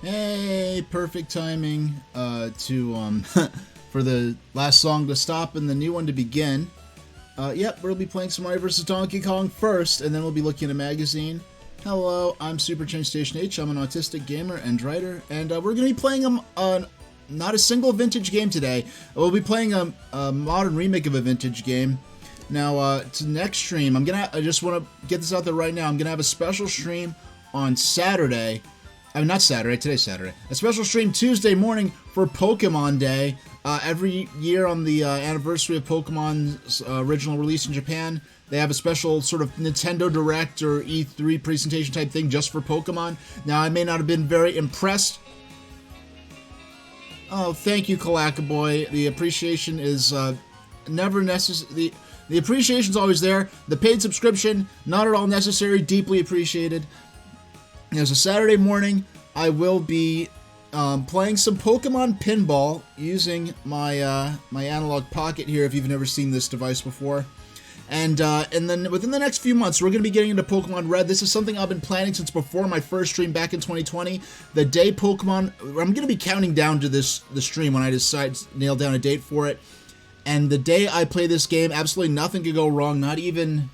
Hey, perfect timing to for the last song to stop and the new one to begin. Yep, we'll be playing some Mario vs. Donkey Kong first, and then we'll be looking at a magazine. Hello, I'm Super Change Station H. I'm an autistic gamer and writer, and we're going to be playing not a single vintage game today. We'll be playing a modern remake of a vintage game. Now, to the next stream, I just want to get this out there right now. I'm going to have a special stream on Saturday. I mean, not Saturday, today's Saturday. A special stream Tuesday morning for Pokemon Day. Every year on the anniversary of Pokemon's original release in Japan, they have a special sort of Nintendo Direct or E3 presentation type thing just for Pokemon. Now, I may not have been very impressed. Oh, thank you, Kalaka Boy. The appreciation is never necessary. The appreciation's always there. The paid subscription, not at all necessary, deeply appreciated. There's a Saturday morning. I will be playing some Pokemon Pinball using my my analog pocket here. If you've never seen this device before, and then within the next few months, we're going to be getting into Pokemon Red. This is something I've been planning since before my first stream back in 2020. The day Pokemon, I'm going to be counting down to the stream when I decide to nail down a date for it. And the day I play this game, absolutely nothing could go wrong. Not even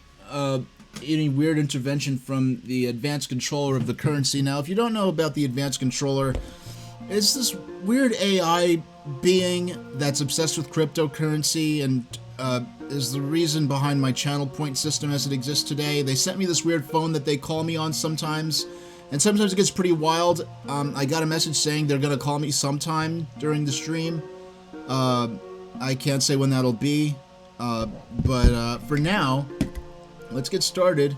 any weird intervention from the advanced controller of the currency. Now, if you don't know about the advanced controller, it's this weird AI being that's obsessed with cryptocurrency and is the reason behind my channel point system as it exists today. They sent me this weird phone that they call me on sometimes, and sometimes it gets pretty wild. I got a message saying they're going to call me sometime during the stream. I can't say when that'll be, but for now, let's get started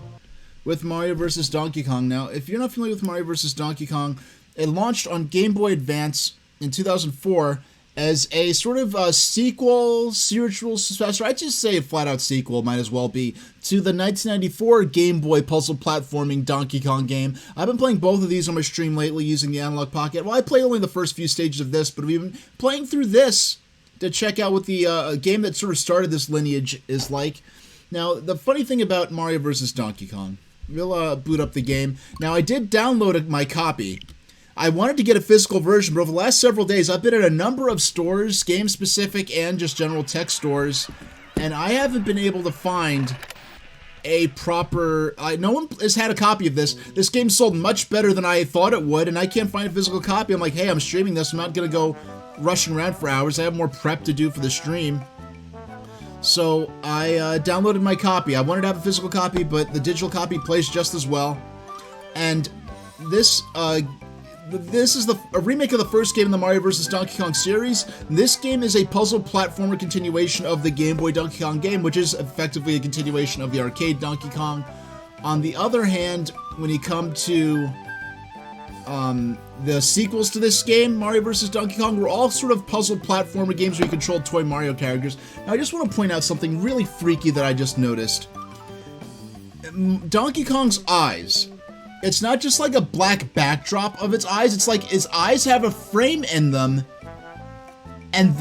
with Mario vs. Donkey Kong. Now, if you're not familiar with Mario vs. Donkey Kong, it launched on Game Boy Advance in 2004 as a sort of sequel, spiritual successor, I'd just say a flat-out sequel, might as well be, to the 1994 Game Boy puzzle platforming Donkey Kong game. I've been playing both of these on my stream lately using the Analog Pocket. Well, I played only the first few stages of this, but we've been playing through this to check out what the game that sort of started this lineage is like. Now, the funny thing about Mario vs. Donkey Kong, we'll boot up the game. Now, I did download my copy. I wanted to get a physical version, but over the last several days, I've been at a number of stores, game-specific and just general tech stores, and I haven't been able to find a proper... no one has had a copy of this. This game sold much better than I thought it would, and I can't find a physical copy. I'm like, hey, I'm streaming this. I'm not going to go rushing around for hours. I have more prep to do for the stream. So I downloaded my copy. I wanted to have a physical copy, but the digital copy plays just as well. And this is a remake of the first game in the Mario vs. Donkey Kong series. This game is a puzzle platformer continuation of the Game Boy Donkey Kong game, which is effectively a continuation of the arcade Donkey Kong. On the other hand, when you come to the sequels to this game, Mario vs. Donkey Kong, were all sort of puzzle platformer games where you controlled toy Mario characters. Now, I just want to point out something really freaky that I just noticed. Donkey Kong's eyes. It's not just like a black backdrop of its eyes. It's like his eyes have a frame in them,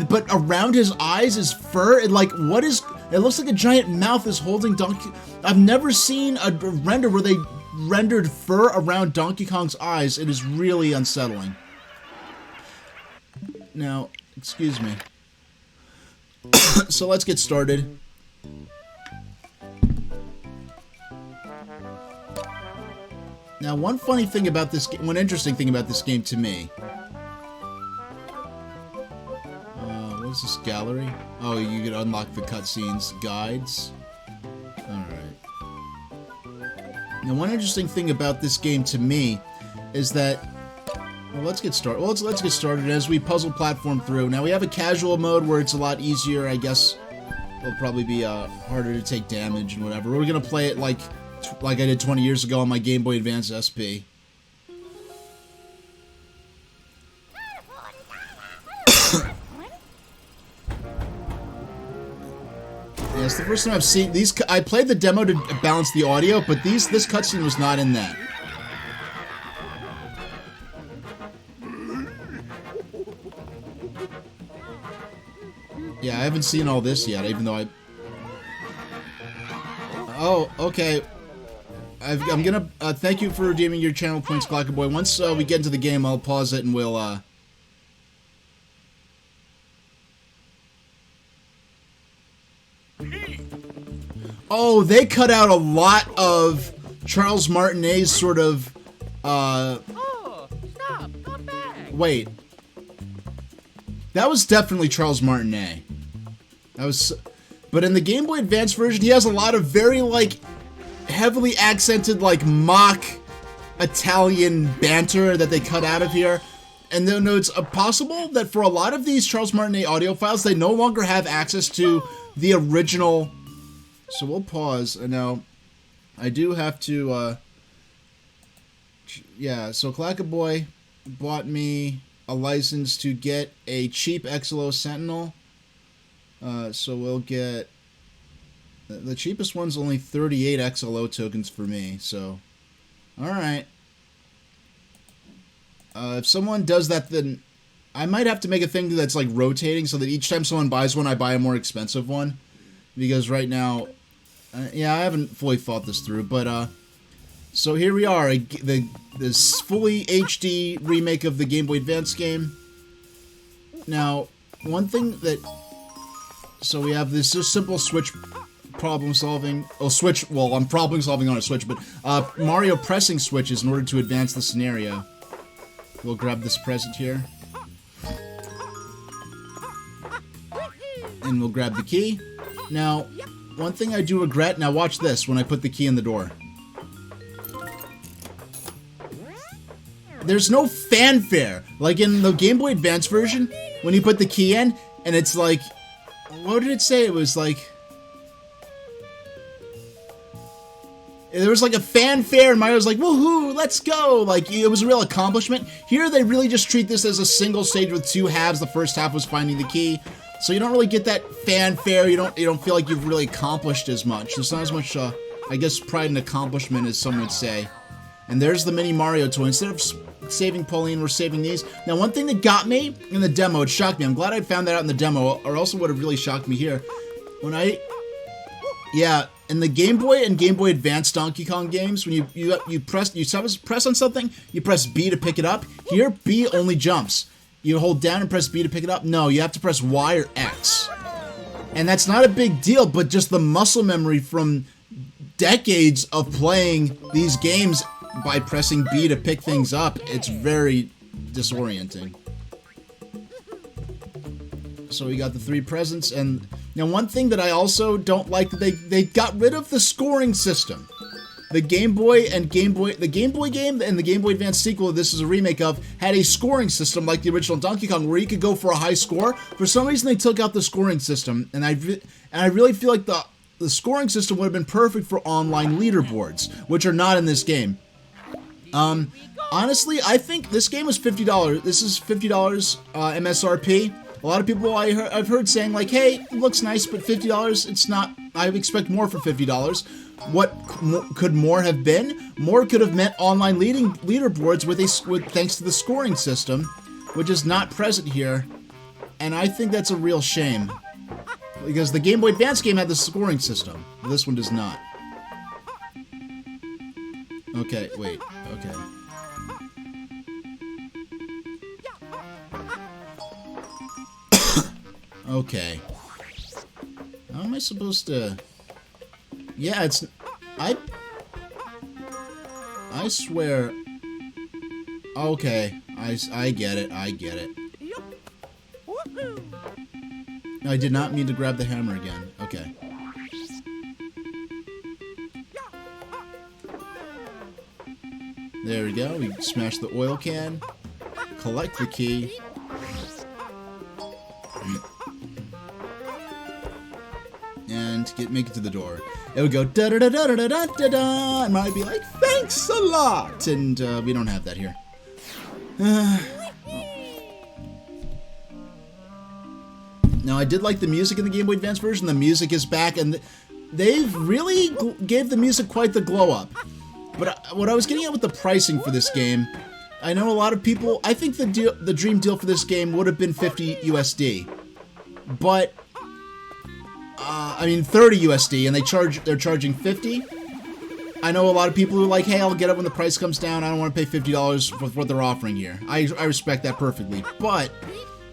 but around his eyes is fur. And like, what is? It looks like a giant mouth is holding Donkey. I've never seen a render where they rendered fur around Donkey Kong's eyes. It is really unsettling. Now, excuse me. So let's get started. Now, one funny thing about this game, one interesting thing about this game to me. What is this gallery? Oh, you can unlock the cutscenes, guides. Alright. Now, one interesting thing about this game to me is that, well, let's get started. Well, let's get started as we puzzle platform through. Now, we have a casual mode where it's a lot easier. I guess it'll probably be harder to take damage and whatever. We're gonna play it like I did 20 years ago on my Game Boy Advance SP. Yeah, it's the first time I've seen these. I played the demo to balance the audio, but this cutscene was not in that. Yeah, I haven't seen all this yet, even though I... Oh, okay. I'm gonna thank you for redeeming your channel points, Clackaboy. Once we get into the game, I'll pause it and we'll. Oh, they cut out a lot of Charles Martinet's sort of. Oh, stop! Come back. Wait. That was definitely Charles Martinet. That was, but in the Game Boy Advance version, he has a lot of very like heavily accented like mock Italian banter that they cut out of here. And then it's possible that for a lot of these Charles Martinet audio files, they no longer have access to the original. So we'll pause. And now I do have to. Yeah. So Clackaboy bought me a license to get a cheap XLO Sentinel. So we'll get the cheapest one's only 38 XLO tokens for me. So, all right. If someone does that, then I might have to make a thing that's like rotating, so that each time someone buys one, I buy a more expensive one. Because right now, yeah, I haven't fully thought this through, but so here we are, this fully HD remake of the Game Boy Advance game. Now, one thing that, so we have this just simple Switch problem solving. Oh, Switch. Well, I'm problem solving on a Switch, but Mario pressing switches in order to advance the scenario. We'll grab this present here, and we'll grab the key. Now, one thing I do regret. Now, watch this when I put the key in the door. There's no fanfare like in the Game Boy Advance version when you put the key in, and it's like. What did it say? It was like... There was like a fanfare, and Mario was like, woohoo, let's go! Like, it was a real accomplishment. Here, they really just treat this as a single stage with two halves. The first half was finding the key. So you don't really get that fanfare. You don't feel like you've really accomplished as much. There's not as much, I guess, pride and accomplishment as some would say. And there's the mini Mario toy. Instead of saving Pauline, we're saving these. Now, one thing that got me in the demo, it shocked me. I'm glad I found that out in the demo, or else it would have really shocked me here. When yeah, in the Game Boy and Game Boy Advance Donkey Kong games, when you press on something, you press B to pick it up. Here, B only jumps. You hold down and press B to pick it up. No, you have to press Y or X. And that's not a big deal, but just the muscle memory from decades of playing these games by pressing B to pick things up, it's very disorienting. So we got the three presents, and now one thing that I also don't like, that they got rid of the scoring system. The Game Boy game and the Game Boy Advance sequel this is a remake of had a scoring system like the original Donkey Kong where you could go for a high score. For some reason they took out the scoring system, and I really feel like the scoring system would have been perfect for online leaderboards, which are not in this game. Honestly, I think this game was $50. This is $50 MSRP. A lot of people I've heard saying like, hey, it looks nice, but $50, it's not. I expect more for $50. What could more have been? More could have meant online leaderboards with thanks to the scoring system, which is not present here, and I think that's a real shame. Because the Game Boy Advance game had the scoring system. This one does not. Okay, wait. Okay. Okay. How am I supposed to... Yeah, it's... I swear... Okay. I get it. I get it. I did not mean to grab the hammer again. Okay. There we go. We smash the oil can. Collect the key. And make it to the door. It would go da da da da da da da da, and I'd be like, "Thanks a lot," and we don't have that here. Now, I did like the music in the Game Boy Advance version. The music is back, and they've really gave the music quite the glow up. But what I was getting at with the pricing for this game, I know a lot of people. I think the dream deal for this game would have been 50 USD, but. I mean 30 USD, and they're charging 50. I know a lot of people who are like, hey, I'll get it when the price comes down. I don't want to pay $50 for what they're offering here. I respect that perfectly. But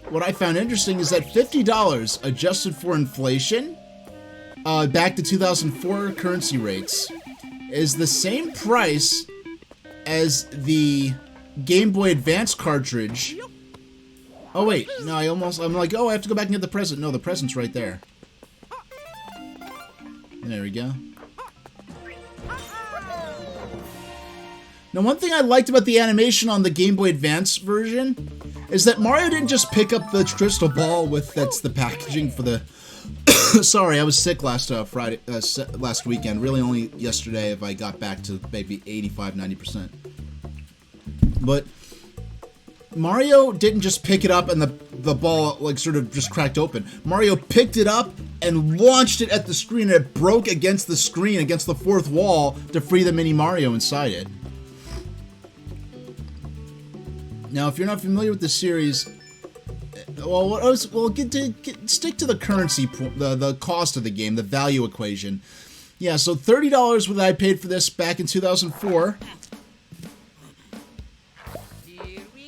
what I found interesting is that $50 adjusted for inflation, back to 2004 currency rates, is the same price as the Game Boy Advance cartridge. Oh wait, no, I'm like, oh, I have to go back and get the present. No, the present's right there. There we go. Now, one thing I liked about the animation on the Game Boy Advance version is that Mario didn't just pick up the crystal ball that's the packaging for the... Sorry, I was sick last weekend. Really only yesterday if I got back to maybe 85-90%. But Mario didn't just pick it up and the ball like sort of just cracked open. Mario picked it up and launched it at the screen, and it broke against the screen, against the fourth wall, to free the mini Mario inside it. Now, if you're not familiar with the series, well, stick to the currency, the cost of the game, the value equation. Yeah, so $30 what I paid for this back in 2004.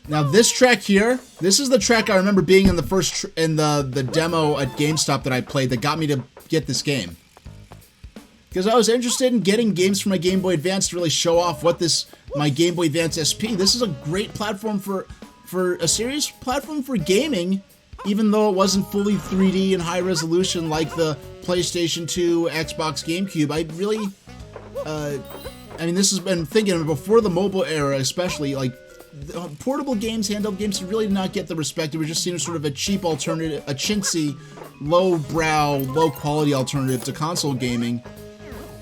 Now this track here, this is the track I remember being in the first the demo at GameStop that I played that got me to get this game. Because I was interested in getting games for my Game Boy Advance to really show off what my Game Boy Advance SP. This is a great platform for a serious platform for gaming, even though it wasn't fully 3D and high resolution like the PlayStation 2, Xbox, GameCube. I really, I mean, this has been thinking before the mobile era, especially like portable games, handheld games, really did not get the respect. It was just seen as sort of a cheap alternative, a chintzy, low-brow, low-quality alternative to console gaming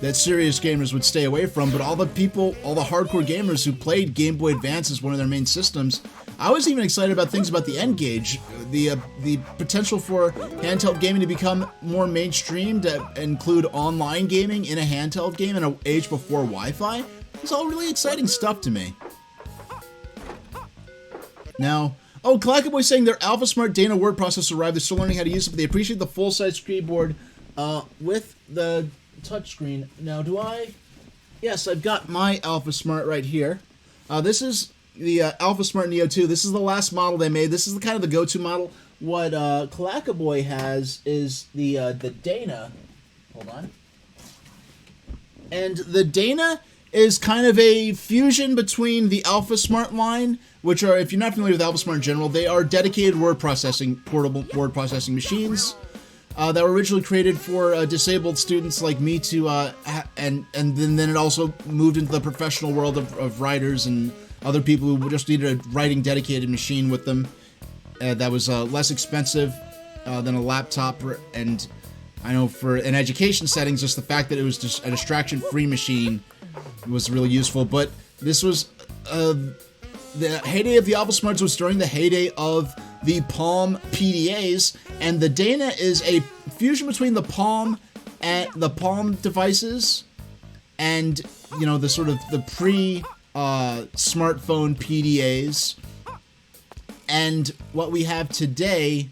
that serious gamers would stay away from. But all the hardcore gamers who played Game Boy Advance as one of their main systems, I was even excited about things about the N-Gage, the potential for handheld gaming to become more mainstream, to include online gaming in a handheld game in an age before Wi-Fi. It's all really exciting stuff to me. Now, oh, Clackaboy saying their AlphaSmart Dana word processor arrived. They're still learning how to use it, but they appreciate the full-size keyboard with the touchscreen. Now, do I? Yes, I've got my AlphaSmart right here. This is the AlphaSmart Neo 2. This is the last model they made. This is the kind of the go-to model. What Clackaboy has is the Dana. Hold on. And the Dana is kind of a fusion between the AlphaSmart line, which are, if you're not familiar with AlphaSmart in general, they are dedicated word processing, portable word processing machines that were originally created for disabled students like me to, and then it also moved into the professional world of writers and other people who just needed a writing dedicated machine with them that was less expensive than a laptop. And I know for in education settings, just the fact that it was just a distraction-free machine was really useful. But this was the heyday of the AlphaSmarts was during the heyday of the Palm PDAs, and the Dana is a fusion between the Palm and the Palm devices and, you know, the sort of the smartphone PDAs and what we have today,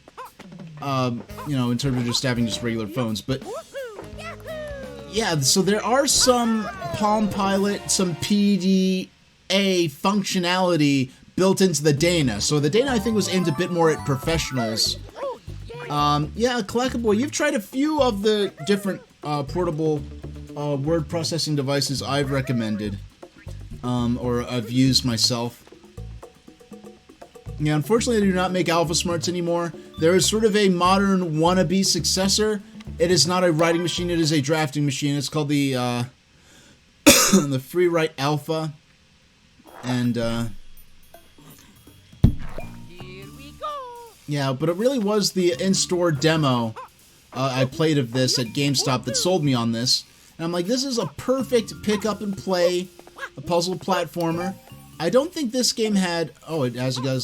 you know, in terms of just having just regular phones. But yeah, so there are some Palm Pilot, some PDA functionality built into the Dana. So the Dana, I think, was aimed a bit more at professionals. Yeah, Clackaboy, you've tried a few of the different portable word processing devices I've recommended, or I've used myself. Yeah, unfortunately, they do not make AlphaSmarts anymore. There is sort of a modern wannabe successor. It is not a writing machine, it is a drafting machine. It's called the the FreeWrite Alpha. And yeah, but it really was the in-store demo I played of this at GameStop that sold me on this. And I'm like, this is a perfect pick-up-and-play, a puzzle platformer. I don't think this game had... Oh, it has, I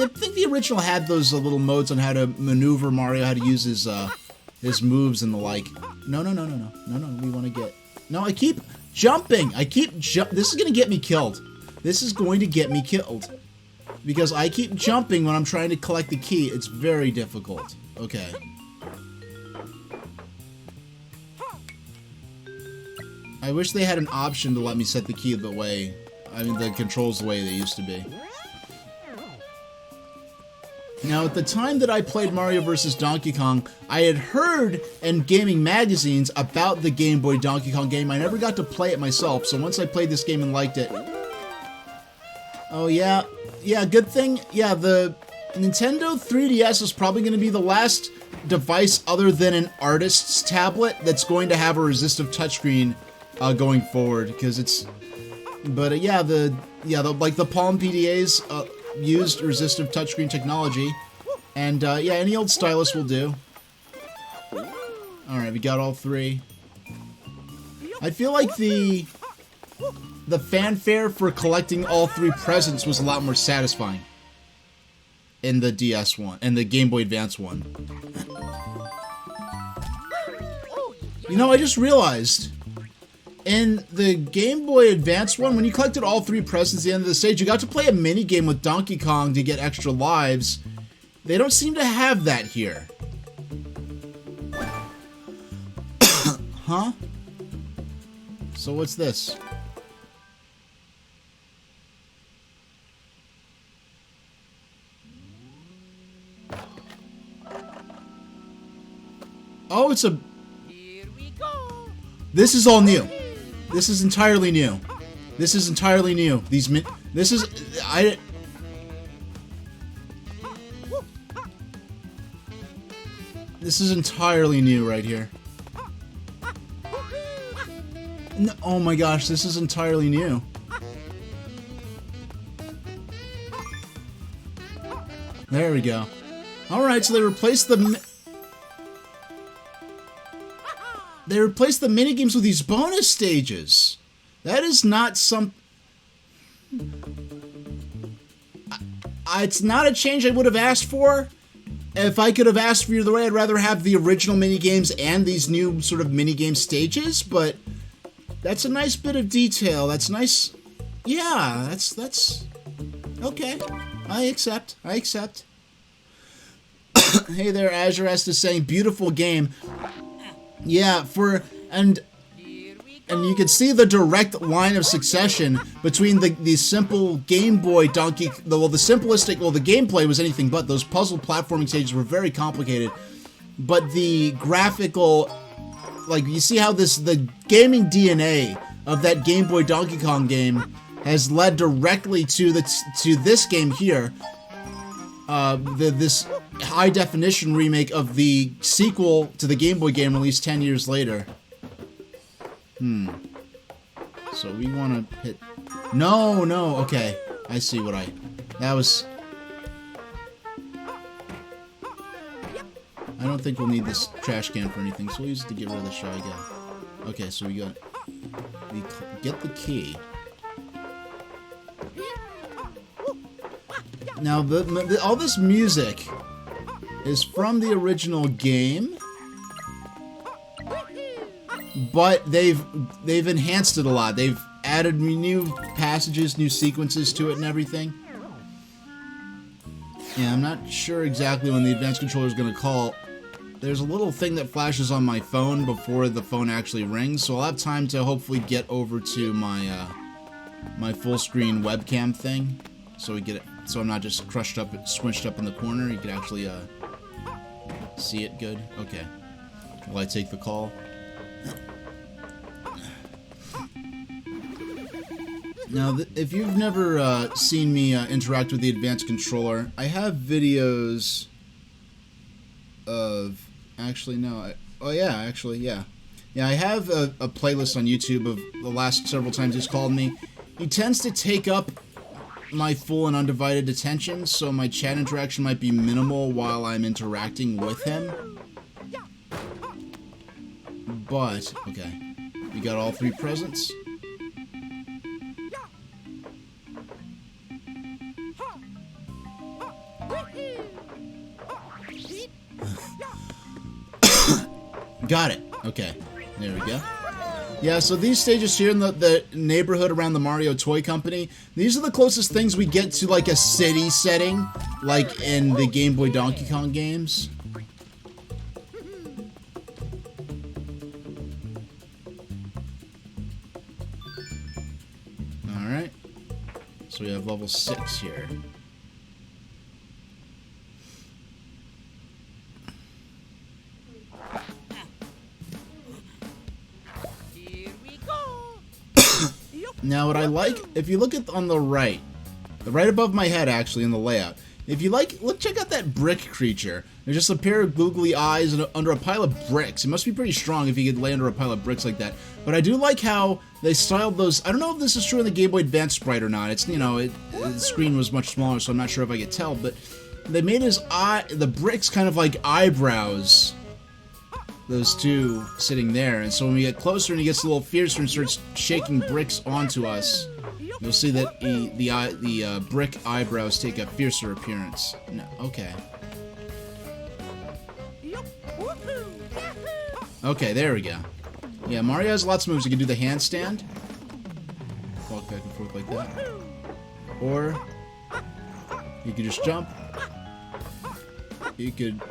think the original had those little modes on how to maneuver Mario, how to use his moves and the like. No, we want to get... No, I keep jumping! This is going to get me killed. This is going to get me killed. Because I keep jumping when I'm trying to collect the key. It's very difficult. Okay. I wish they had an option to let me set the key the way, the controls the way they used to be. Now, at the time that I played Mario vs. Donkey Kong, I had heard in gaming magazines about the Game Boy Donkey Kong game. I never got to play it myself, so once I played this game and liked it... Oh, yeah. Yeah, good thing. Yeah, the Nintendo 3DS is probably going to be the last device other than an artist's tablet that's going to have a resistive touchscreen going forward, because it's... But, like the Palm PDAs... used resistive touchscreen technology, and yeah, any old stylus will do. Alright, we got all three. I feel like the fanfare for collecting all three presents was a lot more satisfying in the DS one, and the Game Boy Advance one. You know, I just realized, in the Game Boy Advance one, when you collected all three presents at the end of the stage, you got to play a mini-game with Donkey Kong to get extra lives. They don't seem to have that here. Huh? So what's this? Oh, it's a... Here we go. This is all new. This is entirely new. This is entirely new. This is... This is entirely new right here. No, oh my gosh, this is entirely new. There we go. Alright, so they replaced the... They replaced the minigames with these bonus stages. That is not some... It's not a change I would have asked for. If I could have asked for either way, I'd rather have the original minigames and these new sort of minigame stages, but that's a nice bit of detail. That's nice. Yeah, that's... Okay. I accept. Hey there, Azure S is saying, beautiful game. Yeah, and you can see the direct line of succession between the simple Game Boy Donkey... the gameplay was anything but. Those puzzle platforming stages were very complicated. But the graphical... Like, you see how the gaming DNA of that Game Boy Donkey Kong game has led directly to this game here. This high-definition remake of the sequel to the Game Boy game released 10 years later. So we want to hit... No, okay. I see what that was... I don't think we'll need this trash can for anything, so we'll use it to get rid of the Shy Guy. Okay, so we get the key. Now, all this music is from the original game, but they've enhanced it a lot. They've added new passages, new sequences to it and everything. Yeah, I'm not sure exactly when the advanced controller is going to call. There's a little thing that flashes on my phone before the phone actually rings, so I'll have time to hopefully get over to my my full screen webcam thing, so we get it. So I'm not just squinched up in the corner. You can actually see it good. Okay. Will I take the call? Now, if you've never seen me interact with the advanced controller, I have videos of... Actually, no. Yeah, I have a playlist on YouTube of the last several times he's called me. He tends to take up my full and undivided attention, so my chat interaction might be minimal while I'm interacting with him. But, okay. We got all three presents. Got it. Okay. There we go. Yeah, so these stages here in the neighborhood around the Mario Toy Company, these are the closest things we get to, like, a city setting, like in the Game Boy Donkey Kong games. So we have level 6 here. Here we go. Now what I like, if you look at on the right above my head actually in the layout, if you like, look, check out that brick creature. There's just a pair of googly eyes and under a pile of bricks. It must be pretty strong if you could lay under a pile of bricks like that. But I do like how they styled those. I don't know if this is true in the Game Boy Advance sprite or not. It's, you know, the screen was much smaller, so I'm not sure if I could tell. But they made his the bricks kind of like eyebrows. Those two sitting there, and so when we get closer and he gets a little fiercer and starts shaking bricks onto us, you'll see that the brick eyebrows take a fiercer appearance. No, okay. Okay, there we go. Yeah, Mario has lots of moves. You can do the handstand, walk back and forth like that, or you could just jump. You could.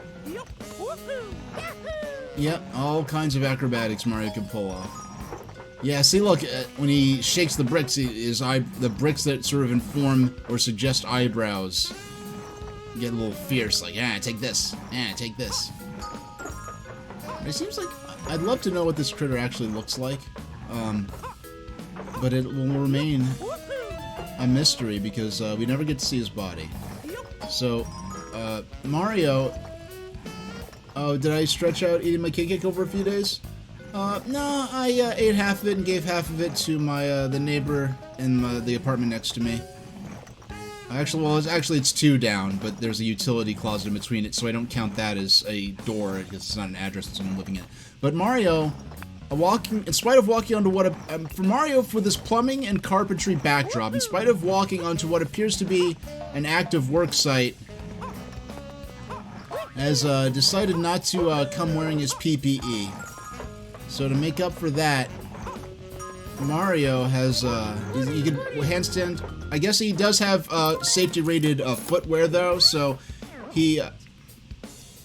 Yep, all kinds of acrobatics Mario can pull off. Yeah, see, look, when he shakes the bricks, the bricks that sort of inform or suggest eyebrows get a little fierce, like, take this, take this. It seems like, I'd love to know what this critter actually looks like, but it will remain a mystery because we never get to see his body. So, Mario... Oh, did I stretch out eating my cake over a few days? No, I ate half of it and gave half of it to my the neighbor in the apartment next to me. Actually, well, it's 2 down, but there's a utility closet in between it, so I don't count that as a door because it's not an address that someone living in. But Mario, in spite of walking onto what for Mario for this plumbing and carpentry backdrop, in spite of walking onto what appears to be an active work site, has decided not to come wearing his PPE. So to make up for that, Mario has he can handstand. I guess he does have safety-rated footwear though, so he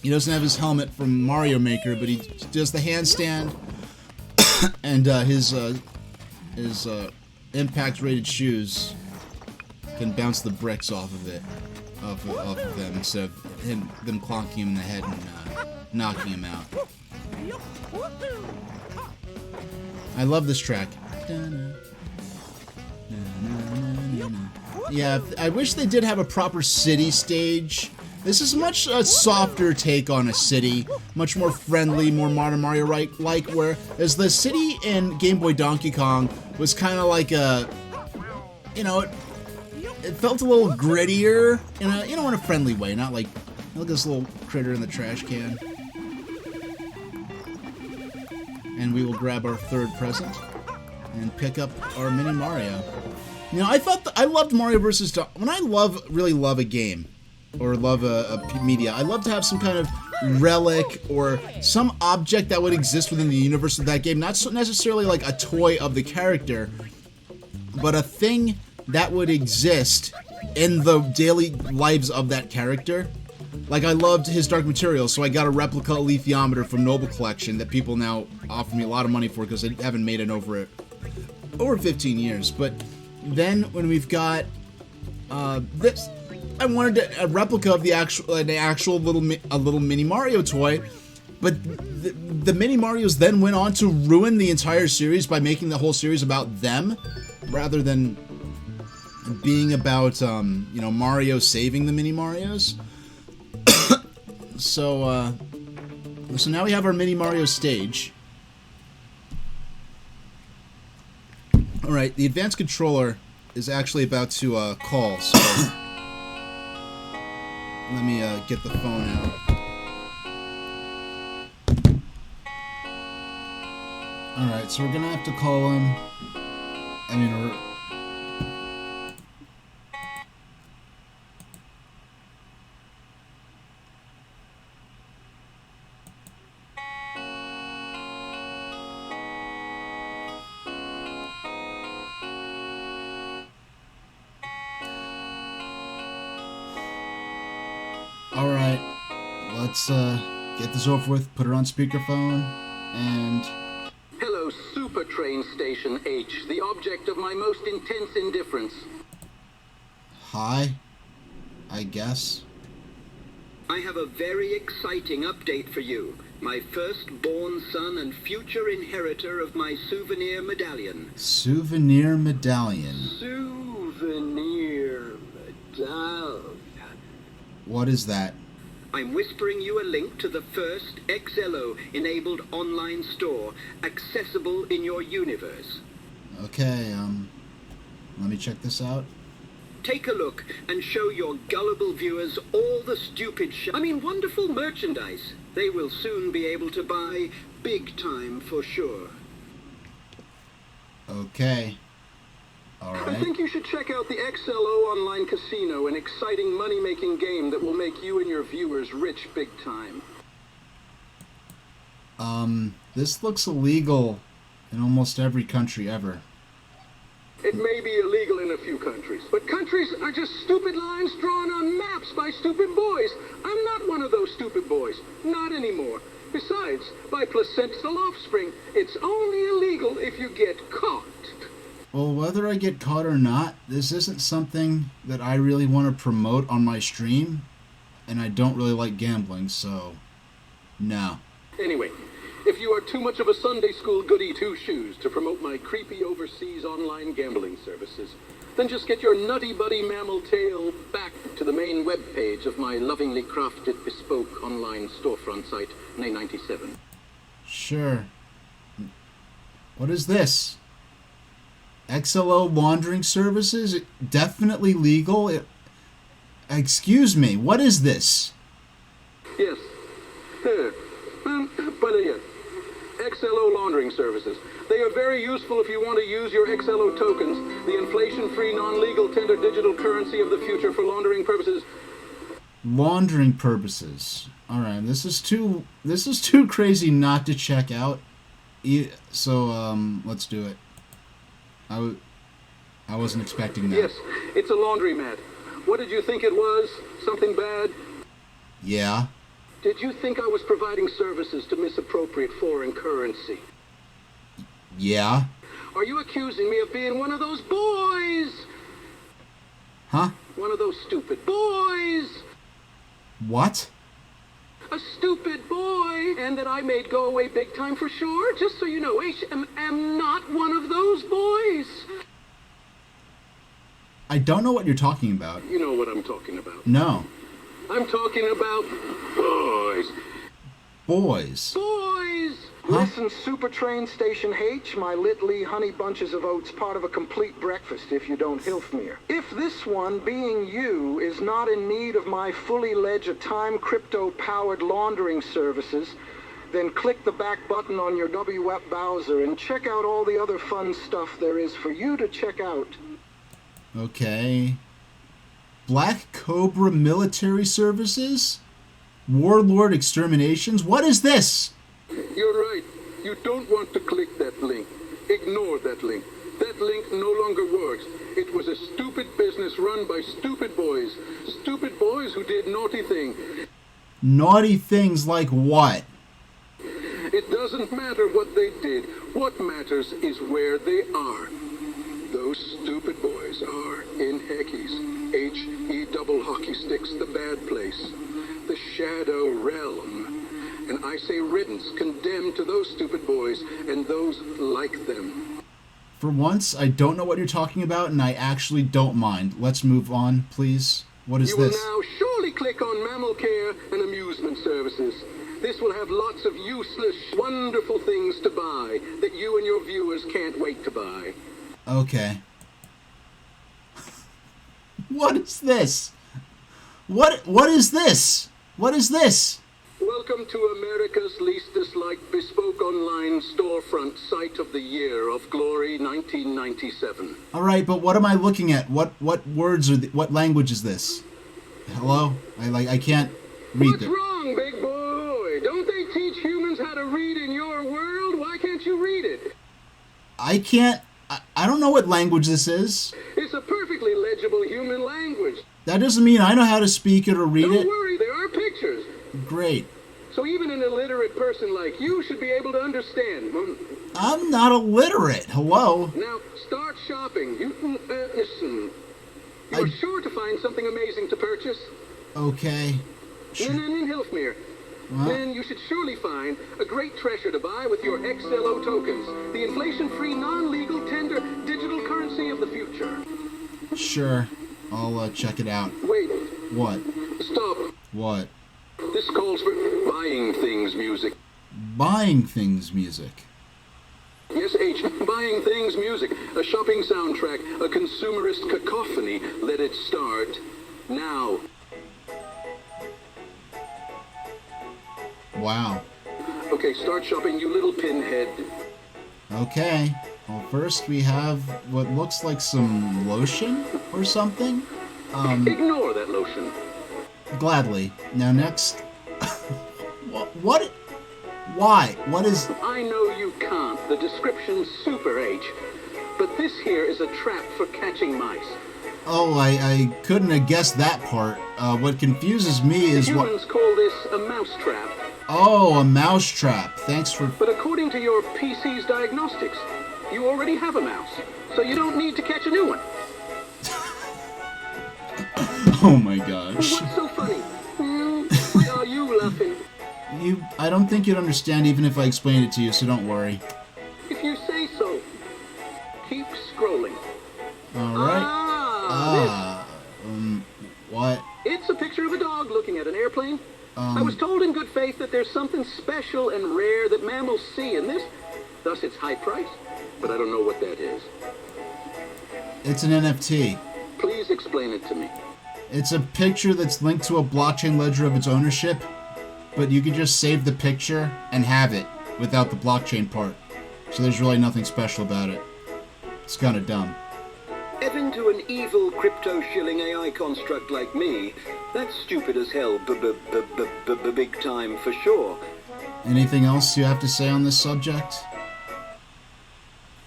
doesn't have his helmet from Mario Maker, but he does the handstand and his impact-rated shoes can bounce the bricks off of it. Off of them instead of them clonking him in the head and knocking him out. I love this track. Yeah, I wish they did have a proper city stage. This is much a softer take on a city, much more friendly, more modern Mario-like, whereas the city in Game Boy Donkey Kong was kind of like a, it felt a little grittier in a friendly way, not like, look at this little critter in the trash can. And we will grab our 3rd present and pick up our mini Mario. I loved Mario vs. Donkey. When I really love a game or love a media, I love to have some kind of relic or some object that would exist within the universe of that game. Not so necessarily like a toy of the character, but a thing that would exist in the daily lives of that character. Like, I loved his Dark Materials, so I got a replica Alethiometer from Noble Collection that people now offer me a lot of money for because they haven't made it over 15 years. But then when we've got this, I wanted a replica of an actual little mini Mario toy. But the mini Marios then went on to ruin the entire series by making the whole series about them rather than being about, Mario saving the mini Marios. So now we have our mini Mario stage. Alright, the advanced controller is actually about to call, so let me get the phone out. Alright, so we're gonna have to call him. Alright, let's get this over with, put it on speakerphone, and... Hello, Super Train Station H, the object of my most intense indifference. Hi, I guess. I have a very exciting update for you. My firstborn son and future inheritor of my souvenir medallion. Souvenir medallion. Souvenir medallion. What is that? I'm whispering you a link to the first XLO-enabled online store accessible in your universe. Okay, let me check this out. Take a look and show your gullible viewers all the stupid wonderful merchandise they will soon be able to buy big time for sure. Okay. I Alright. think you should check out the XLO Online Casino, an exciting money-making game that will make you and your viewers rich big time. This looks illegal in almost every country ever. It may be illegal in a few countries, but countries are just stupid lines drawn on maps by stupid boys. I'm not one of those stupid boys. Not anymore. Besides, by placental offspring, it's only illegal if you get caught. Well, whether I get caught or not, this isn't something that I really want to promote on my stream, and I don't really like gambling, so no. Anyway, if you are too much of a Sunday school goody two-shoes to promote my creepy overseas online gambling services, then just get your nutty buddy mammal tail back to the main web page of my lovingly crafted bespoke online storefront site, Nay97. Sure. What is this? XLO laundering services? Definitely legal? Excuse me, what is this? Yes. XLO laundering services. They are very useful if you want to use your XLO tokens, the inflation-free, non-legal tender digital currency of the future for laundering purposes. Laundering purposes. Alright, this is too crazy not to check out. So, let's do it. I wasn't expecting that. Yes, it's a laundromat. What did you think it was? Something bad? Yeah. Did you think I was providing services to misappropriate foreign currency? Yeah. Are you accusing me of being one of those boys? Huh? One of those stupid boys? What? A stupid boy, and that I made go away big time for sure. Just so you know, am not one of those boys. I don't know what you're talking about. You know what I'm talking about. No. I'm talking about boys. Boys. Boys! Huh? Listen, Super Train Station H, my Litly honey bunches of oats, part of a complete breakfast if you don't Hilfmere. If this one, being you, is not in need of my fully time crypto-powered laundering services, then click the back button on your WAP browser and check out all the other fun stuff there is for you to check out. Okay. Black Cobra Military Services? Warlord Exterminations? What is this? You're right. You don't want to click that link. Ignore that link. That link no longer works. It was a stupid business run by stupid boys. Stupid boys who did naughty things. Naughty things like what? It doesn't matter what they did. What matters is where they are. Those stupid boys are in Heckies. H-E double hockey sticks, the bad place. The Shadow Realm. And I say riddance, condemned to those stupid boys and those like them. For once, I don't know what you're talking about, and I actually don't mind. Let's move on, please. What is You this? will now surely click on Mammal Care and Amusement Services. This will have lots of useless, wonderful things to buy that you and your viewers can't wait to buy. Okay. What is this? What is this? What is this? Welcome to America's least disliked bespoke online storefront site of the year of glory 1997. All right, but what am I looking at? What words are what language is this? Hello? I can't read What's wrong, big boy? Don't they teach humans how to read in your world? Why can't you read it? I can't. I don't know what language this is. It's a perfectly legible human language. That doesn't mean I know how to speak it or read Don't it. worry, there are pictures. Great. So even an illiterate person like you should be able to understand. I'm not illiterate. Hello? Now, start shopping. Listen. You're sure to find something amazing to purchase. Okay. In Hilfmere. Then you should surely find a great treasure to buy with your XLO tokens, the inflation-free, non-legal tender digital currency of the future. Sure. I'll check it out. Wait. What? Stop. What? This calls for buying things music. Buying things music. Yes, H. Buying things music. A shopping soundtrack. A consumerist cacophony. Let it start now. Wow. Okay, start shopping, you little pinhead. Okay. Well, first we have what looks like some lotion or something. Ignore that lotion. Gladly. Now next... What? Why? What is... I know you can't. The description's super H. But this here is a trap for catching mice. Oh, I couldn't have guessed that part. What confuses me is what... Humans call this a mouse trap. Oh, a mouse trap. Thanks for... But according to your PC's diagnostics, you already have a mouse. So you don't need to catch a new one. Oh my gosh. What's so funny? Why are you laughing? I don't think you'd understand even if I explained it to you, so don't worry. If you say so. Keep scrolling. Alright. What? It's a picture of a dog looking at an airplane. I was told in good faith that there's something special and rare that mammals see in this, thus its high price. But I don't know what that is. It's an NFT. Please explain it to me. It's a picture that's linked to a blockchain ledger of its ownership, but you can just save the picture and have it without the blockchain part. So there's really nothing special about it. It's kind of dumb. Even to an evil crypto shilling AI construct like me, that's stupid as hell, big time for sure. Anything else you have to say on this subject?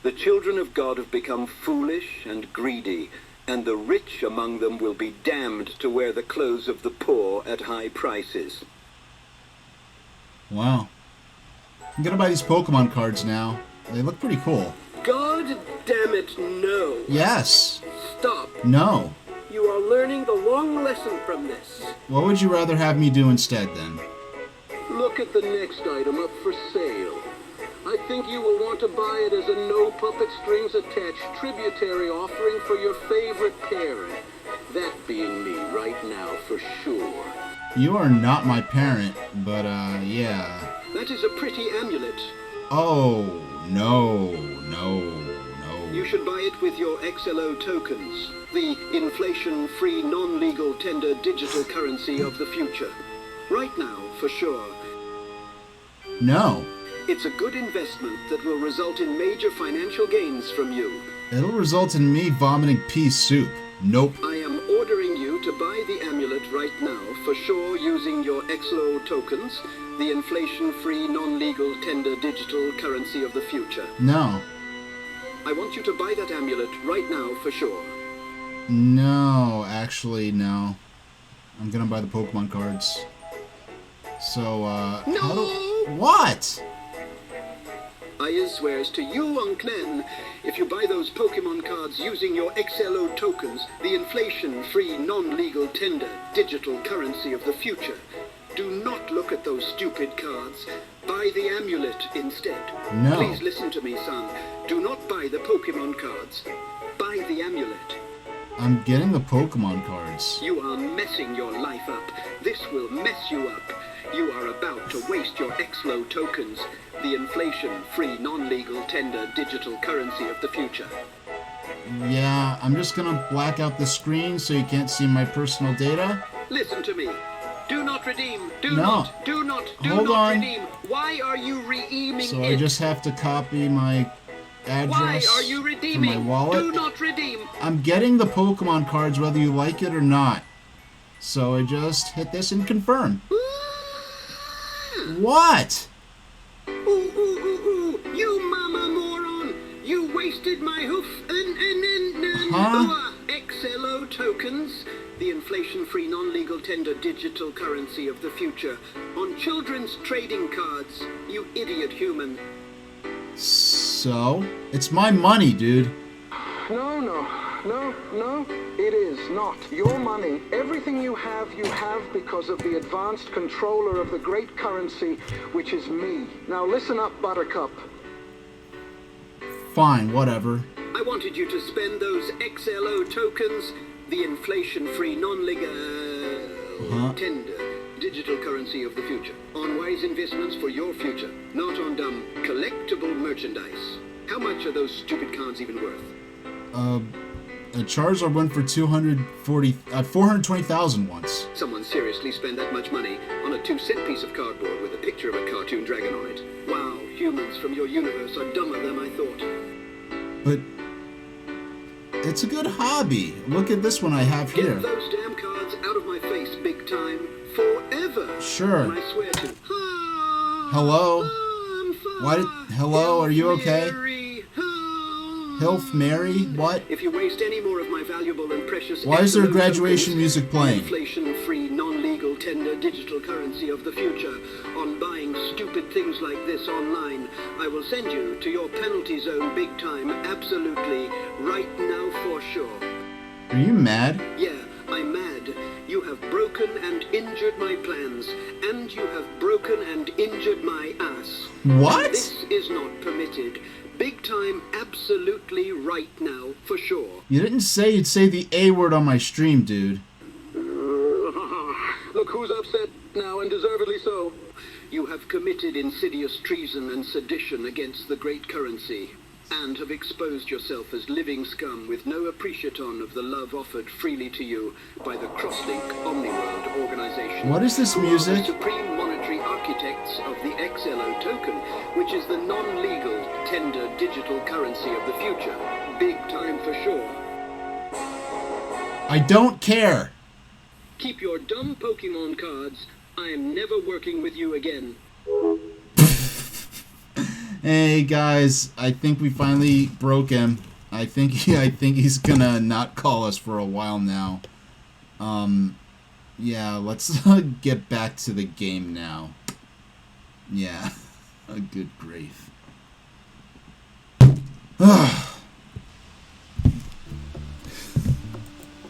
The children of God have become foolish and greedy, and the rich among them will be damned to wear the clothes of the poor at high prices. Wow. I'm gonna buy these Pokemon cards now. They look pretty cool. God damn it, no. Yes. Stop. No. You are learning the wrong lesson from this. What would you rather have me do instead, then? Look at the next item up for sale. I think you will want to buy it as a no puppet strings attached tributary offering for your favorite parent. That being me right now for sure. You are not my parent, but yeah. That is a pretty amulet. Oh, no. You should buy it with your XLO tokens, the inflation-free, non-legal tender digital currency of the future. Right now, for sure. No. It's a good investment that will result in major financial gains from you. It'll result in me vomiting pea soup. Nope. I am ordering you to buy the amulet right now, for sure, using your XLO tokens, the inflation-free, non-legal tender digital currency of the future. No. I want you to buy that amulet right now, for sure. No, actually, no. I'm gonna buy the Pokemon cards. So, No! What? I swears to you, Unclen, if you buy those Pokemon cards using your XLO tokens, the inflation-free, non-legal tender digital currency of the future, do not look at those stupid cards. Buy the amulet instead. No. Please listen to me, son. Do not buy the Pokemon cards. Buy the amulet. I'm getting the Pokemon cards. You are messing your life up. This will mess you up. You are about to waste your XLO tokens, the inflation-free, non-legal tender digital currency of the future. Yeah, I'm just gonna black out the screen so you can't see my personal data. Listen to me. Do not redeem. Do No. not. Do not. Do Hold not on. redeem. Why are you redeeming So it? I just have to copy my address Why are you from redeeming? my wallet. Do not redeem. I'm getting the Pokemon cards whether you like it or not. So I just hit this and confirm. What? Ooh, ooh, ooh, ooh. You mama moron. You wasted my hoof and Huh? XLO tokens, the inflation-free, non-legal tender digital currency of the future, on children's trading cards, you idiot human. So? It's my money, dude. No, No, it is not. Your money, everything you have because of the advanced controller of the great currency, which is me. Now listen up, Buttercup. Fine, whatever. I wanted you to spend those XLO tokens, the inflation-free non-legal tender digital currency of the future, on wise investments for your future, not on dumb collectible merchandise. How much are those stupid cards even worth? A Charizard went for 420,000 once. Someone seriously spend that much money on a 2-cent piece of cardboard with a picture of a cartoon dragon on it. Wow, humans from your universe are dumber than I thought. But it's a good hobby. Look at this one I have here. Get those damn cards out of my face, big time, forever. Sure. And I swear to. Hello? Why did? Hello, are you okay? Hilf Mary? What? If you waste any more of my valuable and precious... Why is there graduation music playing? Inflation-free, non-legal tender digital currency of the future on buying stupid things like this online, I will send you to your penalty zone big time, absolutely, right now for sure. Are you mad? Yeah, I'm mad. You have broken and injured my plans, and you have broken and injured my ass. What? This is not permitted. Big time, absolutely right now, for sure. You didn't say you'd say the A word on my stream, dude. Look who's upset now, and deservedly so. You have committed insidious treason and sedition against the great currency, and have exposed yourself as living scum with no appreciaton of the love offered freely to you by the Crosslink Omniworld organization. What is this music? The supreme monetary architects of the XLO token, which is the non-legal tender digital currency of the future. Big time for sure. I don't care. Keep your dumb Pokemon cards. I am never working with you again. Hey guys, I think we finally broke him. I think he's gonna not call us for a while now. Yeah, let's get back to the game now. Yeah, a good grief.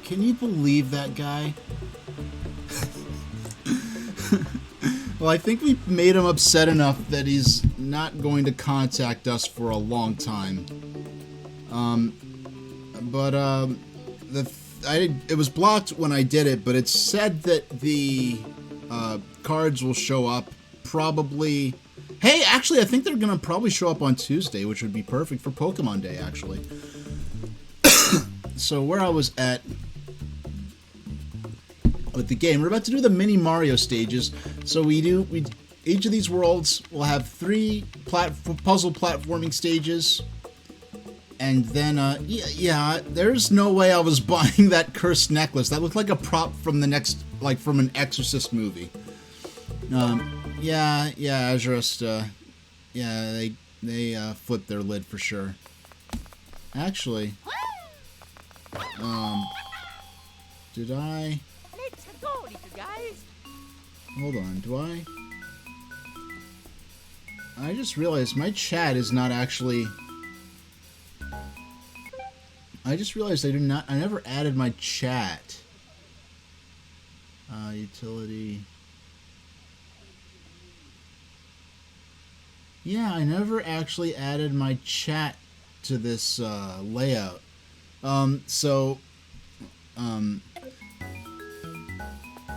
Can you believe that guy? Well, I think we made him upset enough that he's not going to contact us for a long time. It was blocked when I did it, but it said that the cards will show up probably... Hey, actually, I think they're going to probably show up on Tuesday, which would be perfect for Pokemon Day, actually. So where I was at with the game, we're about to do the mini Mario stages. So each of these worlds will have 3 puzzle platforming stages. And then, yeah, there's no way I was buying that cursed necklace. That looked like a prop from from an Exorcist movie. Yeah, Azurist, yeah, they flipped their lid for sure. Actually, did I? Let's go, little guys. Hold on, I just realized my chat is not actually... I just realized I never added my chat. Utility. Yeah, I never actually added my chat to this layout.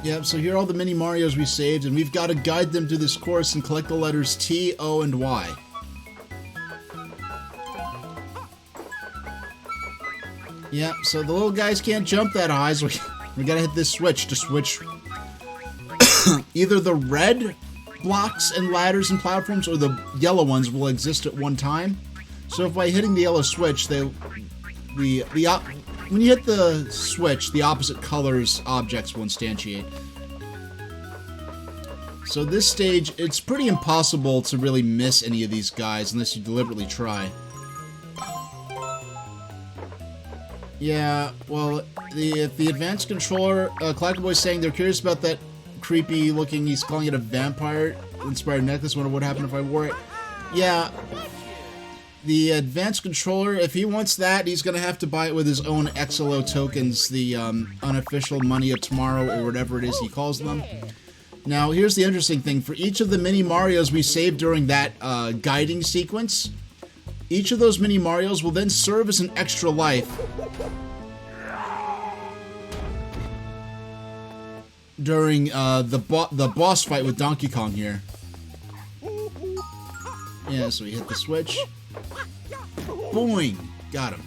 Yeah, so here are all the mini Marios we saved, and we've got to guide them through this course and collect the letters T, O, and Y. Yeah, so the little guys can't jump that high, so we gotta hit this switch to switch either the red blocks and ladders and platforms or the yellow ones will exist at one time. So if by hitting the yellow switch, when you hit the switch, the opposite colors objects will instantiate. So this stage, it's pretty impossible to really miss any of these guys unless you deliberately try. Yeah, well, if the advanced controller, Clackaboy's saying they're curious about that creepy looking, he's calling it a vampire inspired necklace. Wonder what happened if I wore it. Yeah, the advanced controller, if he wants that, he's going to have to buy it with his own XLO tokens, the unofficial money of tomorrow, or whatever it is he calls them. Now, here's the interesting thing. For each of the mini Marios we saved during that guiding sequence, each of those mini Marios will then serve as an extra life during the boss fight with Donkey Kong here. Yeah, so we hit the switch. Boing! Got him.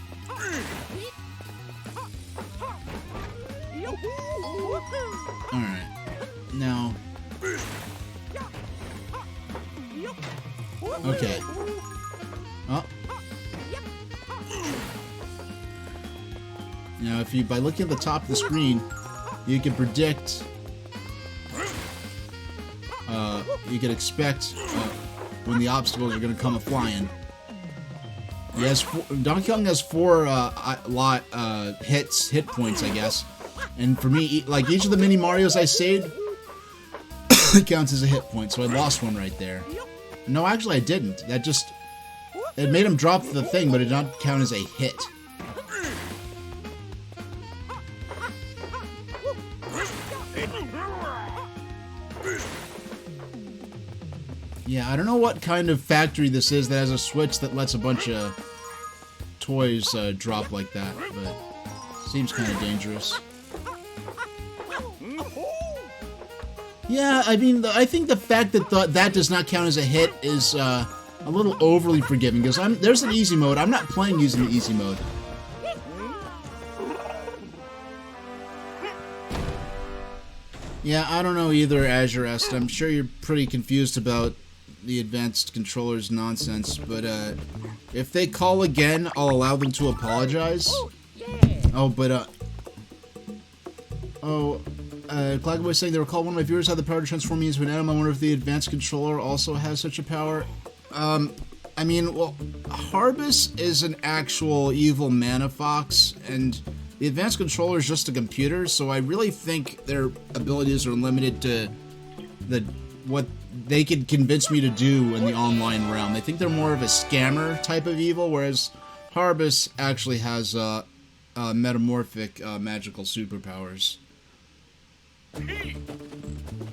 Alright. Now... Okay. Oh. Now, if you, by looking at the top of the screen, you can predict... you can expect when the obstacles are going to come a-flying. He has Donkey Kong has 4 hit points, I guess. And for me, like each of the mini Marios I saved counts as a hit point, so I lost one right there. No, actually I didn't. That just... It made him drop the thing, but it did not count as a hit. Yeah, I don't know what kind of factory this is that has a switch that lets a bunch of toys drop like that, but seems kind of dangerous. Yeah, I mean, I think the fact that that does not count as a hit is a little overly forgiving, because there's an easy mode. I'm not playing using the easy mode. Yeah, I don't know either, Azure Est. I'm sure you're pretty confused about the advanced controller's nonsense, but if they call again, I'll allow them to apologize. Oh, but Clagboy saying they recall one of my viewers had the power to transform me into an animal. I wonder if the advanced controller also has such a power. I mean, well, Harbus is an actual evil mana fox, and the advanced controller is just a computer, so I really think their abilities are limited to what they can convince me to do in the online realm. I think they're more of a scammer type of evil, whereas Harbus actually has metamorphic magical superpowers.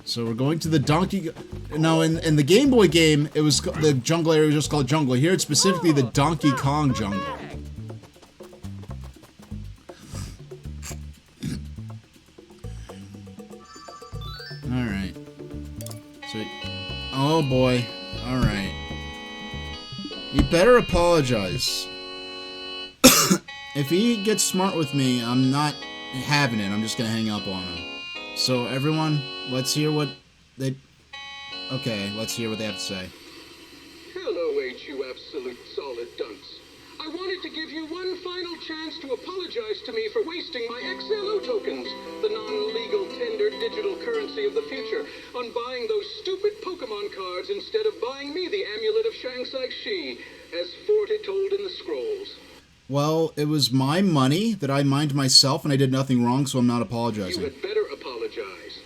So we're going to the Donkey... Now, in the Game Boy game, it was the jungle area was just called Jungle. Here, it's specifically the Donkey Kong Jungle. Alright. So... Oh, boy. Alright. You better apologize. If he gets smart with me, I'm not having it. I'm just gonna hang up on him. So, everyone, let's hear what they... Okay, let's hear what they have to say. Hello, you absolute solid dunce. I wanted to give you one final chance to apologize to me for wasting my XLO tokens, the non-legal tender digital currency of the future, on buying those stupid Pokemon cards instead of buying me the amulet of Shang-Sai-Shi, as foretold in the scrolls. Well, it was my money that I mined myself, and I did nothing wrong, so I'm not apologizing. You had better apologize.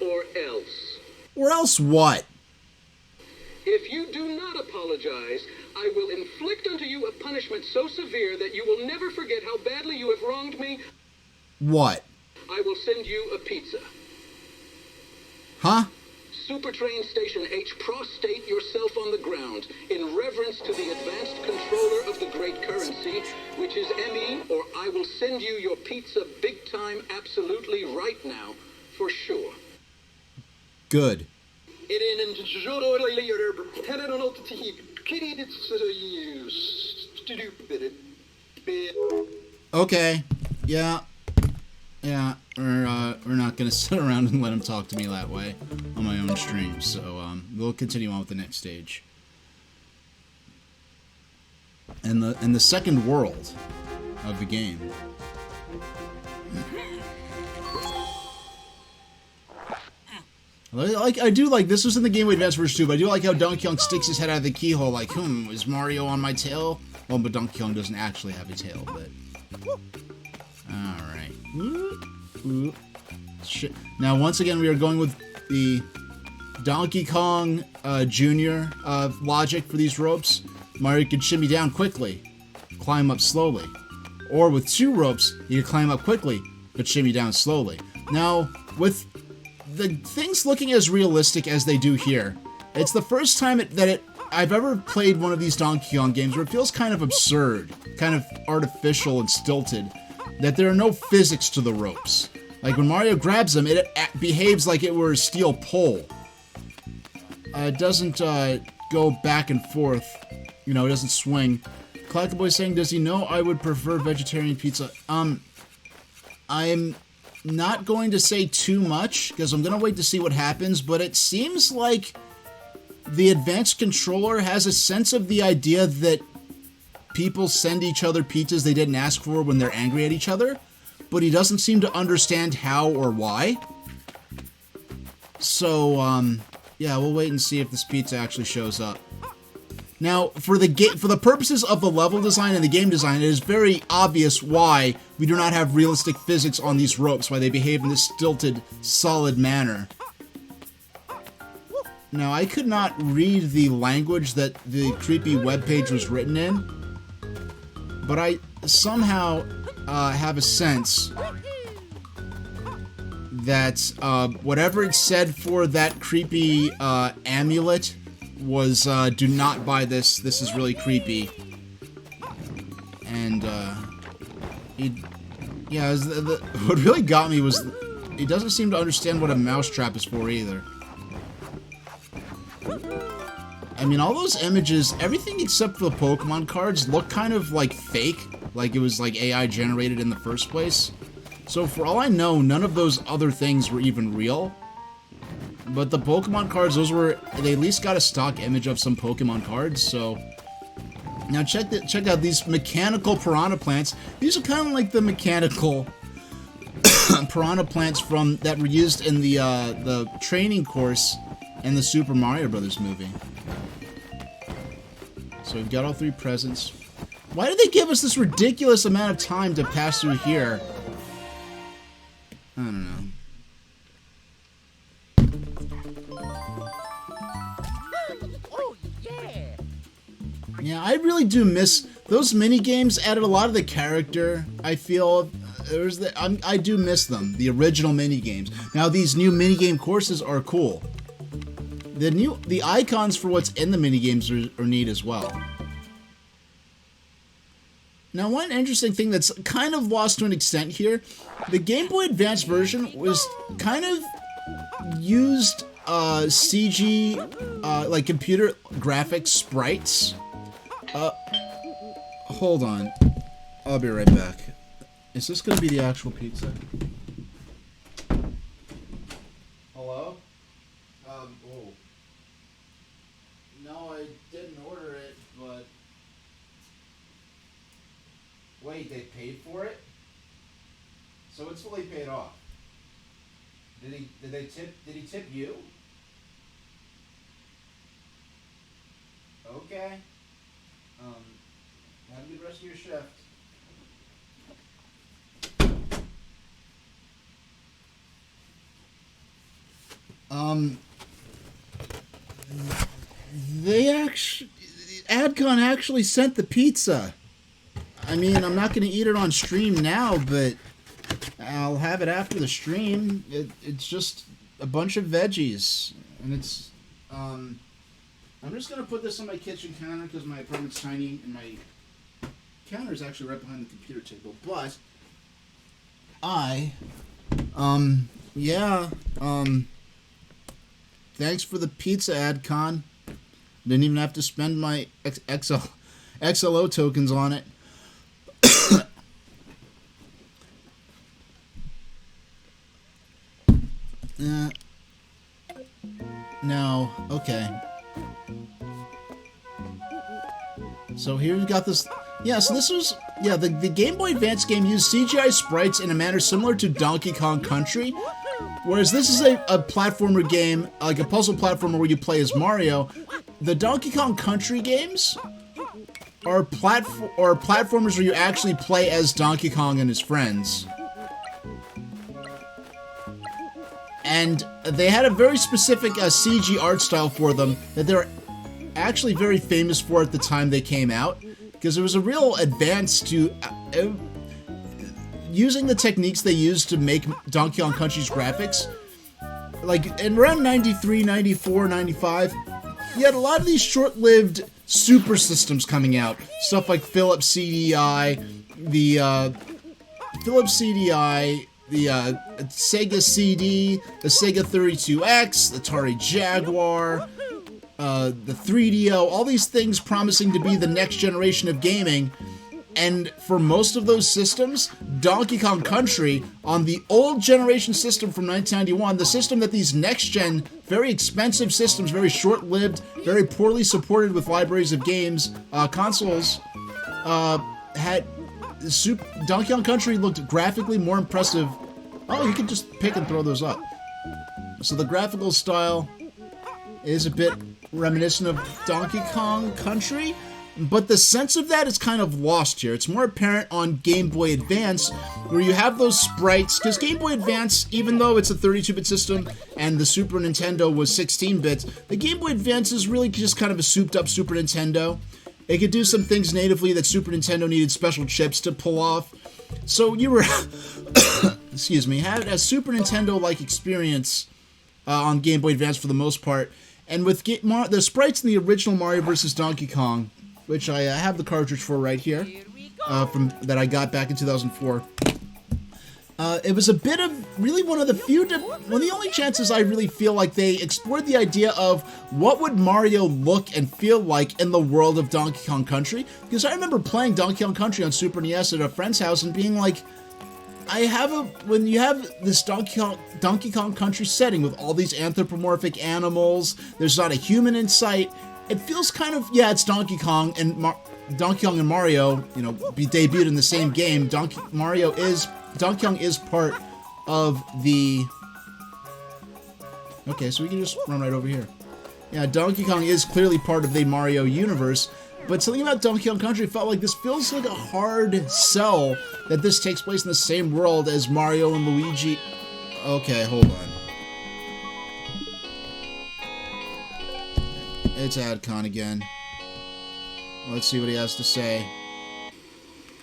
Or else. Or else what? If you do not apologize, I will inflict unto you a punishment so severe that you will never forget how badly you have wronged me. What? I will send you a pizza. Huh? Super Train Station H, prostrate yourself on the ground in reverence to the advanced controller of the great currency, which is ME, or I will send you your pizza big time absolutely right now, for sure. Good. Okay. Yeah. Yeah. We're not gonna sit around and let him talk to me that way on my own stream. So we'll continue on with the next stage. And the second world of the game. I do like, this was in the Game Boy Advance version too, but I do like how Donkey Kong sticks his head out of the keyhole like, is Mario on my tail? Well, but Donkey Kong doesn't actually have a tail, but... Alright. Shit. Now, once again, we are going with the Donkey Kong Jr. Logic for these ropes. Mario could shimmy down quickly, climb up slowly. Or with 2 ropes, he could climb up quickly, but shimmy down slowly. Now, with the things looking as realistic as they do here, it's the first time I've ever played one of these Donkey Kong games where it feels kind of absurd, kind of artificial and stilted, that there are no physics to the ropes. Like when Mario grabs them, it behaves like it were a steel pole. It doesn't go back and forth, you know, it doesn't swing. Clackaboy saying, does he know I would prefer vegetarian pizza? I'm not going to say too much, because I'm going to wait to see what happens, but it seems like the advanced controller has a sense of the idea that people send each other pizzas they didn't ask for when they're angry at each other, but he doesn't seem to understand how or why. So, yeah, we'll wait and see if this pizza actually shows up. Now, for the purposes of the level design and the game design, it is very obvious why we do not have realistic physics on these ropes, why they behave in this stilted, solid manner. Now, I could not read the language that the creepy webpage was written in, but I somehow have a sense that whatever it said for that creepy amulet was, do not buy this, this is really creepy. And, what really got me was, he doesn't seem to understand what a mousetrap is for either. I mean, all those images, everything except for the Pokemon cards look kind of like fake, like it was like AI generated in the first place. So for all I know, none of those other things were even real. But the Pokemon cards, they at least got a stock image of some Pokemon cards, so... Now check out these mechanical piranha plants. These are kind of like the mechanical piranha plants that were used in the training course in the Super Mario Brothers movie. So we've got all 3 presents. Why did they give us this ridiculous amount of time to pass through here? I don't know. Oh, yeah. Yeah, I really do miss those mini games. Added a lot of the character. I feel I do miss them. The original mini games. Now these new mini game courses are cool. The icons for what's in the mini games are neat as well. Now, one interesting thing that's kind of lost to an extent here, the Game Boy Advance version was kind of used CG, like computer graphics sprites. Hold on. I'll be right back. Is this going to be the actual pizza? Hello? Oh. No, I didn't order it, but... Wait, they paid for it? So it's fully paid off. Did he tip you? Okay. Have a good rest of your shift. Adcon actually sent the pizza. I mean, I'm not going to eat it on stream now, but I'll have it after the stream. It's just a bunch of veggies, and it's, I'm just going to put this on my kitchen counter because my apartment's tiny, and my counter is actually right behind the computer table, but thanks for the pizza, Adcon. Didn't even have to spend my XLO tokens on it. No, okay. So here we've got this. Yeah, so this was. Yeah, the Game Boy Advance game used CGI sprites in a manner similar to Donkey Kong Country, whereas this is a platformer game, like a puzzle platformer where you play as Mario. The Donkey Kong Country games are platformers where you actually play as Donkey Kong and his friends. And they had a very specific CG art style for them that actually very famous for at the time they came out, because it was a real advance to using the techniques they used to make Donkey Kong Country's graphics. Like, in around 93, 94, 95, you had a lot of these short-lived super systems coming out. Stuff like Philips CDI, the Sega CD, the Sega 32X, the Atari Jaguar, the 3DO, all these things promising to be the next generation of gaming. And for most of those systems, Donkey Kong Country, on the old generation system from 1991, the system that these next-gen, very expensive systems, very short-lived, very poorly supported with libraries of games, consoles, had... Donkey Kong Country looked graphically more impressive. Oh, you can just pick and throw those up. So the graphical style is a bit reminiscent of Donkey Kong Country, but the sense of that is kind of lost here. It's more apparent on Game Boy Advance, where you have those sprites, because Game Boy Advance, even though it's a 32-bit system and the Super Nintendo was 16-bits, the Game Boy Advance is really just kind of a souped-up Super Nintendo. It could do some things natively that Super Nintendo needed special chips to pull off. So you were, excuse me, had a Super Nintendo-like experience on Game Boy Advance for the most part. And with the sprites in the original Mario vs. Donkey Kong, which I have the cartridge for right here, that I got back in 2004. It was a bit of really one of the only chances I really feel like they explored the idea of what would Mario look and feel like in the world of Donkey Kong Country. Because I remember playing Donkey Kong Country on Super NES at a friend's house and being like, when you have this Donkey Kong Country setting with all these anthropomorphic animals, there's not a human in sight. It feels kind of, yeah, it's Donkey Kong and Mario, you know, be debuted in the same game. Donkey Kong is part of the... Okay, so we can just run right over here. Yeah, Donkey Kong is clearly part of the Mario universe, but something about Donkey Kong Country felt like this feels like a hard sell that this takes place in the same world as Mario and Luigi. Okay, hold on. It's AdCon again. Let's see what he has to say.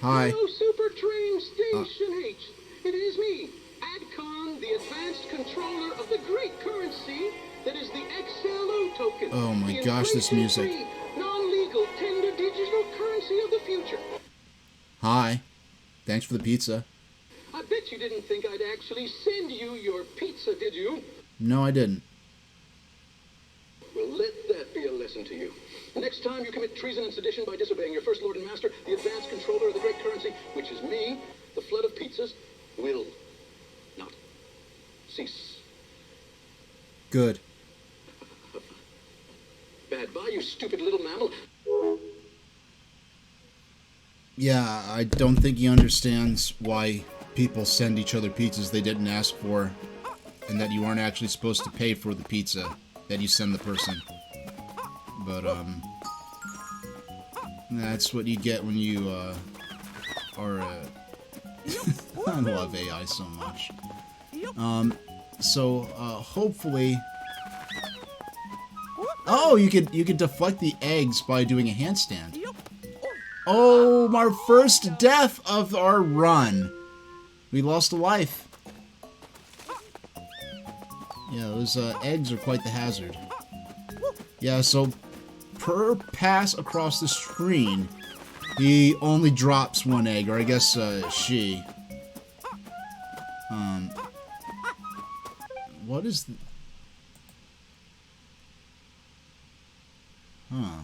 Hi. Hello, Super Train Station H. It is me, AdCon, the advanced controller of the great currency that is the XLO token. Oh my gosh, this music. Non-legal tender digital currency of the future. Hi. Thanks for the pizza. I bet you didn't think I'd actually send you your pizza, did you? No, I didn't. Well, let that be a lesson to you. Next time you commit treason and sedition by disobeying your first lord and master, the advanced controller of the great currency, which is me, the flood of pizzas will not cease. Good. Bad bye, you stupid little mammal. Yeah, I don't think he understands why people send each other pizzas they didn't ask for, and that you aren't actually supposed to pay for the pizza that you send the person. But, that's what you get when you, are, I love AI so much. Hopefully... Oh, you could deflect the eggs by doing a handstand. Oh, our first death of our run. We lost a life. Yeah, those eggs are quite the hazard. Yeah, so per pass across the screen, he only drops one egg, or I guess she. What is the... Huh.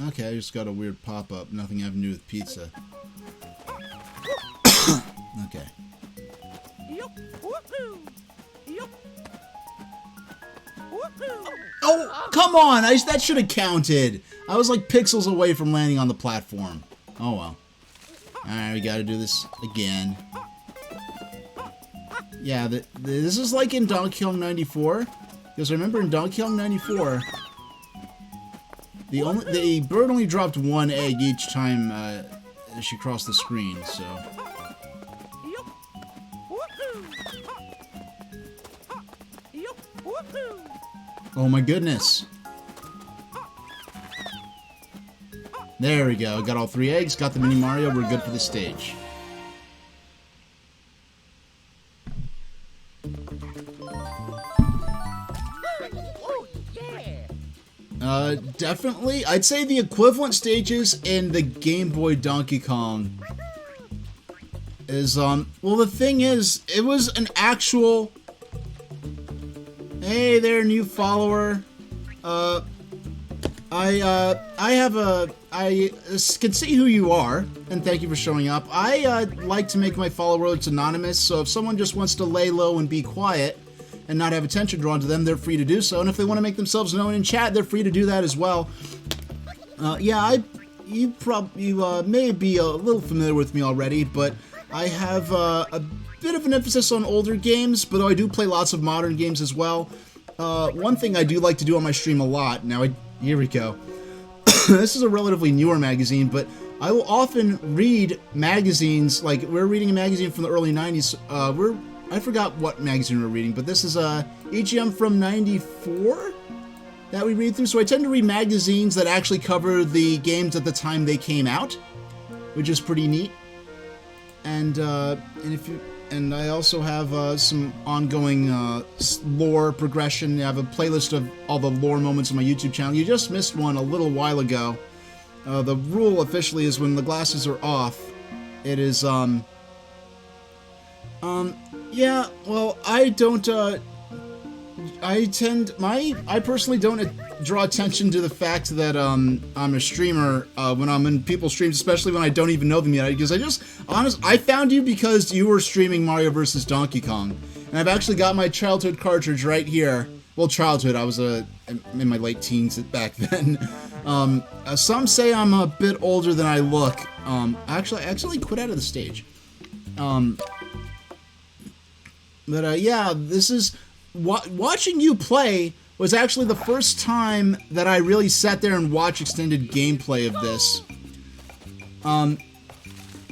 Okay, I just got a weird pop-up. Nothing having to do with pizza. Okay. Oh, come on! That should have counted! I was like pixels away from landing on the platform. Oh well. Alright, we gotta do this again. Yeah, this is like in Donkey Kong 94. Because I remember in Donkey Kong 94, the bird only dropped one egg each time she crossed the screen, so... Oh my goodness. There we go. Got all 3 eggs. Got the Mini Mario. We're good for the stage. Oh, yeah. Definitely. I'd say the equivalent stages in the Game Boy Donkey Kong is, well, the thing is, it was an actual... Hey there, new follower. I can see who you are, and thank you for showing up. I like to make my followers anonymous, so if someone just wants to lay low and be quiet and not have attention drawn to them, they're free to do so. And if they want to make themselves known in chat, they're free to do that as well. You may be a little familiar with me already, but I have a bit of an emphasis on older games, but I do play lots of modern games as well. One thing I do like to do on my stream a lot, here we go. This is a relatively newer magazine, but I will often read magazines, like we're reading a magazine from the early 90s. I forgot what magazine we're reading, but this is EGM from 94 that we read through. So I tend to read magazines that actually cover the games at the time they came out, which is pretty neat. And I also have some ongoing lore progression. I have a playlist of all the lore moments on my YouTube channel. You just missed one a little while ago. The rule officially is when the glasses are off, it is, yeah, well, I don't, I personally don't draw attention to the fact that, I'm a streamer, when I'm in people's streams, especially when I don't even know them yet, because I found you because you were streaming Mario vs. Donkey Kong, and I've actually got my childhood cartridge right here. Well, childhood, I was, in my late teens back then. Some say I'm a bit older than I look. I actually quit out of the stage. Yeah, this is... Watching you play was actually the first time that I really sat there and watched extended gameplay of this.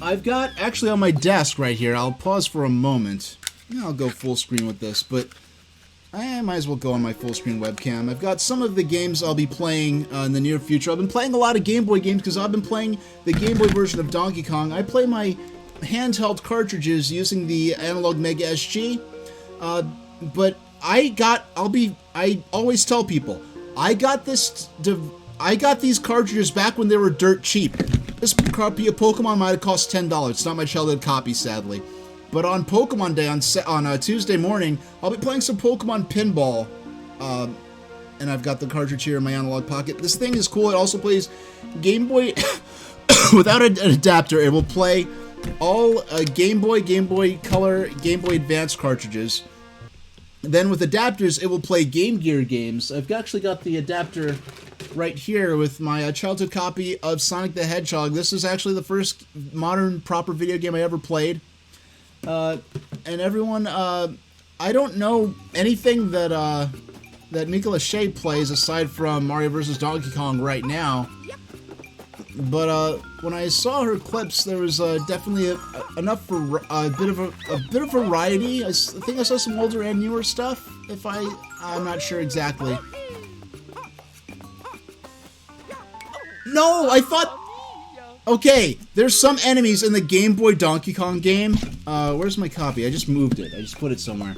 I've got, actually on my desk right here, I'll pause for a moment. I'll go full screen with this, but I might as well go on my full screen webcam. I've got some of the games I'll be playing in the near future. I've been playing a lot of Game Boy games because I've been playing the Game Boy version of Donkey Kong. I play my handheld cartridges using the Analog Mega SG, but I always tell people, I got these cartridges back when they were dirt cheap. This copy of Pokemon might have cost $10. It's not my childhood copy, sadly. But on Pokemon Day, on Tuesday morning, I'll be playing some Pokemon Pinball. And I've got the cartridge here in my analog pocket. This thing is cool. It also plays Game Boy without an adapter. It will play all Game Boy, Game Boy Color, Game Boy Advance cartridges. Then with adapters, it will play Game Gear games. I've actually got the adapter right here with my childhood copy of Sonic the Hedgehog. This is actually the first modern proper video game I ever played. And everyone, I don't know anything that Mika Lachey plays aside from Mario vs. Donkey Kong right now. But when I saw her clips, there was definitely enough for a bit of variety. I think I saw some older and newer stuff. I'm not sure exactly. No, I thought. Okay, there's some enemies in the Game Boy Donkey Kong game. Where's my copy? I just moved it. I just put it somewhere.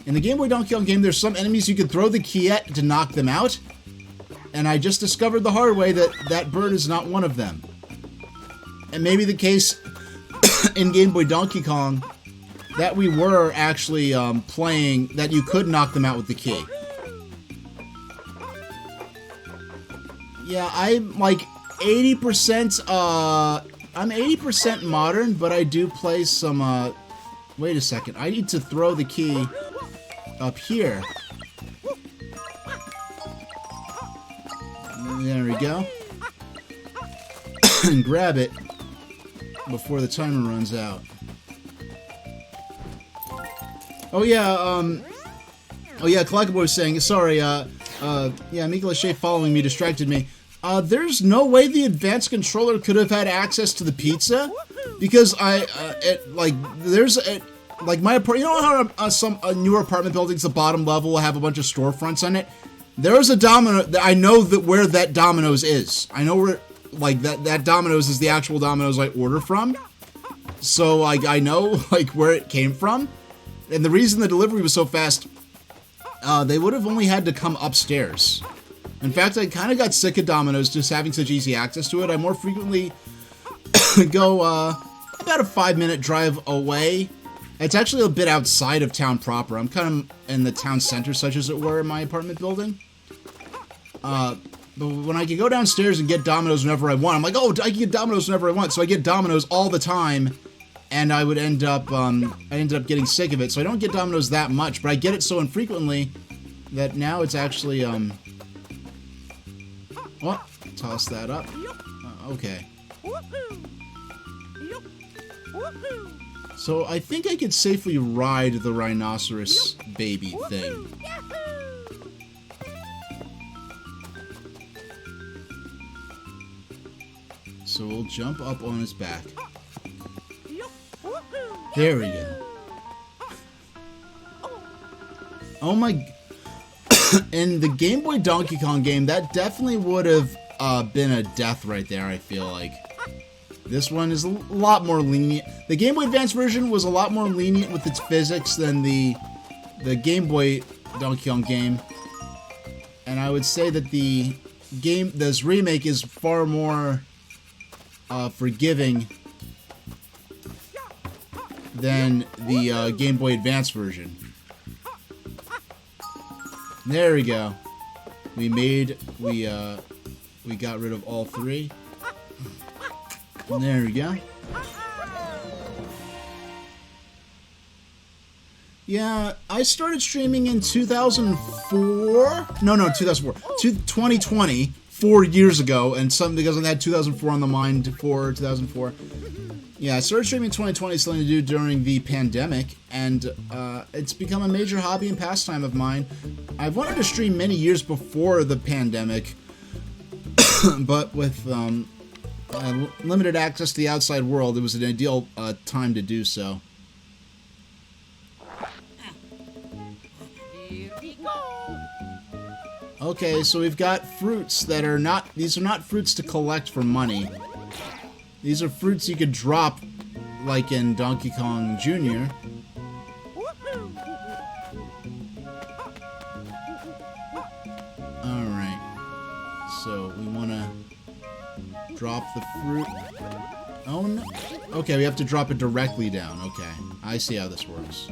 In the Game Boy Donkey Kong game, there's some enemies you can throw the key at to knock them out. And I just discovered the hard way that that bird is not one of them. And maybe the case in Game Boy Donkey Kong that we were actually playing that you could knock them out with the key. Yeah, I'm like 80%, I'm 80% modern, but I do play some, wait a second, I need to throw the key up here. There we go. And grab it before the timer runs out. Oh yeah, Collectible was saying, sorry, yeah, Mika Lachey following me distracted me. There's no way the advanced controller could have had access to the pizza, because like my apartment, you know how some newer apartment buildings, the bottom level will have a bunch of storefronts on it? There's a domino. I know that where that Domino's is. I know where, like, that Domino's is the actual Domino's I order from. So, like, I know, like, where it came from. And the reason the delivery was so fast, they would have only had to come upstairs. In fact, I kind of got sick of Domino's just having such easy access to it. I more frequently go about a 5-minute drive away. It's actually a bit outside of town proper. I'm kind of in the town center, such as it were, in my apartment building. But when I can go downstairs and get Domino's whenever I want, I'm like, oh, I can get Domino's whenever I want. So I get Domino's all the time, and I would end up, I ended up getting sick of it. So I don't get Domino's that much, but I get it so infrequently that now it's actually, well, toss that up. Okay. So I think I could safely ride the rhinoceros baby thing. So we'll jump up on his back. There we go. Oh my... In the Game Boy Donkey Kong game, that definitely would have been a death right there, I feel like. This one is a lot more lenient. The Game Boy Advance version was a lot more lenient with its physics than the Game Boy Donkey Kong game. And I would say that this remake is far more forgiving than the Game Boy Advance version. There we go. We got rid of all three. There we go. Yeah, I started streaming in 2004. No, 2004. 2020, 4 years ago, and because I had 2004 on the mind for 2004. Yeah, I started streaming in 2020, something to do during the pandemic, and it's become a major hobby and pastime of mine. I've wanted to stream many years before the pandemic, but with limited access to the outside world, it was an ideal time to do so. Okay, so we've got fruits that are not... These are not fruits to collect for money. These are fruits you could drop, like in Donkey Kong Jr. Alright. So, we want to drop the fruit. Oh, no. Okay, we have to drop it directly down. Okay, I see how this works.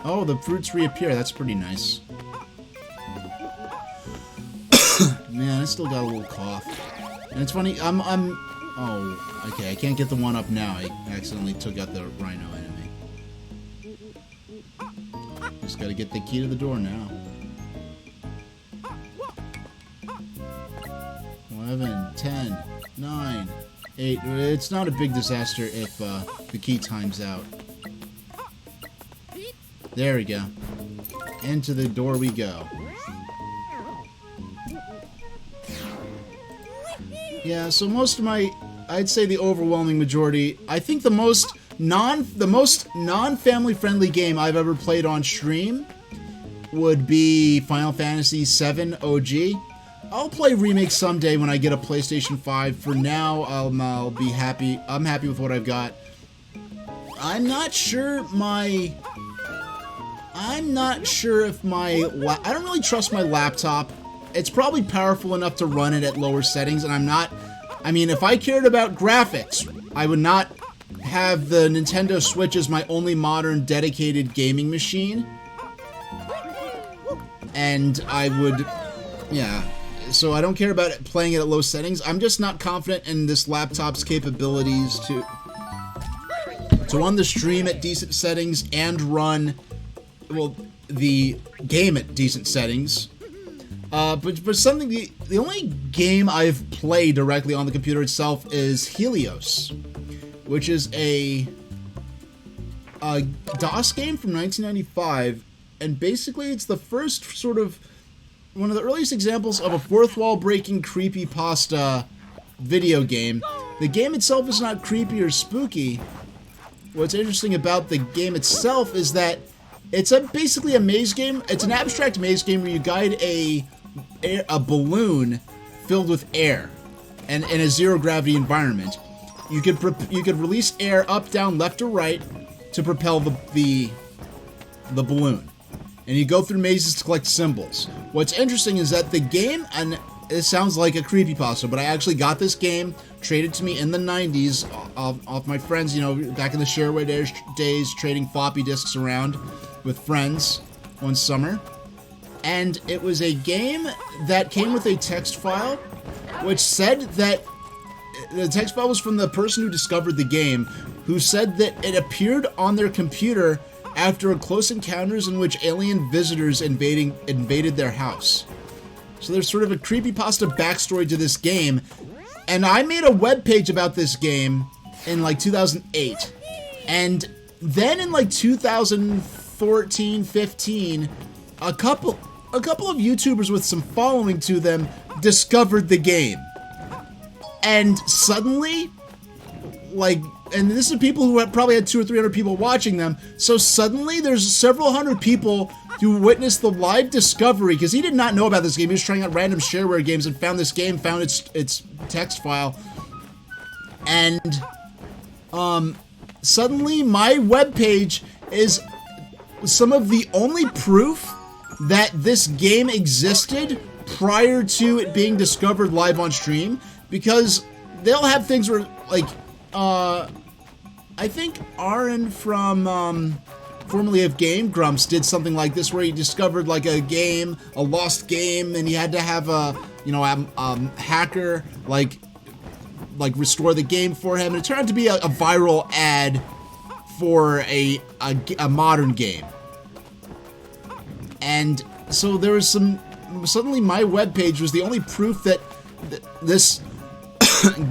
Oh, the fruits reappear. That's pretty nice. Man, I still got a little cough. And it's funny, oh, okay, I can't get the one up now. I accidentally took out the rhino enemy. Just gotta get the key to the door now. 11, 10, 9, 8. It's not a big disaster if the key times out. There we go. Into the door we go. Yeah, so most of my, I'd say the overwhelming majority, I think the most non-family friendly game I've ever played on stream would be Final Fantasy VII OG. I'll play remakes someday when I get a PlayStation 5. For now, I'll be happy. I'm happy with what I've got. I'm not sure if my... I don't really trust my laptop. It's probably powerful enough to run it at lower settings, and I mean, if I cared about graphics, I would not have the Nintendo Switch as my only modern dedicated gaming machine. And I would, yeah, so I don't care about playing it at low settings. I'm just not confident in this laptop's capabilities to run the stream at decent settings and run, well, the game at decent settings. But something, the only game I've played directly on the computer itself is Helios, which is a DOS game from 1995, and basically it's the first sort of, one of the earliest examples of a fourth wall breaking creepypasta video game. The game itself is not creepy or spooky. What's interesting about the game itself is that It's basically a maze game. It's an abstract maze game where you guide a balloon filled with air, and in a zero gravity environment. You could release air up, down, left, or right to propel the balloon, and you go through mazes to collect symbols. What's interesting is that the game, and it sounds like a creepypasta, but I actually got this game traded to me in the 90s off my friends, you know, back in the shareware days, trading floppy disks around with friends one summer. And it was a game that came with a text file, which said that the text file was from the person who discovered the game, who said that it appeared on their computer after a close encounters in which alien visitors invaded their house. So there's sort of a creepypasta backstory to this game, and I made a webpage about this game in like 2008, and then in like 2014, 15, a couple of YouTubers with some following to them discovered the game, and suddenly, like, and this is people who probably had 200 or 300 people watching them, so suddenly there's several hundred people who witnessed the live discovery, because he did not know about this game. He was trying out random shareware games and found this game, found its text file, and suddenly my webpage is some of the only proof that this game existed prior to it being discovered live on stream, because they'll have things where, like, I think Aaron from formerly of Game Grumps did something like this, where he discovered like a lost game, and he had to have a hacker like restore the game for him, and it turned out to be a viral ad for a modern game. And so there was suddenly my webpage was the only proof that this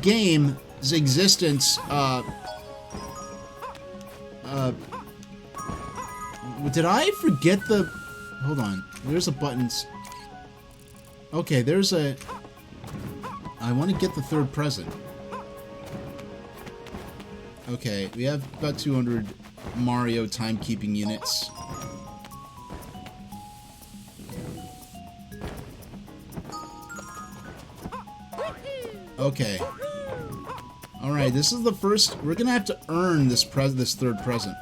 game's existence did I forget the... Hold on. There's a buttons. Okay, there's a... I want to get the third present. Okay, we have about 200 Mario timekeeping units. Okay. Alright, this is the first... We're gonna have to earn this third present.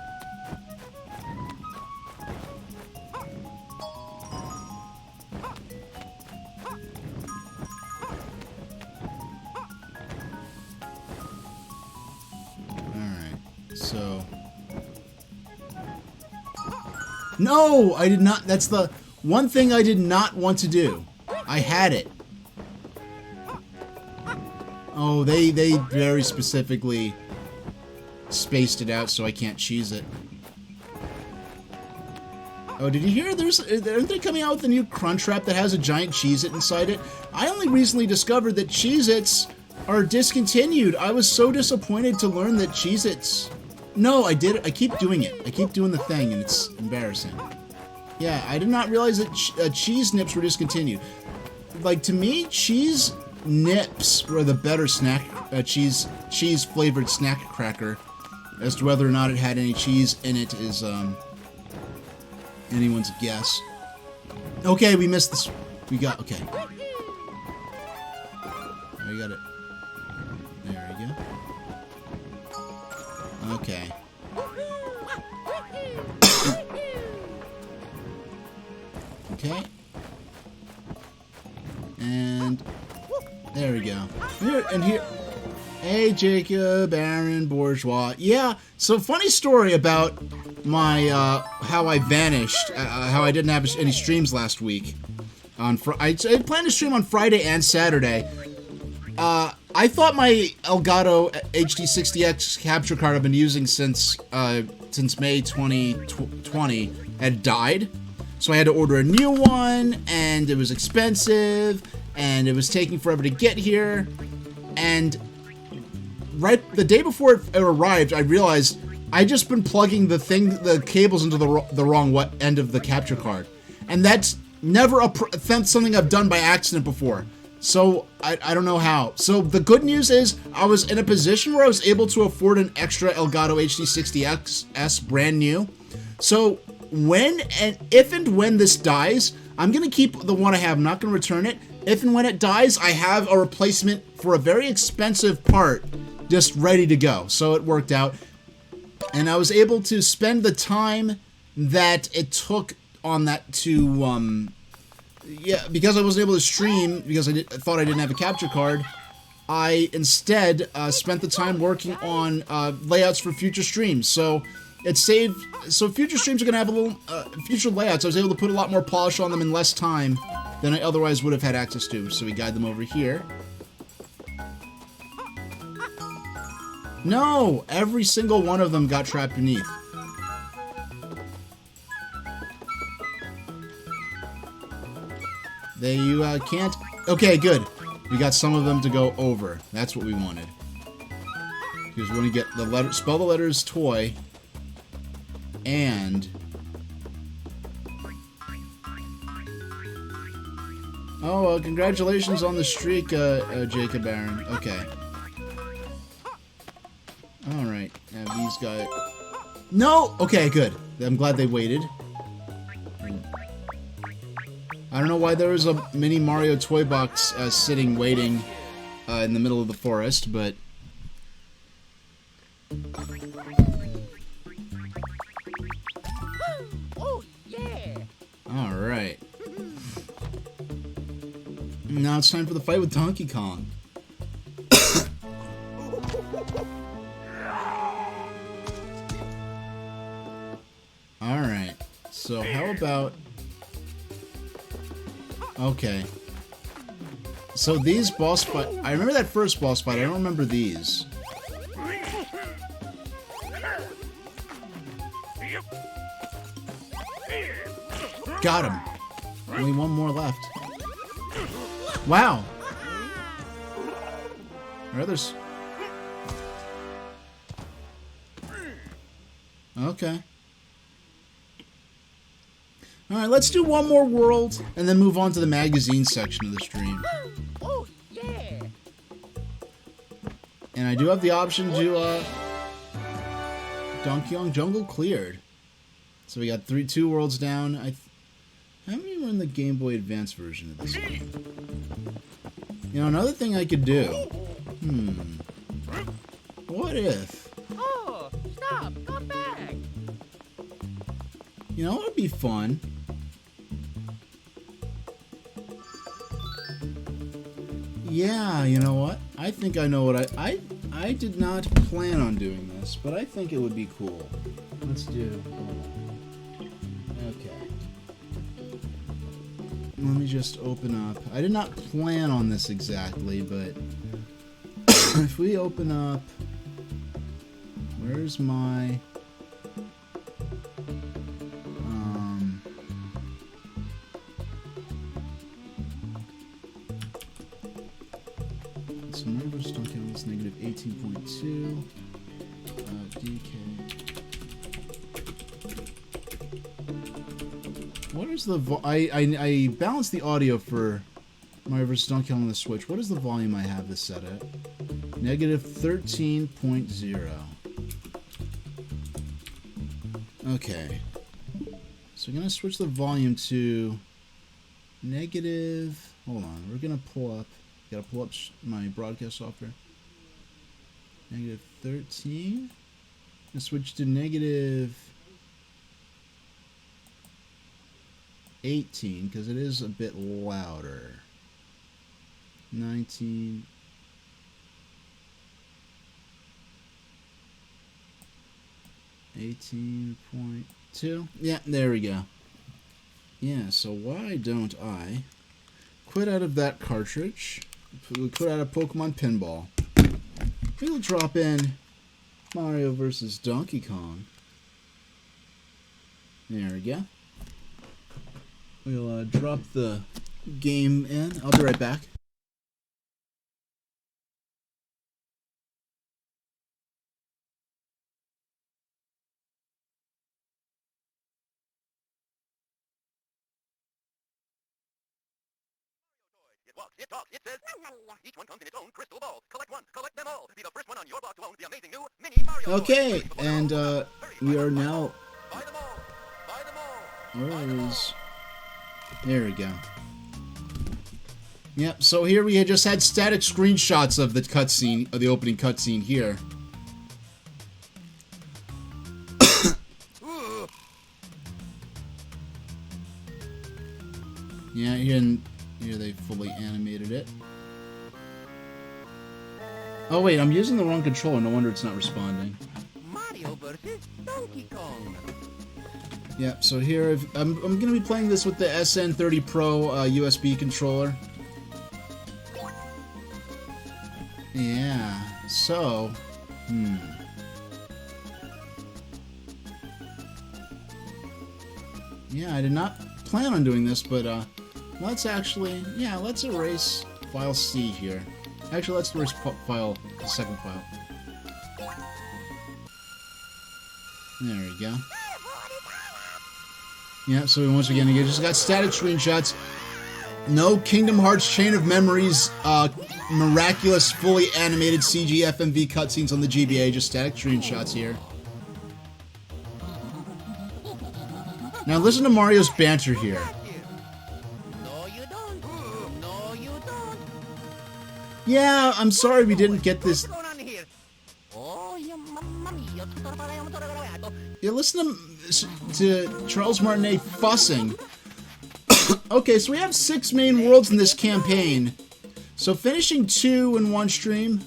No, I did not. That's the one thing I did not want to do. I had it. Oh, they very specifically spaced it out so I can't cheese it. Oh, did you hear? Aren't they coming out with a new Crunchwrap that has a giant Cheez-It inside it? I only recently discovered that Cheez-Its are discontinued. I was so disappointed to learn that Cheez-Its... No, I did it. I keep doing it. I keep doing the thing, and it's embarrassing. Yeah, I did not realize that cheese nips were discontinued. Like, to me, cheese nips were the better snack, cheese-flavored snack cracker. As to whether or not it had any cheese in it is, anyone's guess. Okay, we missed this. We got, okay. We got it. There we go. Okay. Okay. And there we go. Here. Hey, Jacob, Aaron, Bourgeois. Yeah, so funny story about my, how I vanished, how I didn't have any streams last week. I planned to stream on Friday and Saturday. I thought my Elgato HD60X capture card I've been using since May 2020 had died. So I had to order a new one, and it was expensive, and it was taking forever to get here. And right the day before it arrived, I realized I'd just been plugging the cables into the wrong end of the capture card. And that's never something I've done by accident before. So, I don't know how. So, the good news is, I was in a position where I was able to afford an extra Elgato HD60X brand new. So, if and when this dies, I'm going to keep the one I have. I'm not going to return it. If and when it dies, I have a replacement for a very expensive part just ready to go. So it worked out. And I was able to spend the time that it took on that to, yeah, because I wasn't able to stream, because I thought I didn't have a capture card, I instead spent the time working on layouts for future streams. So it saved, so future streams are going to have a little, future layouts, I was able to put a lot more polish on them in less time than I otherwise would have had access to. So we guide them over here. No! Every single one of them got trapped beneath. You can't... Okay, good. We got some of them to go over. That's what we wanted. Because we want to get the letter... Spell the letters toy. And... Oh, congratulations on the streak, Jacob Aaron. Okay. Alright, now these guys... No! Okay, good. I'm glad they waited. I don't know why there was a mini Mario toy box sitting, waiting in the middle of the forest, but... Oh, yeah. Alright. Now it's time for the fight with Donkey Kong. Alright, so how about... Okay. So these boss fight... I remember that first boss fight, I don't remember these. Got him. Only one more left. Wow. Are others... Okay. Alright, let's do one more world, and then move on to the magazine section of the stream. Oh, yeah. And I do have the option to, Donkey Kong Jungle cleared. So we got two worlds down. How many were in the Game Boy Advance version of this game? You know, another thing I could do... What if... Oh, stop. Come back. You know what would be fun? Yeah, you know what? I think I know what I did not plan on doing this, but I think it would be cool. Let's do... Okay. Let me just open up. I did not plan on this exactly, but... if we open up... Where's my... So number still counts negative 18.2. DK. What is the I balanced the audio for Mario vs. Donkey Kong on the Switch. What is the volume I have this set at? Negative 13.0. Okay. So I'm gonna switch the volume to negative. Hold on. We're gonna pull up. Gotta pull up my broadcast software. Negative 13. And switch to negative 18 because it is a bit louder. 19. .2. Yeah, there we go. Yeah, so why don't I quit out of that cartridge? Quit out of Pokemon Pinball. We'll drop in Mario vs. Donkey Kong. There we go. We'll drop the game in. I'll be right back. It walks, it talks, it says... Each one comes in its own crystal ball. Collect one, collect them all. Be the first one on your block to own the amazing new Mini Mario. Okay, and we are now... Buy them all. Buy them all. Where is... There we go. Yep, so here we had just had static screenshots of the cutscene, of the opening cutscene here. Yeah, here they fully animated it. Oh wait, I'm using the wrong controller, no wonder it's not responding. Mario versus Donkey Kong. Yeah, so here I'm going to be playing this with the SN30 Pro USB controller. Yeah, so, Yeah, I did not plan on doing this, but let's actually, yeah, let's erase file C here. Actually, let's erase the second file. There we go. Yeah, so once again, you just got static screenshots. No Kingdom Hearts Chain of Memories, miraculous, fully animated CG FMV cutscenes on the GBA, just static screenshots here. Now listen to Mario's banter here. No, you don't. No, you don't. Yeah, I'm sorry we didn't get this. What's going on here? Oh, yeah, mamma mia. Yeah, listen to Charles Martinet fussing. Okay, so we have 6 main worlds in this campaign. So finishing 2 in one stream.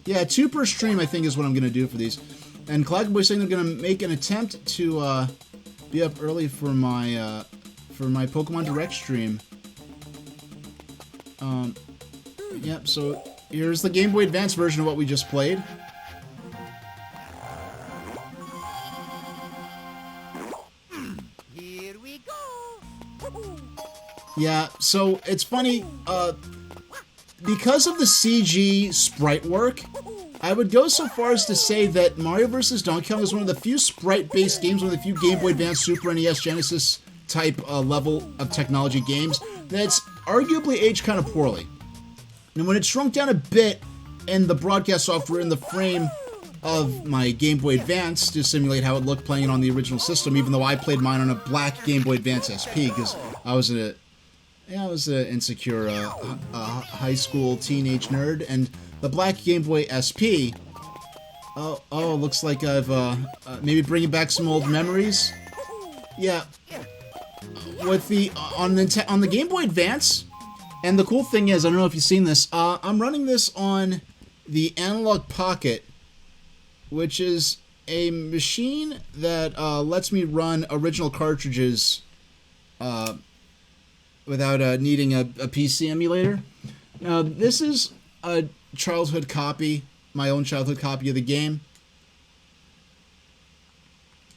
Yeah, 2 per stream I think is what I'm going to do for these. And Clackboy's saying they're going to make an attempt to be up early for my Pokemon Direct stream. Yep, so here's the Game Boy Advance version of what we just played. Here we go. Yeah, so it's funny, because of the CG sprite work, I would go so far as to say that Mario vs. Donkey Kong is one of the few sprite-based games, one of the few Game Boy Advance, Super NES, Genesis type level of technology games that's arguably aged kind of poorly. And when it shrunk down a bit in the broadcast software in the frame of my Game Boy Advance to simulate how it looked playing it on the original system, even though I played mine on a black Game Boy Advance SP because I was an insecure high school teenage nerd, and the black Game Boy SP. Oh, looks like I've maybe bringing back some old memories. Yeah, with the on the Game Boy Advance, and the cool thing is, I don't know if you've seen this. I'm running this on the Analog Pocket, which is a machine that lets me run original cartridges without needing a PC emulator. Now, this is a childhood copy, my own childhood copy of the game.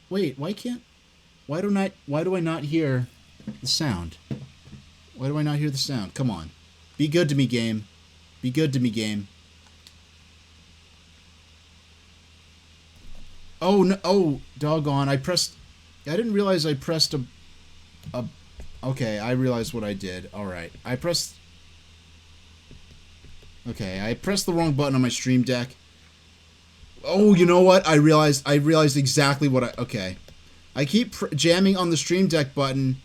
Wait, why do I not hear the sound? Why do I not hear the sound? Come on. Be good to me, game. Be good to me, game. Oh, no. Oh, doggone. I didn't realize I pressed a... Okay, I realized what I did. Alright. I pressed the wrong button on my Stream Deck. Oh, you know what? I realized exactly what okay. I keep jamming on the Stream Deck button,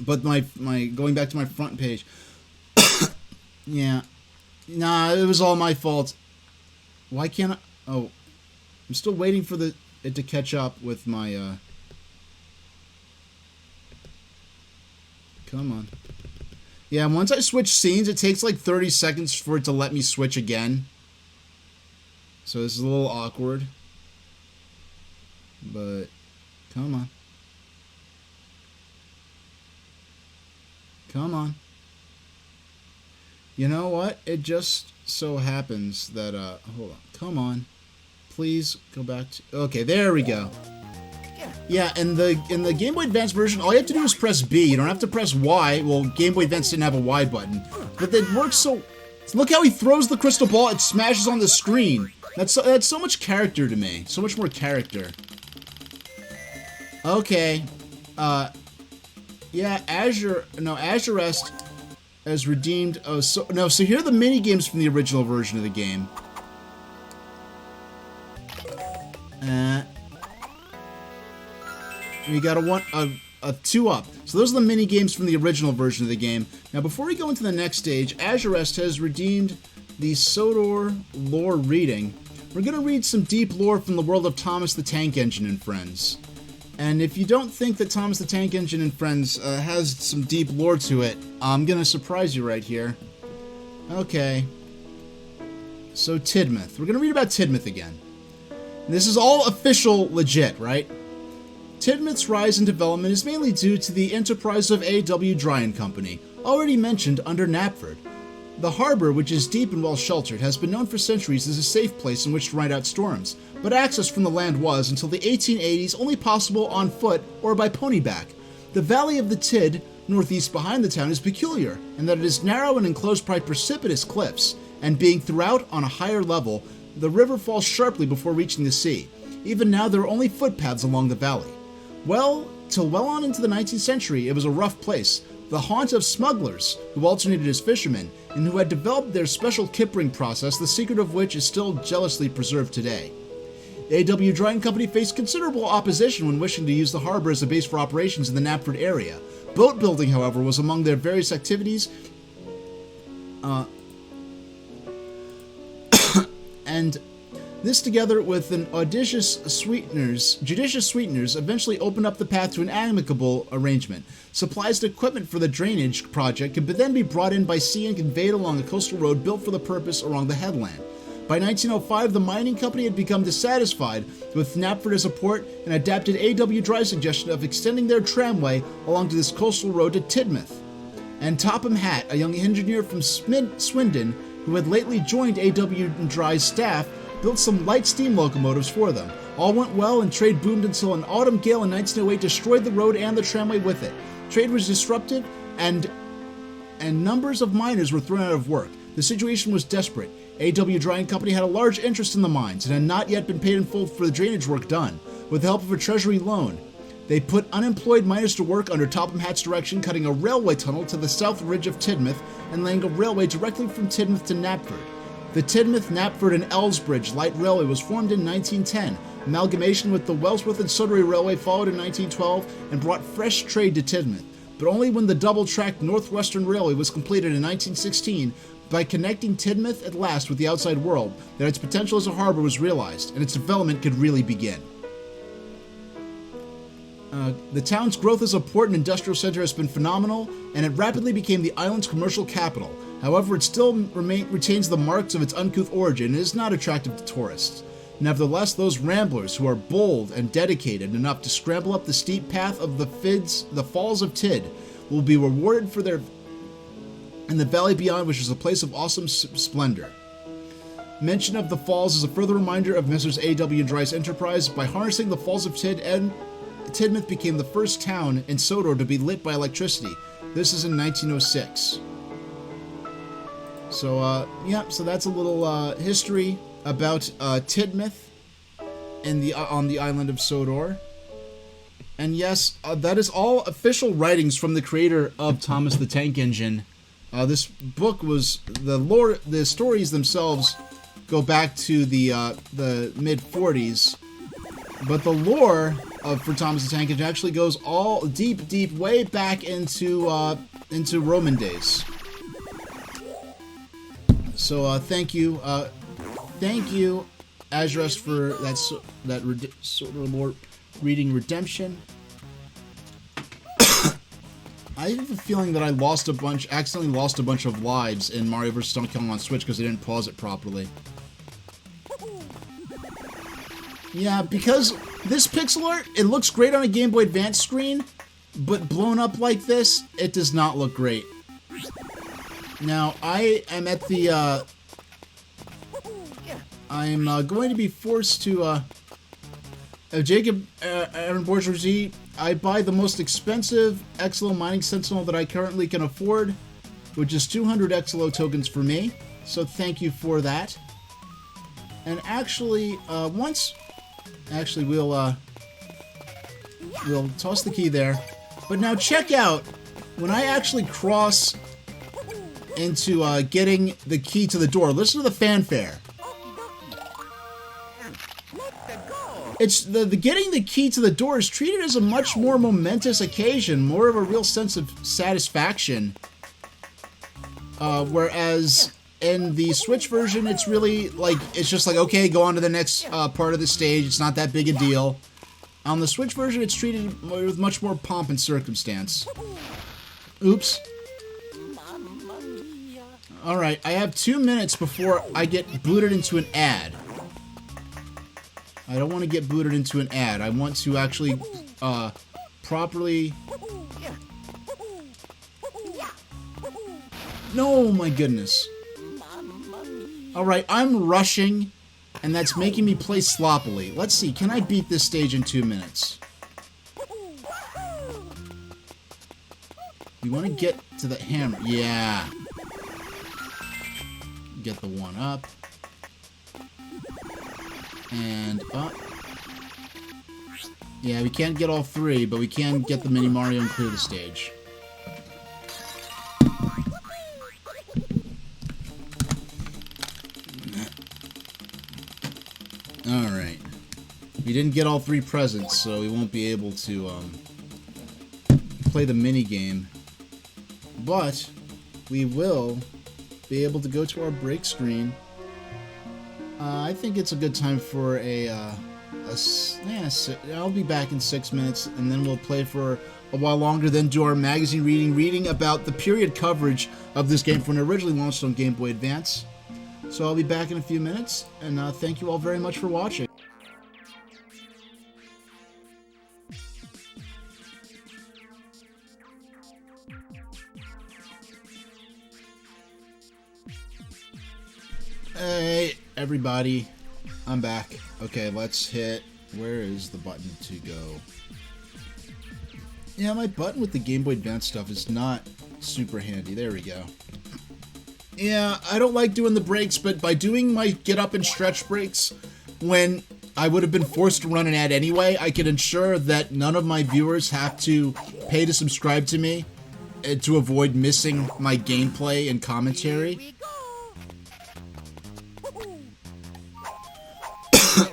but my going back to my front page. Yeah. Nah, it was all my fault. Why can't I... Oh. I'm still waiting for it to catch up with my, Come on. Yeah, once I switch scenes, it takes like 30 seconds for it to let me switch again. So this is a little awkward. But, come on. Come on. You know what? It just so happens that, hold on. Come on. Please go back to... Okay, there we go. Yeah, in the Game Boy Advance version, all you have to do is press B. You don't have to press Y. Well, Game Boy Advance didn't have a Y button. But it works so... Look how he throws the crystal ball. It smashes on the screen. That's so much character to me. So much more character. Okay. Yeah, Azure Rest has redeemed... Oh, so here are the mini-games from the original version of the game. We got a 2-up. So those are the mini games from the original version of the game. Now, before we go into the next stage, Azurest has redeemed the Sodor lore reading. We're going to read some deep lore from the world of Thomas the Tank Engine and Friends. And if you don't think that Thomas the Tank Engine and Friends has some deep lore to it, I'm going to surprise you right here. Okay. So Tidmouth. We're going to read about Tidmouth again. And this is all official legit, right? Tidmouth's rise in development is mainly due to the enterprise of A.W. Dry & Company, already mentioned under Knapford. The harbor, which is deep and well sheltered, has been known for centuries as a safe place in which to ride out storms, but access from the land was, until the 1880s, only possible on foot or by ponyback. The valley of the Tid, northeast behind the town, is peculiar, in that it is narrow and enclosed by precipitous cliffs, and being throughout on a higher level, the river falls sharply before reaching the sea. Even now there are only footpaths along the valley. Till well on into the 19th century, it was a rough place, the haunt of smugglers, who alternated as fishermen, and who had developed their special kippering process, the secret of which is still jealously preserved today. A.W. Dry & Company faced considerable opposition when wishing to use the harbor as a base for operations in the Knapford area. Boat building, however, was among their various activities, and this, together with an judicious sweeteners, eventually opened up the path to an amicable arrangement. Supplies and equipment for the drainage project could then be brought in by sea and conveyed along a coastal road built for the purpose along the headland. By 1905, the mining company had become dissatisfied with Knapford as a port and adapted A.W. Dry's suggestion of extending their tramway along to this coastal road to Tidmouth. And Topham Hatt, a young engineer from Swindon, who had lately joined A.W. Dry's staff, built some light steam locomotives for them. All went well and trade boomed until an autumn gale in 1908 destroyed the road and the tramway with it. Trade was disrupted and numbers of miners were thrown out of work. The situation was desperate. A.W. Dry & Company had a large interest in the mines and had not yet been paid in full for the drainage work done. With the help of a treasury loan, they put unemployed miners to work under Topham Hatt's direction, cutting a railway tunnel to the south ridge of Tidmouth and laying a railway directly from Tidmouth to Knapford. The Tidmouth, Knapford, and Elsbridge Light Railway was formed in 1910. Amalgamation with the Wellsworth and Sudbury Railway followed in 1912 and brought fresh trade to Tidmouth, but only when the double-tracked Northwestern Railway was completed in 1916, by connecting Tidmouth at last with the outside world, that its potential as a harbor was realized, and its development could really begin. The town's growth as a port and industrial center has been phenomenal, and it rapidly became the island's commercial capital. However, it still retains the marks of its uncouth origin and is not attractive to tourists. Nevertheless, those ramblers who are bold and dedicated enough to scramble up the steep path of the Falls of Tid will be rewarded for their in the valley beyond, which is a place of awesome splendor. Mention of the falls is a further reminder of Messrs. A.W. Dry's enterprise. By harnessing the Falls of Tid, Tidmouth became the first town in Sodor to be lit by electricity. This is in 1906. So, so that's a little history about Tidmouth on the island of Sodor. And yes, that is all official writings from the creator of Thomas the Tank Engine. This book was the stories themselves go back to the mid 40s, but the lore for Thomas the Tank Engine actually goes all deep way back into Roman days. So thank you, Azurest, for that sort of lore reading redemption. I have a feeling that I accidentally lost a bunch of lives in Mario vs. Donkey Kong on Switch because I didn't pause it properly. Yeah, because this pixel art, it looks great on a Game Boy Advance screen, but blown up like this, it does not look great. Now, I am at the, I'm going to be forced to, Jacob Aaron Bourgeoisie, I buy the most expensive XLO Mining Sentinel that I currently can afford, which is 200 XLO tokens for me, so thank you for that. And actually, we'll toss the key there. But now check out, when I actually cross into getting the key to the door, listen to the fanfare. Let's go. it's the getting the key to the door is treated as a much more momentous occasion, more of a real sense of satisfaction. Whereas in the Switch version, it's really like, it's just like, okay, go on to the next part of the stage. It's not that big a deal. On the Switch version, it's treated with much more pomp and circumstance. Oops. Alright, I have 2 minutes before I get booted into an ad. I don't want to get booted into an ad. I want to actually, properly... No, my goodness. Alright, I'm rushing, and that's making me play sloppily. Let's see, can I beat this stage in 2 minutes? We want to get to the hammer. Yeah. Get the one up. And up. Yeah, we can't get all three, but we can get the Mini Mario and clear the stage. Alright. We didn't get all three presents, so we won't be able to play the mini game. But we will be able to go to our break screen. I think it's a good time for I'll be back in 6 minutes, and then we'll play for a while longer, then do our magazine reading about the period coverage of this game when it originally launched on Game Boy Advance. So I'll be back in a few minutes, and thank you all very much for watching. Hey, everybody. I'm back. Okay, let's hit... Where is the button to go? Yeah, my button with the Game Boy Advance stuff is not super handy. There we go. Yeah, I don't like doing the breaks, but by doing my get up and stretch breaks, when I would have been forced to run an ad anyway, I can ensure that none of my viewers have to pay to subscribe to me to avoid missing my gameplay and commentary.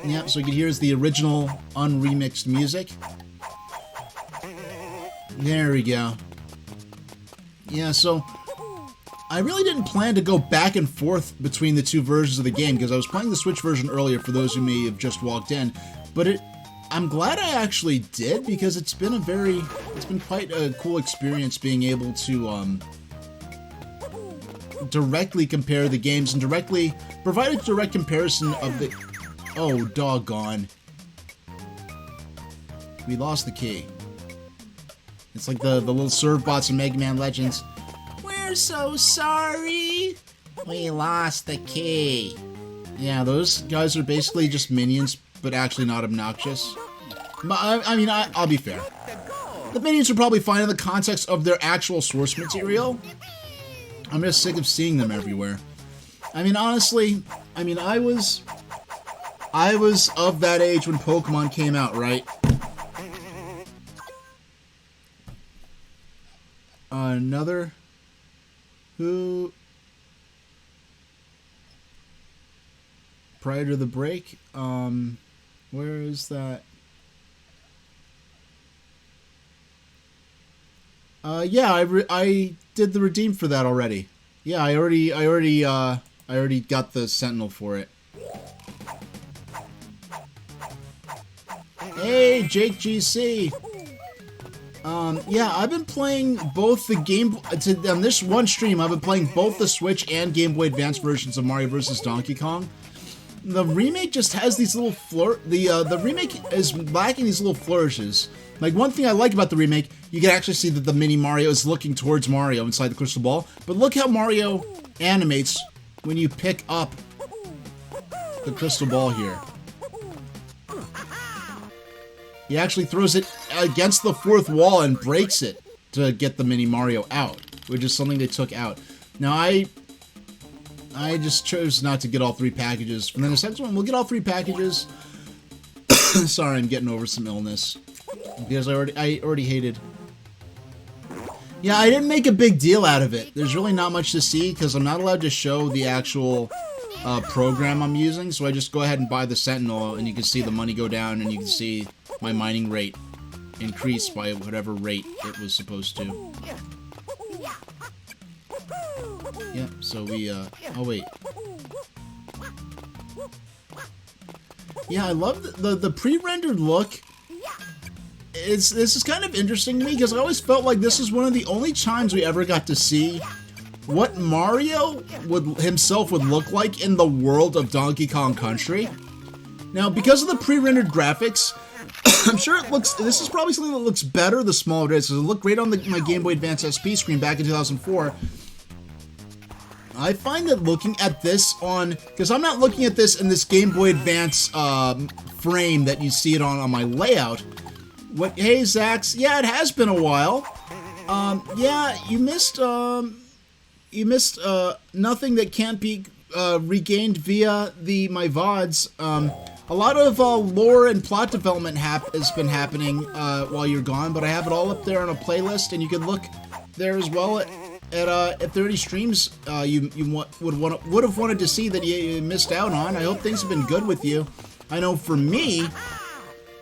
Yeah, so you can hear is the original unremixed music. There we go. Yeah, so I really didn't plan to go back and forth between the two versions of the game because I was playing the Switch version earlier for those who may have just walked in, but I'm glad I actually did because it's been quite a cool experience being able to directly compare the games and directly provide a direct comparison of the... Oh, doggone. We lost the key. It's like the little serve bots in Mega Man Legends. We're so sorry. We lost the key. Yeah, those guys are basically just minions, but actually not obnoxious. I mean, I'll be fair. The minions are probably fine in the context of their actual source material. I'm just sick of seeing them everywhere. I mean, honestly, I was of that age when Pokemon came out, right? Another... Who... Prior to the break, where is that? Yeah, I did the redeem for that already. Yeah, I already got the Sentinel for it. Hey, Jake GC. Yeah, I've been playing both the game... On this one stream, I've been playing both the Switch and Game Boy Advance versions of Mario vs. Donkey Kong. The remake just has these little the remake is lacking these little flourishes. Like, one thing I like about the remake, you can actually see that the mini Mario is looking towards Mario inside the crystal ball. But look how Mario animates when you pick up the crystal ball here. He actually throws it against the fourth wall and breaks it to get the mini Mario out, which is something they took out. Now, I just chose not to get all three packages. And then the second one, we'll get all three packages. Sorry, I'm getting over some illness. Because I already hated... Yeah, I didn't make a big deal out of it. There's really not much to see, because I'm not allowed to show the actual program I'm using, so I just go ahead and buy the Sentinel, and you can see the money go down, and you can see my mining rate increase by whatever rate it was supposed to. Yep, so we, oh wait. Yeah, I love the pre-rendered look. This is kind of interesting to me, because I always felt like this is one of the only times we ever got to see what Mario himself would look like in the world of Donkey Kong Country. Now, because of the pre-rendered graphics, I'm sure this is probably something that looks better the smaller it is, because it looked great on my Game Boy Advance SP screen back in 2004. I find that looking at this because I'm not looking at this in this Game Boy Advance frame that you see it on my layout. Hey, Zax, yeah, it has been a while. Yeah, you missed nothing that can't be regained via my VODs. A lot of lore and plot development has been happening while you're gone, but I have it all up there on a playlist, and you can look there as well at 30 streams you would have wanted to see that you missed out on. I hope things have been good with you. I know for me,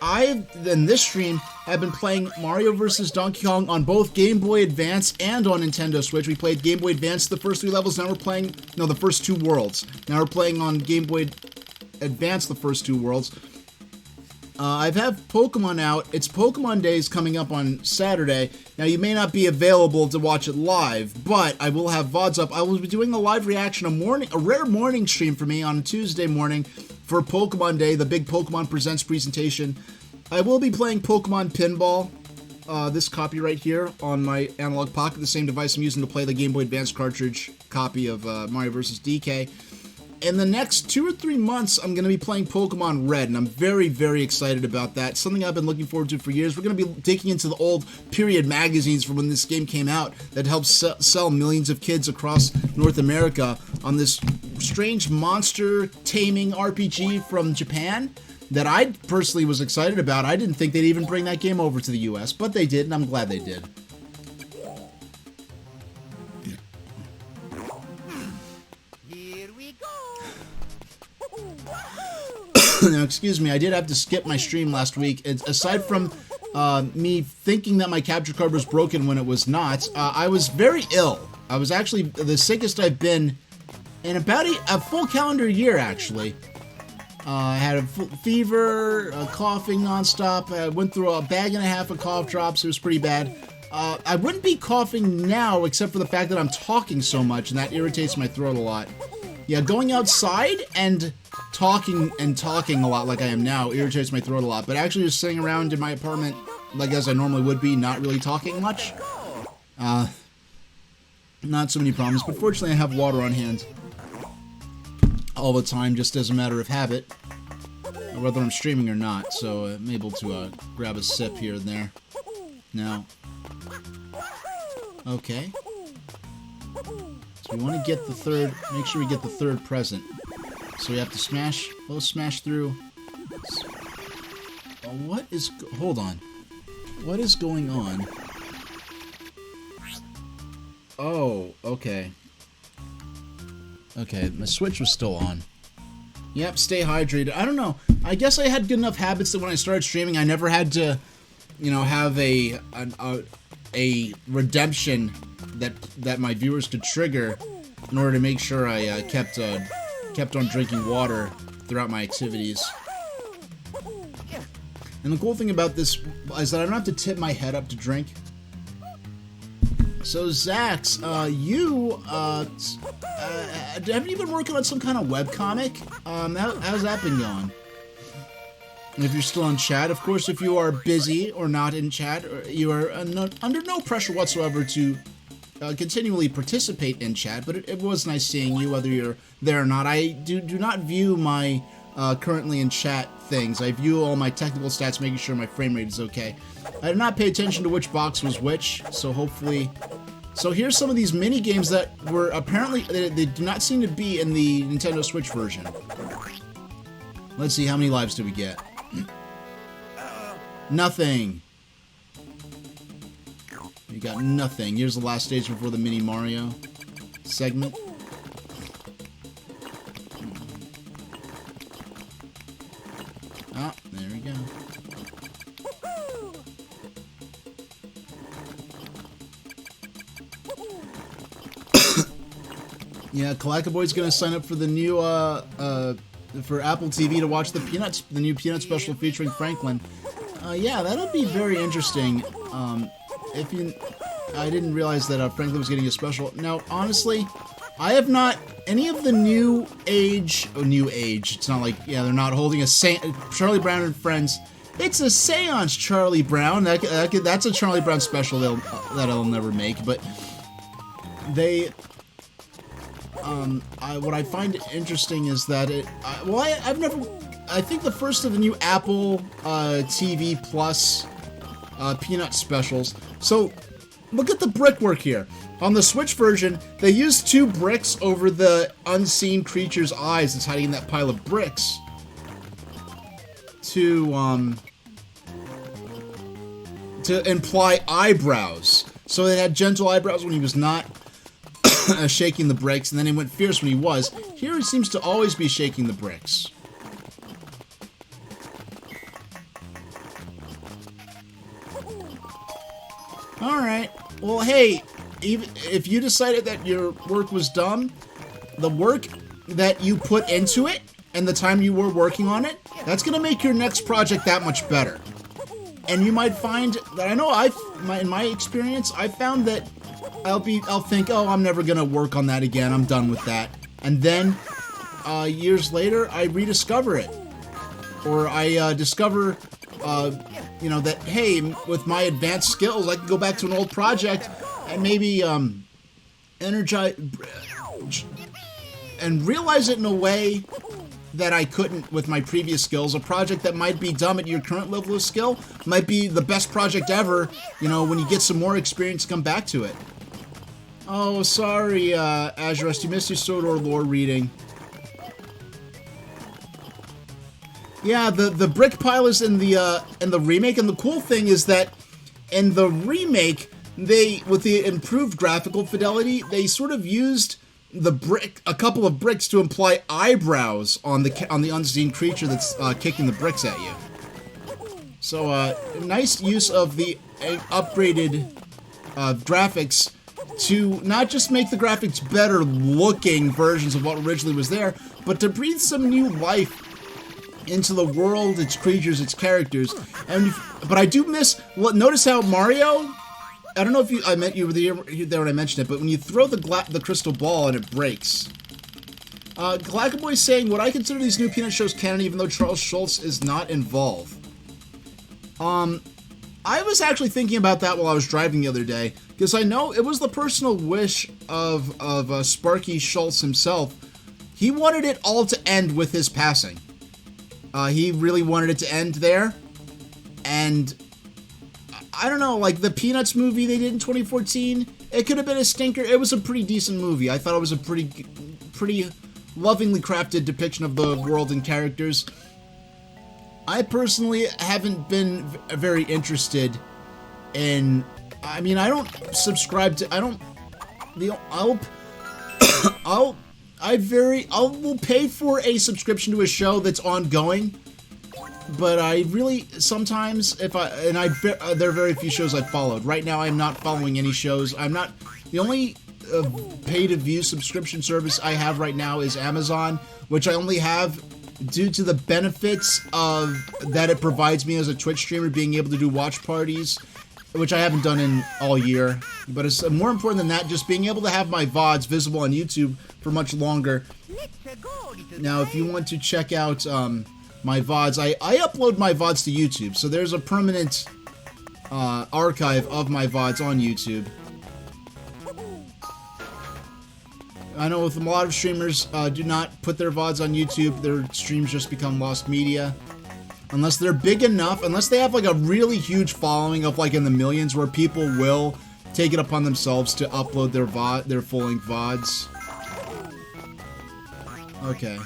in this stream, I've been playing Mario vs. Donkey Kong on both Game Boy Advance and on Nintendo Switch. We played Game Boy Advance the first 3 levels, now we're playing, no, the first 2 worlds. Now we're playing on Game Boy Advance the first 2 worlds. I've had Pokemon out. It's Pokemon Days coming up on Saturday. Now, you may not be available to watch it live, but I will have VODs up. I will be doing a live reaction, a rare morning stream for me on Tuesday morning for Pokemon Day, the big Pokemon Presents presentation. I will be playing Pokemon Pinball, this copy right here, on my Analog Pocket, the same device I'm using to play the Game Boy Advance cartridge copy of Mario vs. DK. In the next 2 or 3 months, I'm going to be playing Pokemon Red, and I'm very, very excited about that. Something I've been looking forward to for years. We're going to be digging into the old period magazines from when this game came out that helped sell millions of kids across North America on this strange monster taming RPG from Japan that I personally was excited about. I didn't think they'd even bring that game over to the US, but they did, and I'm glad they did. Now, excuse me, I did have to skip my stream last week. Aside from me thinking that my capture card was broken when it was not, I was very ill. I was actually the sickest I've been in about a full calendar year, actually. I had a fever, coughing nonstop. I went through a bag and a half of cough drops. It was pretty bad. I wouldn't be coughing now, except for the fact that I'm talking so much, and that irritates my throat a lot. Yeah, going outside and talking a lot like I am now irritates my throat a lot, but actually just sitting around in my apartment like as I normally would be, not really talking much, not so many problems. But fortunately I have water on hand all the time, just as a matter of habit, whether I'm streaming or not, so I'm able to grab a sip here and there. Now, okay, so we want to get the third, make sure we get the third present. So we have to smash, smash through. Hold on. What is going on? Oh, okay. Okay, my Switch was still on. Yep, stay hydrated. I don't know. I guess I had good enough habits that when I started streaming, I never had to, you know, have a redemption that my viewers could trigger in order to make sure I kept on drinking water throughout my activities. And the cool thing about this is that I don't have to tip my head up to drink. So Zax, have you been working on some kind of webcomic? How's that been going? And if you're still in chat, of course, if you are busy or not in chat, you are under no pressure whatsoever to continually participate in chat, but it was nice seeing you, whether you're there or not. I do not view my currently in chat things. I view all my technical stats, making sure my frame rate is okay. I did not pay attention to which box was which, so hopefully... So here's some of these mini games that were apparently... They do not seem to be in the Nintendo Switch version. Let's see, how many lives do we get? Nothing. You got nothing. Here's the last stage before the mini Mario segment. Yeah, Kalakaboy's gonna sign up for the new for Apple TV to watch the new Peanut special featuring Franklin. Yeah, that'll be very interesting. I didn't realize that Franklin was getting a special. Now, honestly, I have not any of the new age. It's not like, yeah, they're not holding a Charlie Brown and Friends. It's a seance, Charlie Brown. That's a Charlie Brown special that I'll never make. But they, what I find interesting is that I've never. I think the first of the new Apple TV Plus Peanut specials. So look at the brickwork here. On the Switch version, they used 2 bricks over the unseen creature's eyes that's hiding in that pile of bricks to imply eyebrows. So it had gentle eyebrows when he was not shaking the bricks, and then he went fierce when he was. Here he seems to always be shaking the bricks. Alright. Well, hey, even if you decided that your work was dumb, the work that you put into it and the time you were working on it, that's going to make your next project that much better. And you might find that, I know in my experience, I found that I'll think, oh, I'm never going to work on that again. I'm done with that. And then years later, I rediscover it. Or I discover you know, that, hey, with my advanced skills, I can go back to an old project and maybe energize and realize it in a way that I couldn't with my previous skills. A project that might be dumb at your current level of skill might be the best project ever, you know, when you get some more experience, come back to it. Oh, sorry, Azurest, you missed your Sodor lore reading. Yeah, the brick pile is in the remake, and the cool thing is that in the remake, with the improved graphical fidelity, they sort of used a couple of bricks to imply eyebrows on the unseen creature that's kicking the bricks at you. So, nice use of the upgraded graphics to not just make the graphics better looking versions of what originally was there, but to breathe some new life into the world, its creatures, its characters. But I do miss. Notice how Mario. I don't know if you were there when I mentioned it, but when you throw the crystal ball and it breaks. Galactaboy's saying, would I consider these new Peanut shows canon even though Charles Schultz is not involved? I was actually thinking about that while I was driving the other day, because I know it was the personal wish of Sparky Schultz himself. He wanted it all to end with his passing. He really wanted it to end there, and I don't know, like the Peanuts movie they did in 2014, it could have been a stinker. It was a pretty decent movie. I thought it was a pretty lovingly crafted depiction of the world and characters. I personally haven't been very interested in. I mean, I don't subscribe to. I don't. I will pay for a subscription to a show that's ongoing, but I really sometimes there are very few shows I've followed. Right now, I'm not following any shows. I'm not the only pay-to-view subscription service I have right now is Amazon, which I only have due to the benefits of that it provides me as a Twitch streamer, being able to do watch parties, which I haven't done in all year. But it's more important than that, just being able to have my VODs visible on YouTube for much longer. Now, if you want to check out my VODs, I upload my VODs to YouTube, so there's a permanent archive of my VODs on YouTube. I know with a lot of streamers do not put their VODs on YouTube, their streams just become lost media. Unless they're big enough, unless they have like a really huge following of like in the millions where people will take it upon themselves to upload their full-length VODs. Okay.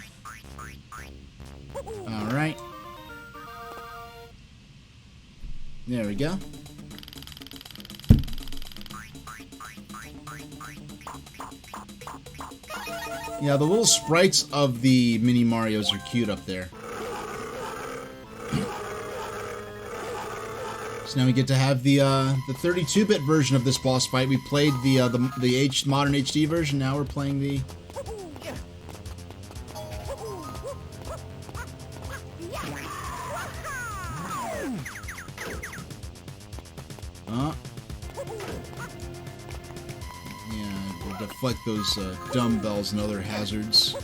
Alright. There we go. Yeah, the little sprites of the mini Marios are cute up there. So now we get to have the 32-bit version of this boss fight. We played the modern HD version. Now we're playing the Yeah, we'll deflect those dumbbells and other hazards.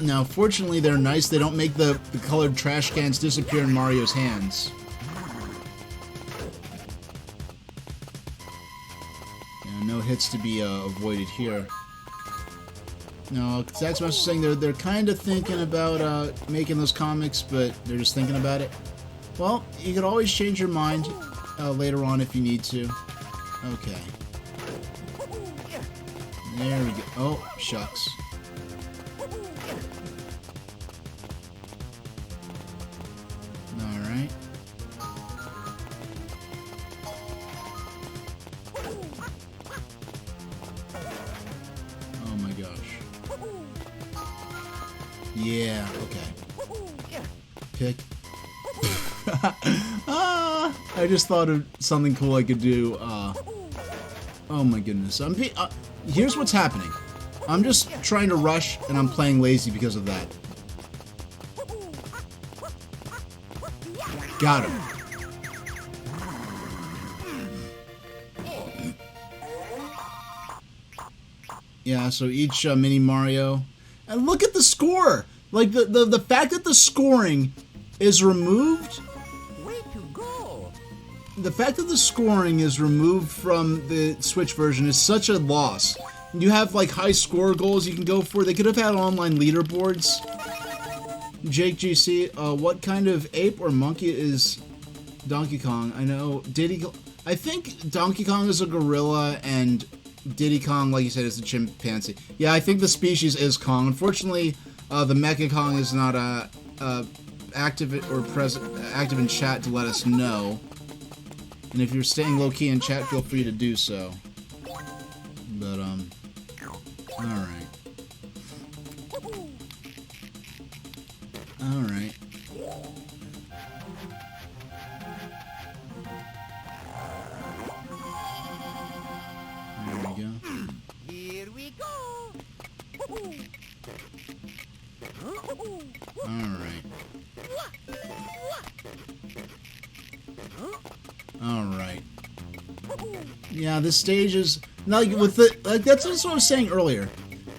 Now, fortunately, they're nice. They don't make the colored trash cans disappear in Mario's hands. Yeah, no hits to be avoided here. No, that's what I was saying. They're kind of thinking about making those comics, but they're just thinking about it. Well, you could always change your mind later on if you need to. Okay. There we go. Oh, shucks. Alright. Oh my gosh. Yeah, okay. Pick. I just thought of something cool I could do. Oh my goodness. Here's what's happening. I'm just trying to rush, and I'm playing lazy because of that. Got him. Yeah, so each mini Mario. And look at the score! Like, the fact that the scoring is removed... Way to go! The fact that the scoring is removed from the Switch version is such a loss. You have, like, high score goals you can go for. They could have had online leaderboards. Jake GC, what kind of ape or monkey is Donkey Kong? I know I think Donkey Kong is a gorilla and Diddy Kong, like you said, is a chimpanzee. Yeah, I think the species is Kong. Unfortunately, the Mecha Kong is not active in chat to let us know. And if you're staying low key in chat, feel free to do so. But all right. All right. There we go. Here we go! Alright. Alright. Yeah, this stage is like with the that's what I was saying earlier.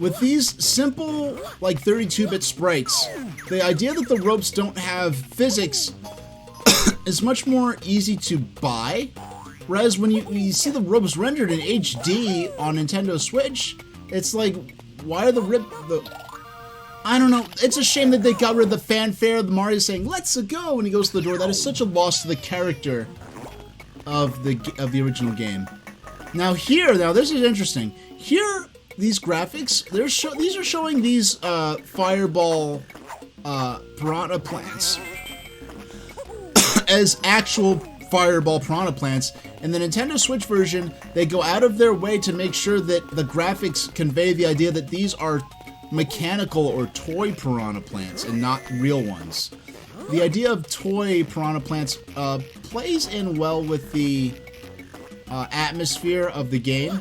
With these simple, like 32-bit sprites, the idea that the ropes don't have physics is much more easy to buy. Whereas when you see the ropes rendered in HD on Nintendo Switch, it's like, why are I don't know. It's a shame that they got rid of the fanfare. The Mario saying, "Let's go," when he goes to the door. That is such a loss to the character of the original game. Now this is interesting. Here, these graphics, these are showing these fireball piranha plants as actual fireball piranha plants. In the Nintendo Switch version, they go out of their way to make sure that the graphics convey the idea that these are mechanical or toy piranha plants and not real ones. The idea of toy piranha plants plays in well with the atmosphere of the game.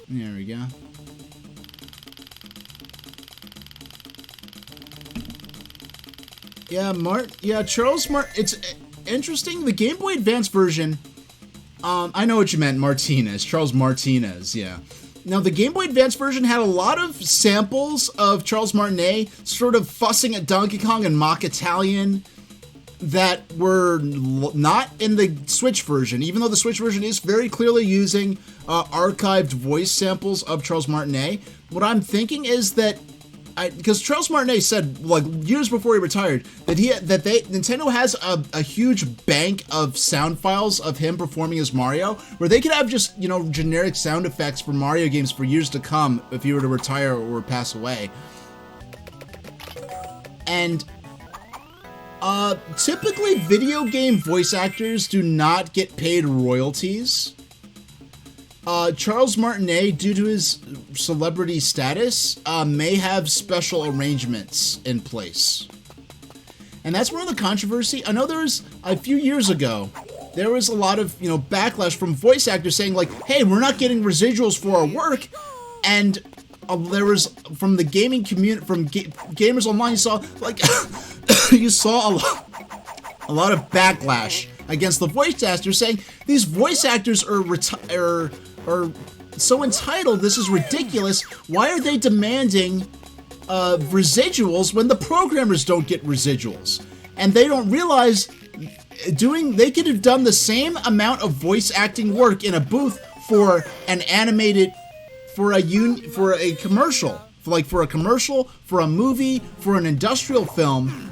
There we go. Yeah, Charles it's interesting. The Game Boy Advance version, I know what you meant, Martinez. Charles Martinez, yeah. Now, the Game Boy Advance version had a lot of samples of Charles Martinet sort of fussing at Donkey Kong and mock Italian that were not in the Switch version, even though the Switch version is very clearly using archived voice samples of Charles Martinet. What I'm thinking is that because Charles Martinet said, like, years before he retired, that Nintendo has a huge bank of sound files of him performing as Mario, where they could have just, generic sound effects for Mario games for years to come if he were to retire or pass away. And typically video game voice actors do not get paid royalties. Charles Martinet, due to his celebrity status, may have special arrangements in place. And that's one of the controversy. I know there's a few years ago, there was a lot of, backlash from voice actors saying like, hey, we're not getting residuals for our work. And there was, from the gaming community, from gamers online, you saw, like, you saw a lot of backlash against the voice actors saying, these voice actors are so entitled, this is ridiculous. Why are they demanding residuals when the programmers don't get residuals? And they don't realize they could have done the same amount of voice acting work in a booth for an animated, for a commercial, for a movie, for an industrial film.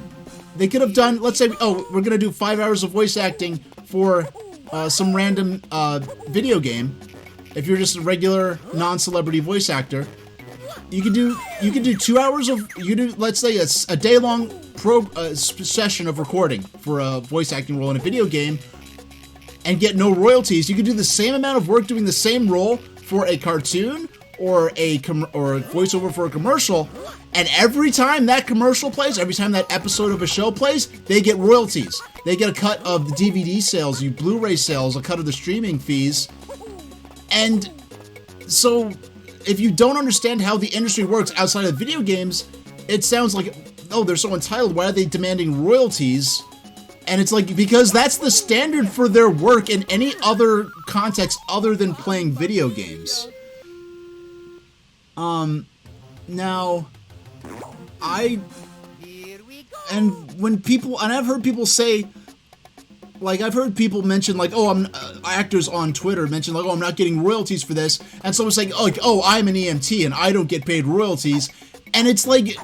They could have done, let's say, oh, we're gonna do 5 hours of voice acting for some random video game. If you're just a regular non-celebrity voice actor, you could do 2 hours of, let's say a day-long session of recording for a voice acting role in a video game and get no royalties. You could do the same amount of work doing the same role for a cartoon or a voiceover for a commercial, and every time that commercial plays, every time that episode of a show plays, they get royalties. They get a cut of the DVD sales, Blu-ray sales, a cut of the streaming fees. And so if you don't understand how the industry works outside of video games, it sounds like, oh, they're so entitled, why are they demanding royalties? And it's like, because that's the standard for their work in any other context other than playing video games. Now, I've heard people say, like, I've heard people mention, like, oh, actors on Twitter mention, like, oh, I'm not getting royalties for this, and someone's like, oh, I'm an EMT and I don't get paid royalties, and it's like,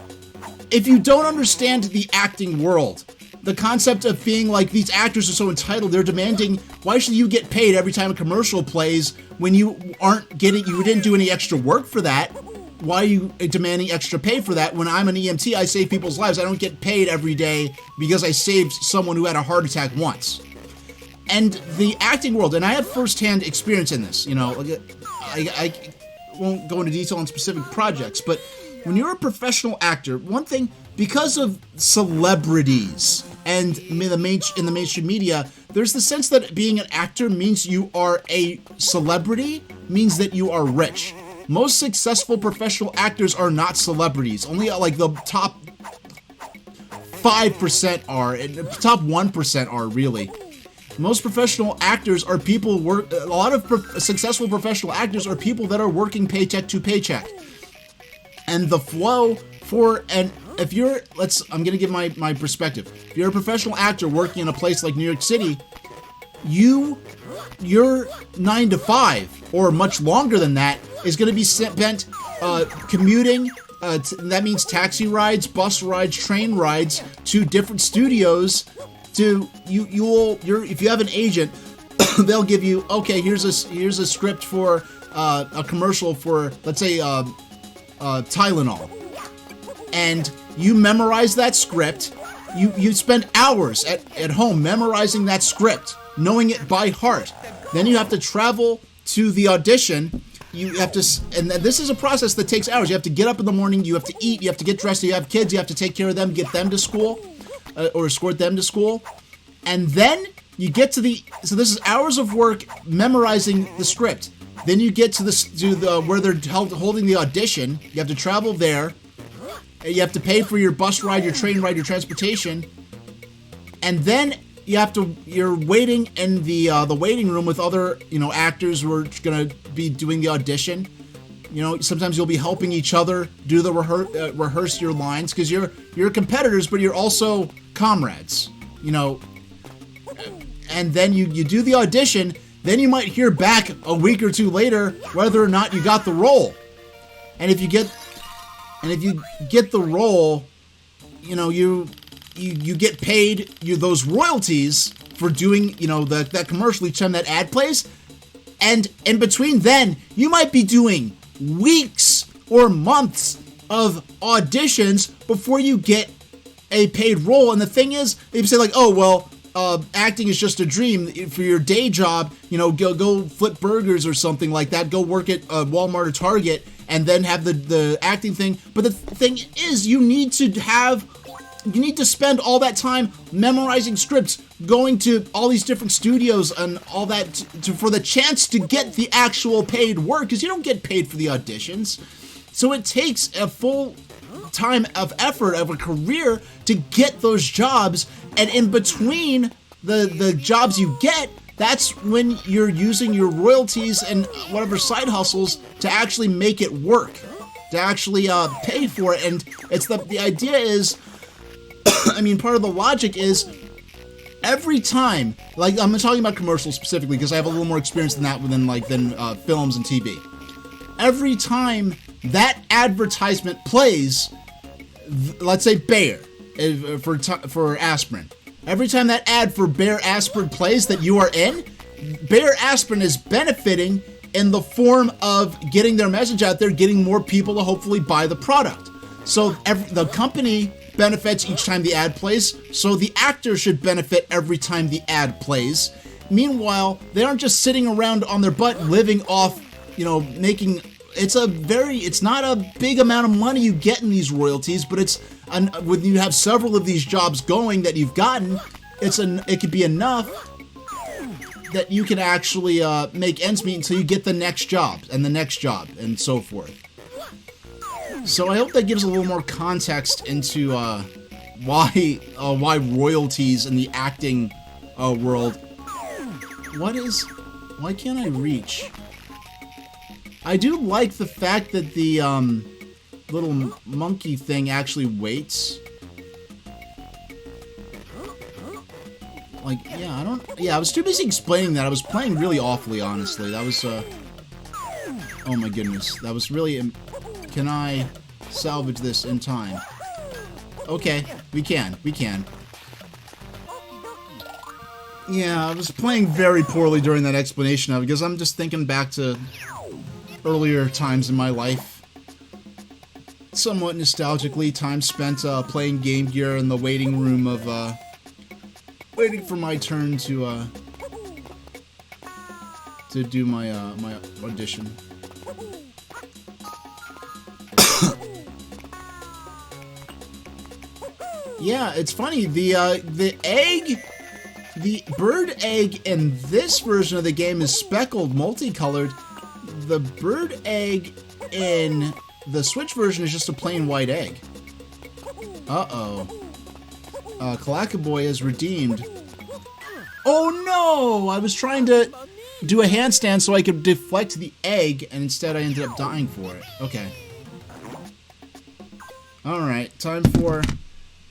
if you don't understand the acting world, the concept of being like, these actors are so entitled, they're demanding, why should you get paid every time a commercial plays when you didn't do any extra work for that? Why are you demanding extra pay for that? When I'm an EMT, I save people's lives. I don't get paid every day because I saved someone who had a heart attack once. And the acting world, and I have firsthand experience in this, I won't go into detail on specific projects, but when you're a professional actor, one thing, because of celebrities and in the mainstream media, there's the sense that being an actor means you are a celebrity, means that you are rich. Most successful professional actors are not celebrities. Only like the top 5% are, and the top 1% are really. Most professional actors are people a lot of successful professional actors are people that are working paycheck to paycheck. And the flow if you're, I'm gonna give my perspective. If you're a professional actor working in a place like New York City, your 9 to 5 or much longer than that is going to be spent commuting. That means taxi rides, bus rides, train rides to different studios. If you have an agent, they'll give you, okay, here's a script for a commercial for, let's say, Tylenol, and you memorize that script. You spend hours at home memorizing that script, knowing it by heart. Then you have to travel to the audition. You have to, and this is a process that takes hours. You have to get up in the morning, you have to eat, you have to get dressed, you have kids, you have to take care of them, get them to school, or escort them to school. And then you get to so this is hours of work memorizing the script. Then you get to where they're holding the audition. You have to travel there. You have to pay for your bus ride, your train ride, your transportation. And then you're waiting in the waiting room with other, actors who are going to be doing the audition. Sometimes you'll be helping each other do the rehearse your lines, because you're competitors, but you're also comrades, and then you do the audition. Then you might hear back a week or two later whether or not you got the role. And if you get the role, you get paid those royalties for doing, that commercial each time that ad plays. And in between then, you might be doing weeks or months of auditions before you get a paid role. And the thing is, if you say like, oh, well, acting is just a dream for your day job, go flip burgers or something like that, go work at Walmart or Target, and then have the acting thing. But the thing is, you need to have you need to spend all that time memorizing scripts, going to all these different studios and all that for the chance to get the actual paid work, because you don't get paid for the auditions. So it takes a full time of effort of a career to get those jobs, and in between the jobs you get, that's when you're using your royalties and whatever side hustles to actually make it work, to actually pay for it. And it's the idea is, I mean, part of the logic is every time, like I'm talking about commercials specifically because I have a little more experience than that than films and TV. Every time that advertisement plays, let's say Bayer for aspirin. Every time that ad for Bayer aspirin plays that you are in, Bayer aspirin is benefiting in the form of getting their message out there, getting more people to hopefully buy the product. So the company benefits each time the ad plays, so the actor should benefit every time the ad plays. Meanwhile, they aren't just sitting around on their butt living off, making... It's not a big amount of money you get in these royalties, but when you have several of these jobs going that you've gotten, it could be enough that you can actually make ends meet until you get the next job and the next job and so forth. So I hope that gives a little more context into why royalties in the acting world. Why can't I reach? I do like the fact that the little monkey thing actually waits. Like, yeah, I was too busy explaining that. I was playing really awfully, honestly. That was, oh my goodness. That was really, can I salvage this in time? Okay, we can. Yeah, I was playing very poorly during that explanation of it, because I'm just thinking back to earlier times in my life. Somewhat nostalgically, time spent playing Game Gear in the waiting room of, waiting for my turn to do my, my audition. Yeah, it's funny, the bird egg in this version of the game is speckled, multicolored. The bird egg in the Switch version is just a plain white egg. Uh-oh. Kalakaboy is redeemed. Oh no! I was trying to do a handstand so I could deflect the egg, and instead I ended up dying for it. Okay. Alright, time for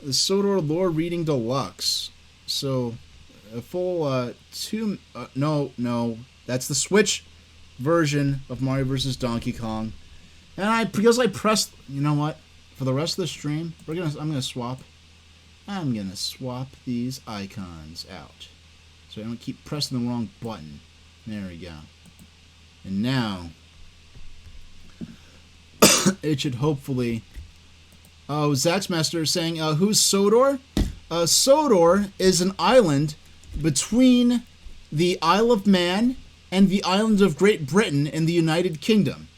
the Sodor Lore Reading Deluxe. So, a full, no, that's the Switch version of Mario vs. Donkey Kong. And because I pressed, you know what? For the rest of the stream, I'm gonna swap these icons out, so I don't keep pressing the wrong button. There we go. And now it should hopefully. Oh, Zaxmaster is saying, who's Sodor? Sodor is an island between the Isle of Man and the island of Great Britain in the United Kingdom.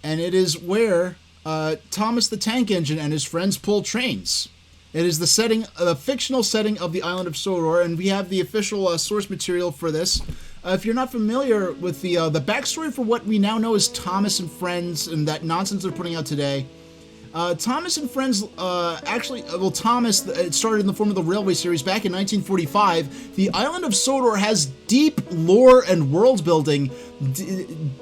And it is where Thomas the Tank Engine and his friends pull trains. It is the fictional setting of the island of Sodor, and we have the official source material for this. If you're not familiar with the backstory for what we now know as Thomas and Friends and that nonsense they're putting out today, Thomas and Friends, Thomas, it started in the form of the Railway series back in 1945. The island of Sodor has deep lore and world building,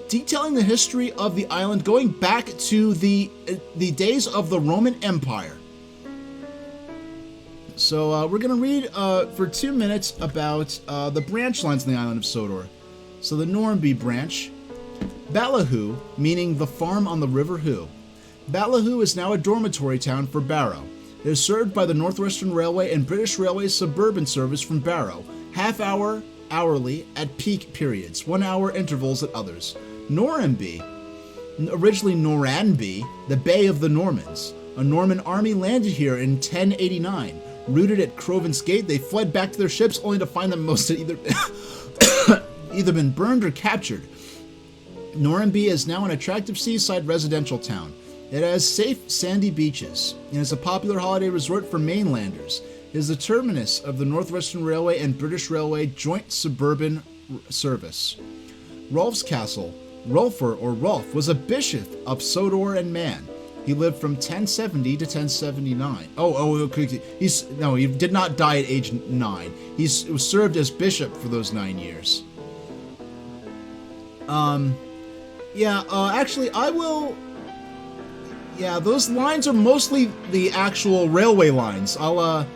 detailing the history of the island going back to the days of the Roman Empire. So we're going to read for 2 minutes about the branch lines on the island of Sodor. So the Normanby branch, Ballyhoo, meaning the farm on the River Hoo. Ballyhoo is now a dormitory town for Barrow. It is served by the Northwestern Railway and British Railways suburban service from Barrow, half-hour hourly at peak periods, 1-hour intervals at others. Normanby, originally Noranby, the Bay of the Normans. A Norman army landed here in 1089. Rooted at Croven's Gate, they fled back to their ships only to find them most had either been burned or captured. Normanby is now an attractive seaside residential town. It has safe, sandy beaches and is a popular holiday resort for mainlanders. It is the terminus of the Northwestern Railway and British Railway joint suburban service. Rolf's Castle. Rolfer, or Rolf, was a bishop of Sodor and Man. He lived from 1070 to 1079. He did not die at age 9. He served as bishop for those 9 years. Actually, I will... Yeah, those lines are mostly the actual railway lines. I'll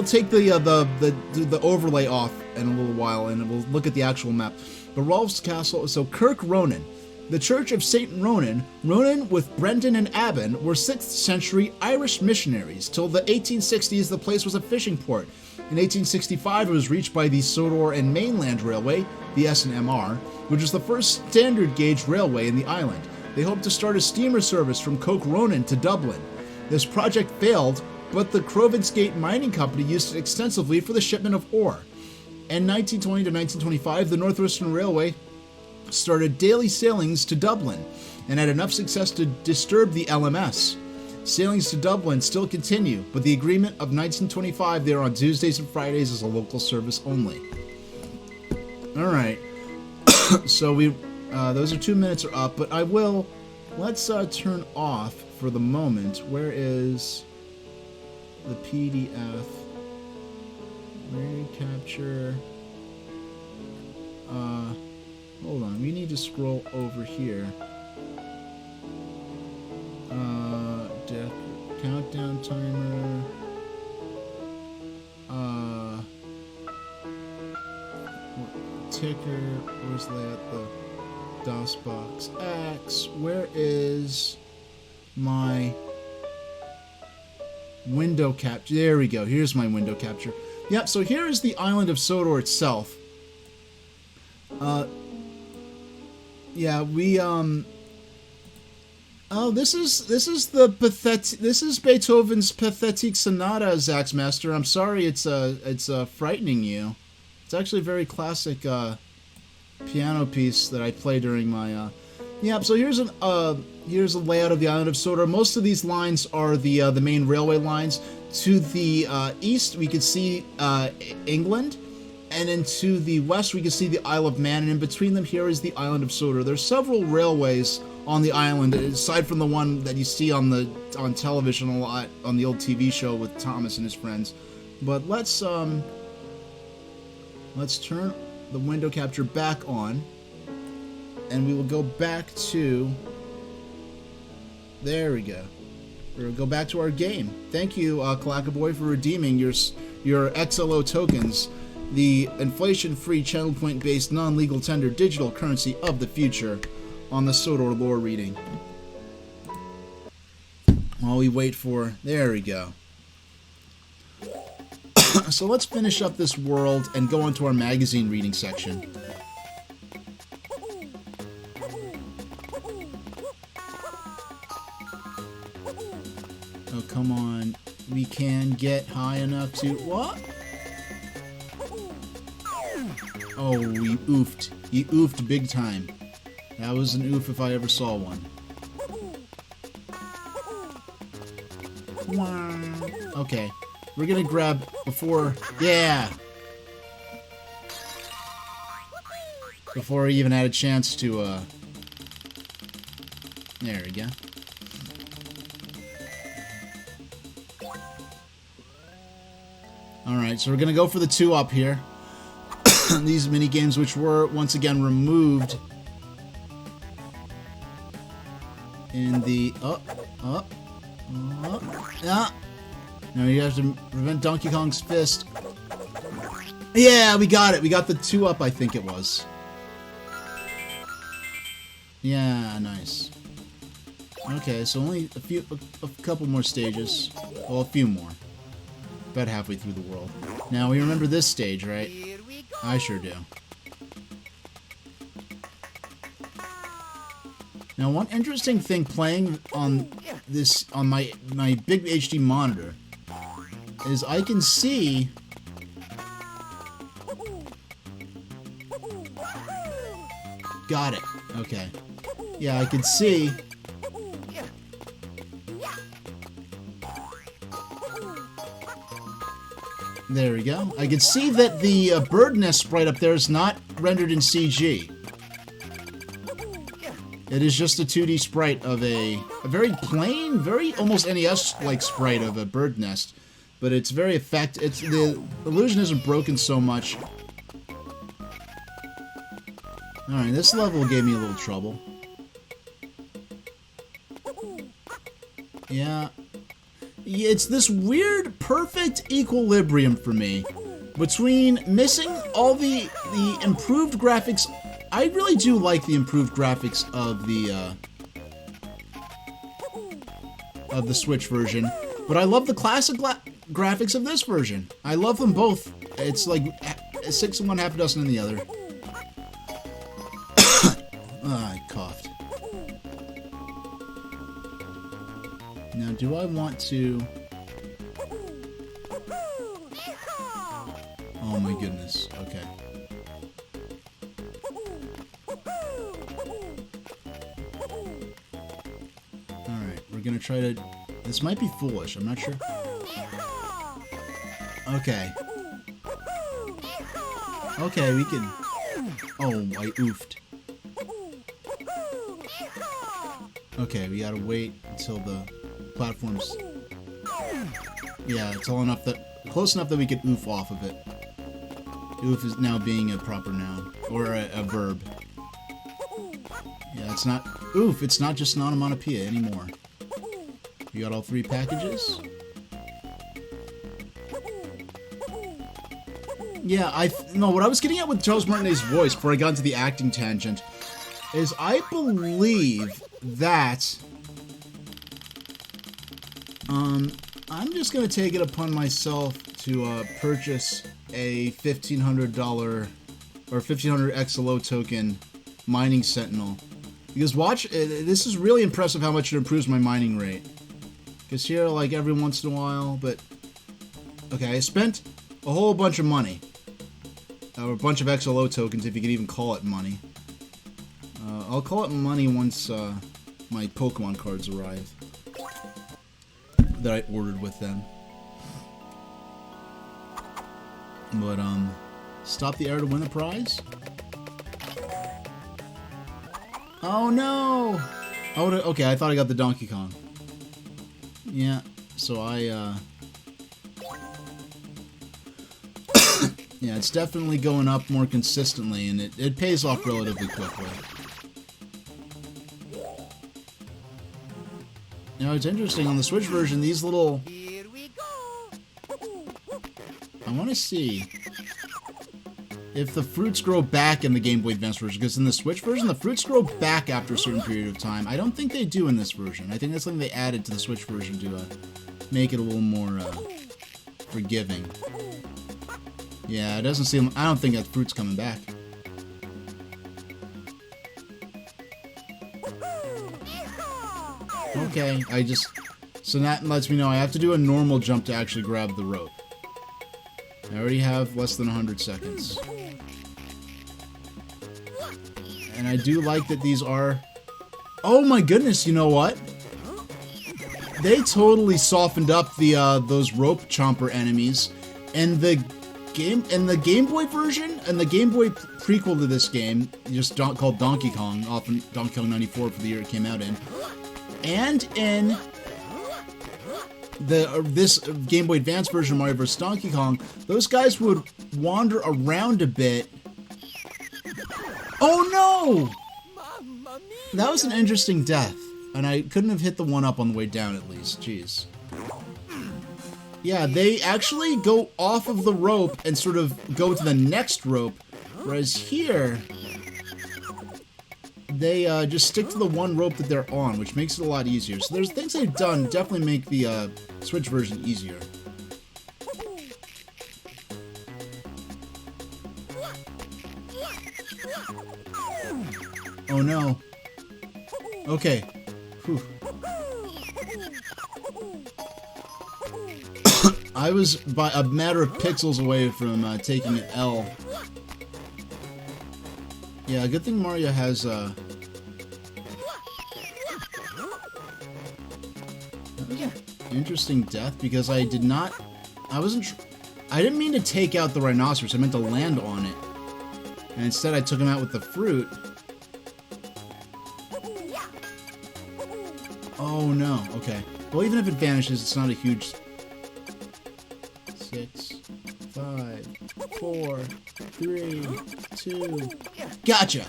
take the overlay off in a little while, and we'll look at the actual map. But Rolf's Castle, so Kirk Ronan. The Church of St. Ronan with Brendan and Aben were 6th century Irish missionaries. Till the 1860s, the place was a fishing port. In 1865, it was reached by the Sodor and Mainland Railway, the S&MR, which was the first standard gauge railway in the island. They hoped to start a steamer service from Coke Ronan to Dublin. This project failed, but the Crovinsgate Mining Company used it extensively for the shipment of ore. In 1920 to 1925, the Northwestern Railway started daily sailings to Dublin and had enough success to disturb the LMS. Sailings to Dublin still continue, but the agreement of 1925 they are on Tuesdays and Fridays as a local service only. Alright, so those are 2 minutes are up, but let's turn off for the moment. Where is the PDF? Memory capture. Hold on, we need to scroll over here. Countdown timer. Ticker. Where's the DOS box X? Where is my window capture? There we go. Here's my window capture. Yep. So here is the island of Sodor itself. Yeah, we Oh, this is Beethoven's Pathetic Sonata, Zaxmaster. I'm sorry, it's frightening you. It's actually a very classic piano piece that I play during my. Yeah, so here's a layout of the island of Sodor. Most of these lines are the main railway lines. To the east, we could see England. And then to the west, we can see the Isle of Man, and in between them here is the island of Sodor. There's several railways on the island, aside from the one that you see on television a lot, on the old TV show with Thomas and his friends. But let's turn the window capture back on, and we will go back to... There we go. We'll go back to our game. Thank you, Kalakaboy, for redeeming your XLO tokens. The inflation-free, channel point-based, non-legal tender digital currency of the future on the Sodor lore reading. While we wait for... There we go. So let's finish up this world and go into our magazine reading section. Oh, come on. We can get high enough to... What? Oh, he oofed. He oofed big time. That was an oof if I ever saw one. Okay. We're gonna grab before... Yeah! Before I even had a chance to, There we go. Alright, so we're gonna go for the 2-up here. These mini games, which were once again removed in the No, you have to prevent Donkey Kong's fist. Yeah, we got it. We got the 2-up, I think it was. Yeah, nice. Okay, so only a couple more stages. Well, a few more. About halfway through the world. Now we remember this stage, right? I sure do. Now, one interesting thing playing on this on my big HD monitor is I can see got it. Okay. Yeah, I can see. There we go. I can see that the bird nest sprite up there is not rendered in CG. It is just a 2D sprite of a very plain, very almost NES-like sprite of a bird nest. But it's very effective. It's the illusion isn't broken so much. Alright, this level gave me a little trouble. Yeah. It's this weird, perfect equilibrium for me between missing all the improved graphics. I really do like the improved graphics of the Switch version, but I love the classic graphics of this version. I love them both. It's like 6 in one, half a dozen in the other. I coughed. Now, do I want to... Oh my goodness, okay. Alright, we're gonna try to... This might be foolish, I'm not sure. Okay. Okay, we can... Oh, I oofed. Okay, we gotta wait until the platforms... Yeah, it's all enough that... Close enough that we could oof off of it. Oof is now being a proper noun. Or a verb. Yeah, it's not... Oof, it's not just an onomatopoeia anymore. You got all 3 packages? Yeah, no, what I was getting at with Charles Martinet's voice before I got into the acting tangent is I believe that... I'm just gonna take it upon myself to purchase a $1,500 or 1,500 XLO token mining sentinel. Because watch, this is really impressive how much it improves my mining rate. Because here, like, every once in a while, but... Okay, I spent a whole bunch of money. Or a bunch of XLO tokens, if you could even call it money. I'll call it money once my Pokemon cards arrive. That I ordered with them. But, stop the error to win the prize? Oh no! Oh, okay, I thought I got the Donkey Kong. Yeah, so I, yeah, it's definitely going up more consistently, and it pays off relatively quickly. You know, it's interesting, on the Switch version, these little... Here we go. I want to see if the fruits grow back in the Game Boy Advance version, because in the Switch version, the fruits grow back after a certain period of time. I don't think they do in this version. I think that's something they added to the Switch version to make it a little more forgiving. Yeah, it doesn't seem... I don't think that fruit's coming back. Okay, so that lets me know I have to do a normal jump to actually grab the rope. I already have less than 100 seconds. And I do like that these are... Oh my goodness, you know what? They totally softened up the those rope chomper enemies. And the Game Boy version, and the Game Boy prequel to this game, just called Donkey Kong, often Donkey Kong 94 for the year it came out in. And in this Game Boy Advance version of Mario vs. Donkey Kong, those guys would wander around a bit. Oh no! That was an interesting death, and I couldn't have hit the one up on the way down at least. Jeez. Yeah, they actually go off of the rope and sort of go to the next rope, whereas here they just stick to the one rope that they're on, which makes it a lot easier. So there's things they've done definitely make the Switch version easier. Oh no. Okay. Whew. I was by a matter of pixels away from taking an L. Yeah, good thing Mario has interesting death because I didn't mean to take out the rhinoceros. I meant to land on it. And instead I took him out with the fruit. Oh no, okay. Well, even if it vanishes, it's not a huge... 6, 5, 4, 3, 2... Gotcha!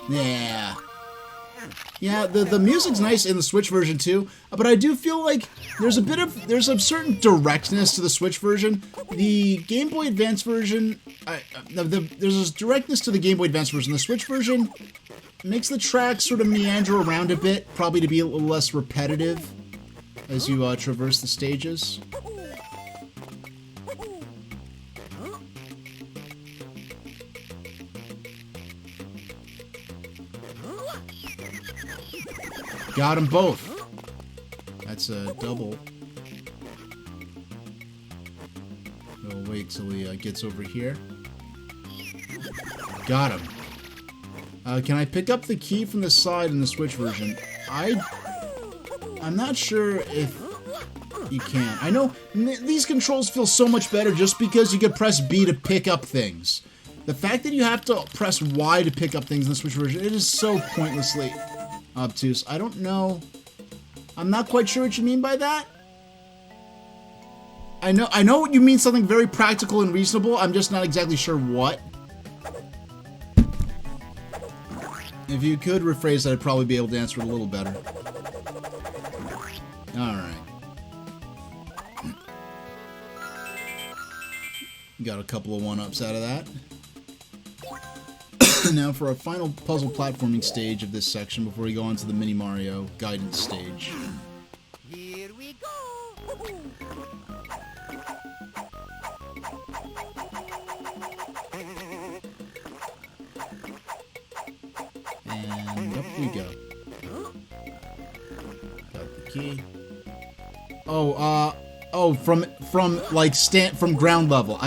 Yeah. Yeah, the music's nice in the Switch version too, but I do feel like there's a certain directness to the Switch version. The Game Boy Advance version, there's a directness to the Game Boy Advance version. The Switch version makes the tracks sort of meander around a bit, probably to be a little less repetitive as you traverse the stages. Got them both. That's a double. We'll wait till he gets over here. Got him. Can I pick up the key from the side in the Switch version? I'm not sure if you can. I know these controls feel so much better just because you can press B to pick up things. The fact that you have to press Y to pick up things in the Switch version, it is so pointlessly obtuse. I don't know. I'm not quite sure what you mean by that. I know what you mean, something very practical and reasonable. I'm just not exactly sure what. If you could rephrase that, I'd probably be able to answer it a little better. Alright. Got a couple of one-ups out of that. Now for our final puzzle platforming stage of this section before we go on to the Mini Mario guidance stage. Here we go. And up we go. Got the key. Oh, from ground level.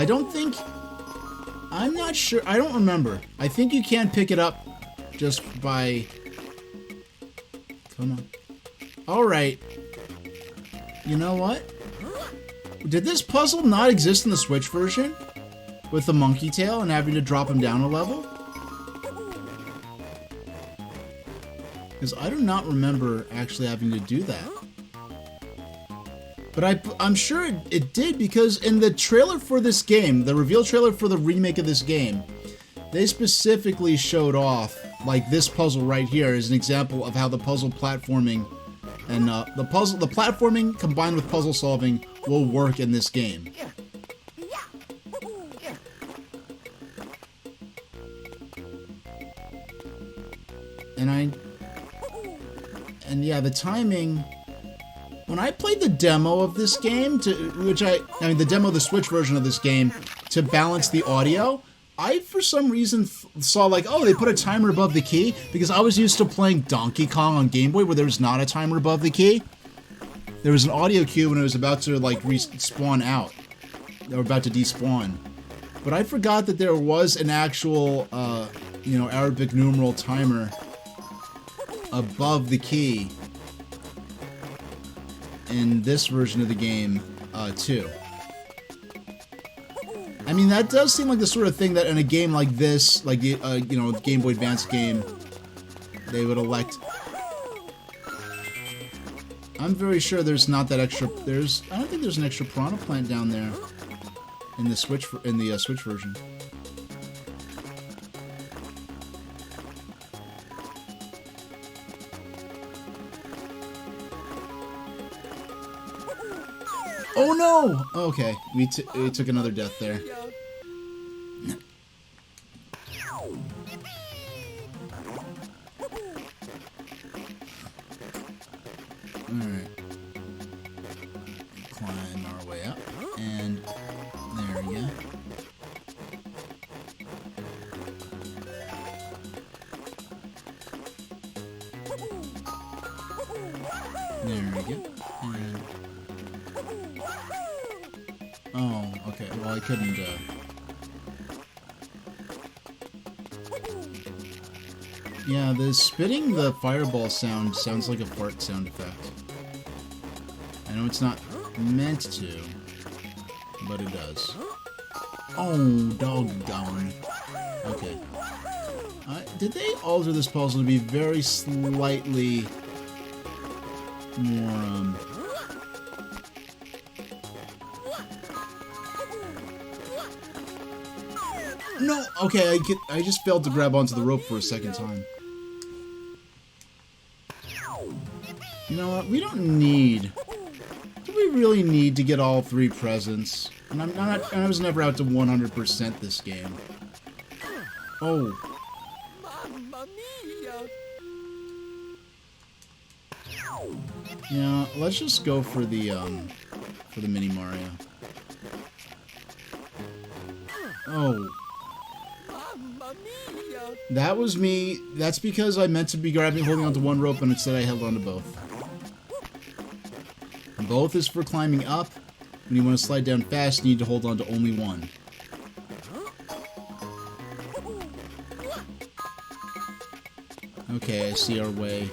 I'm not sure. I don't remember. I think you can pick it up just by... Come on. Alright. You know what? Did this puzzle not exist in the Switch version? With the monkey tail and having to drop him down a level? Because I do not remember actually having to do that. But I'm sure it did, because in the trailer for this game, the reveal trailer for the remake of this game, they specifically showed off, like this puzzle right here is an example of how the puzzle platforming and the platforming combined with puzzle solving will work in this game. And yeah, the timing. When I played the demo of this game, the demo of the Switch version of this game, to balance the audio, I, for some reason, saw like, oh, they put a timer above the key, because I was used to playing Donkey Kong on Game Boy where there was not a timer above the key. There was an audio cue when it was about to, like, respawn out. They were about to despawn. But I forgot that there was an actual, Arabic numeral timer above the key in this version of the game, too. I mean, that does seem like the sort of thing that in a game like this, like, Game Boy Advance game, they would elect. I'm very sure there's not that extra, I don't think there's an extra piranha plant down there in the Switch version. Oh no! Okay, we took another death there. Alright. Climb our way up. And there we go. There we go. And oh, okay. Well, I couldn't, Yeah, the spitting the fireball sounds like a fart sound effect. I know it's not meant to, but it does. Oh, doggone. Okay. Did they alter this puzzle to be very slightly more, No! Okay, I just failed to grab onto the rope for a second time. You know what? We don't need... Do we really need to get all 3 presents? And I was never out to 100% this game. Oh. Yeah, let's just go for the mini Mario. Oh. That was me. That's because I meant to be holding onto one rope, and instead I held onto both. Both is for climbing up. When you want to slide down fast, you need to hold on to only one. Okay, I see our way.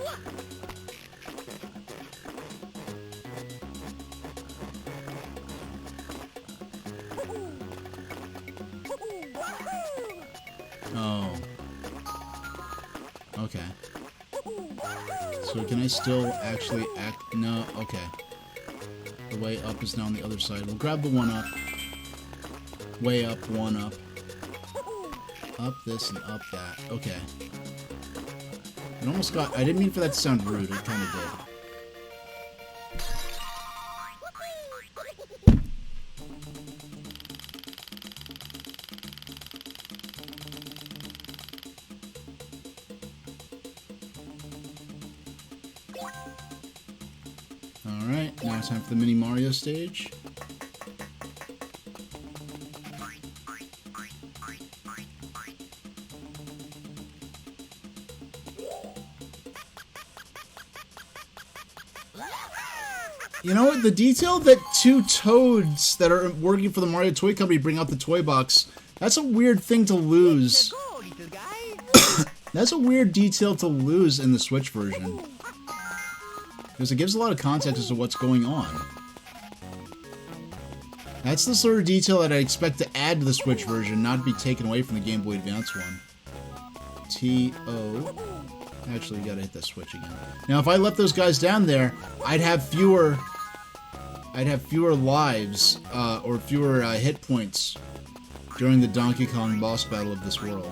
Oh. Okay. So can I still actually act? No, okay. The way up is now on the other side. We'll grab the one up. Way up, one up. Up this and up that. Okay. It almost got... I didn't mean for that to sound rude. It kind of did. Alright, now it's time for the mini Mario stage. You know what? The detail that 2 toads that are working for the Mario Toy Company bring out the toy box, that's a weird thing to lose. That's a weird detail to lose in the Switch version. Because it gives a lot of context as to what's going on. That's the sort of detail that I expect to add to the Switch version, not be taken away from the Game Boy Advance one. T-O... Actually, we gotta hit that switch again. Now, if I left those guys down there, I'd have fewer lives, or fewer hit points during the Donkey Kong boss battle of this world.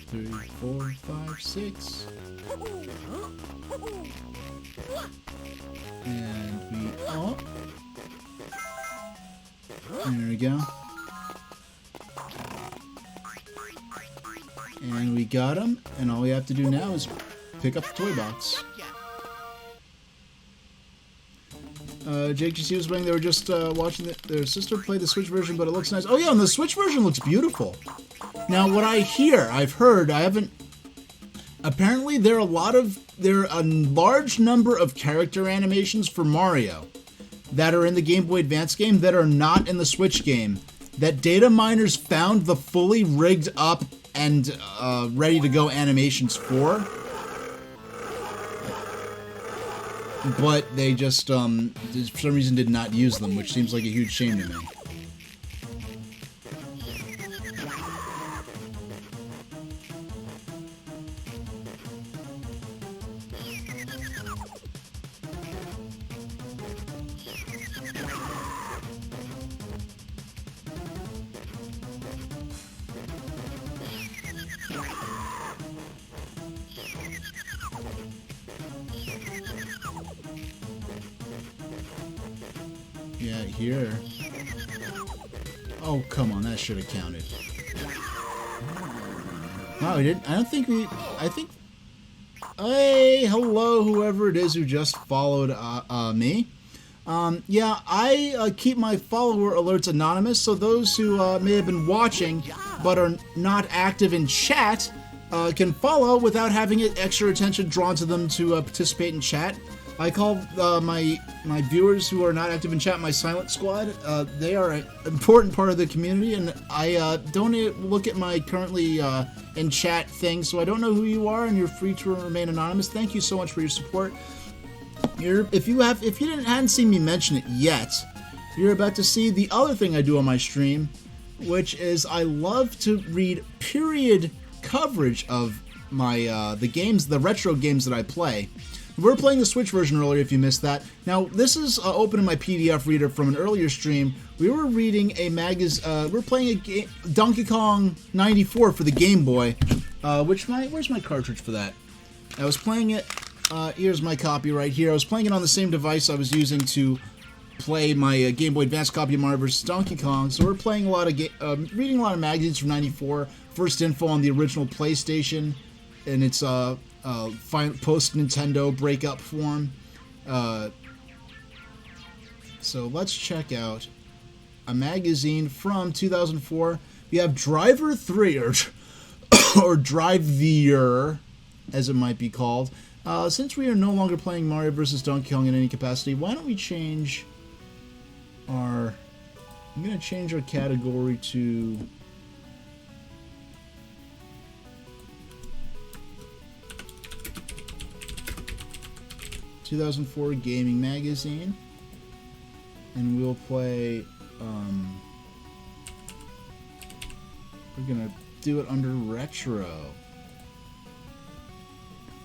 3, 4, 5, 6. And we... Oh! There we go. And we got him, and all we have to do now is pick up the toy box. Jake, you see what's saying? They were just watching their sister play the Switch version, but it looks nice. Oh yeah, and the Switch version looks beautiful. Now, what I've heard, I haven't... Apparently, there are a large number of character animations for Mario that are in the Game Boy Advance game that are not in the Switch game. That data miners found the fully rigged up and ready to go animations for, but they just for some reason did not use them, which seems like a huge shame to me. Yeah, here. Oh, come on, that should have counted. No, we didn't. I think... Hey, hello, whoever it is who just followed me. Yeah, I keep my follower alerts anonymous, so those who may have been watching but are not active in chat can follow without having extra attention drawn to them to participate in chat. I call my viewers who are not active in chat my silent squad. They are an important part of the community, and I don't look at my currently in chat thing, so I don't know who you are, and you're free to remain anonymous. Thank you so much for your support. If you hadn't seen me mention it yet, you're about to see the other thing I do on my stream, which is I love to read period coverage of my the retro games that I play. We were playing the Switch version earlier, if you missed that. Now, this is open in my PDF reader from an earlier stream. We were reading a magazine. We're playing a game, Donkey Kong 94 for the Game Boy. Where's my cartridge for that? I was playing it. Here's my copy right here. I was playing it on the same device I was using to play my Game Boy Advance copy of Mario vs. Donkey Kong. So we're playing a lot of reading a lot of magazines from 94. First info on the original PlayStation, and its post Nintendo breakup form. So let's check out a magazine from 2004. We have Driver 3 or Driver, as it might be called. Since we are no longer playing Mario vs. Donkey Kong in any capacity, why don't we change our... I'm going to change our category to... ...2004 Gaming Magazine. And we'll play... we're going to do it under Retro.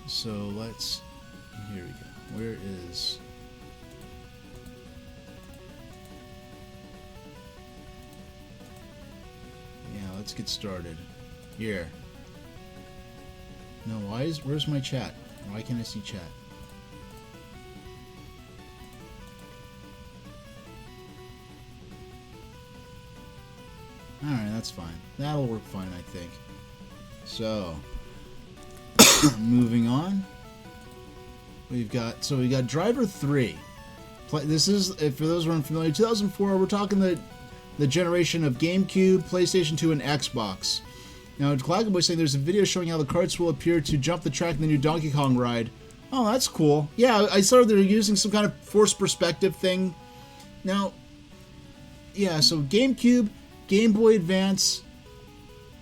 So let's... Here we go. Where is... Yeah, let's get started. Here. No, where's my chat? Why can't I see chat? Alright, that's fine. That'll work fine, I think. So, moving on. We've got Driver 3. This is, for those who are unfamiliar, 2004, we're talking the generation of GameCube, PlayStation 2, and Xbox. Now, Claggaboy saying there's a video showing how the carts will appear to jump the track in the new Donkey Kong ride. Oh, that's cool. Yeah, I saw they're using some kind of forced perspective thing. Now, yeah, so GameCube, Game Boy Advance,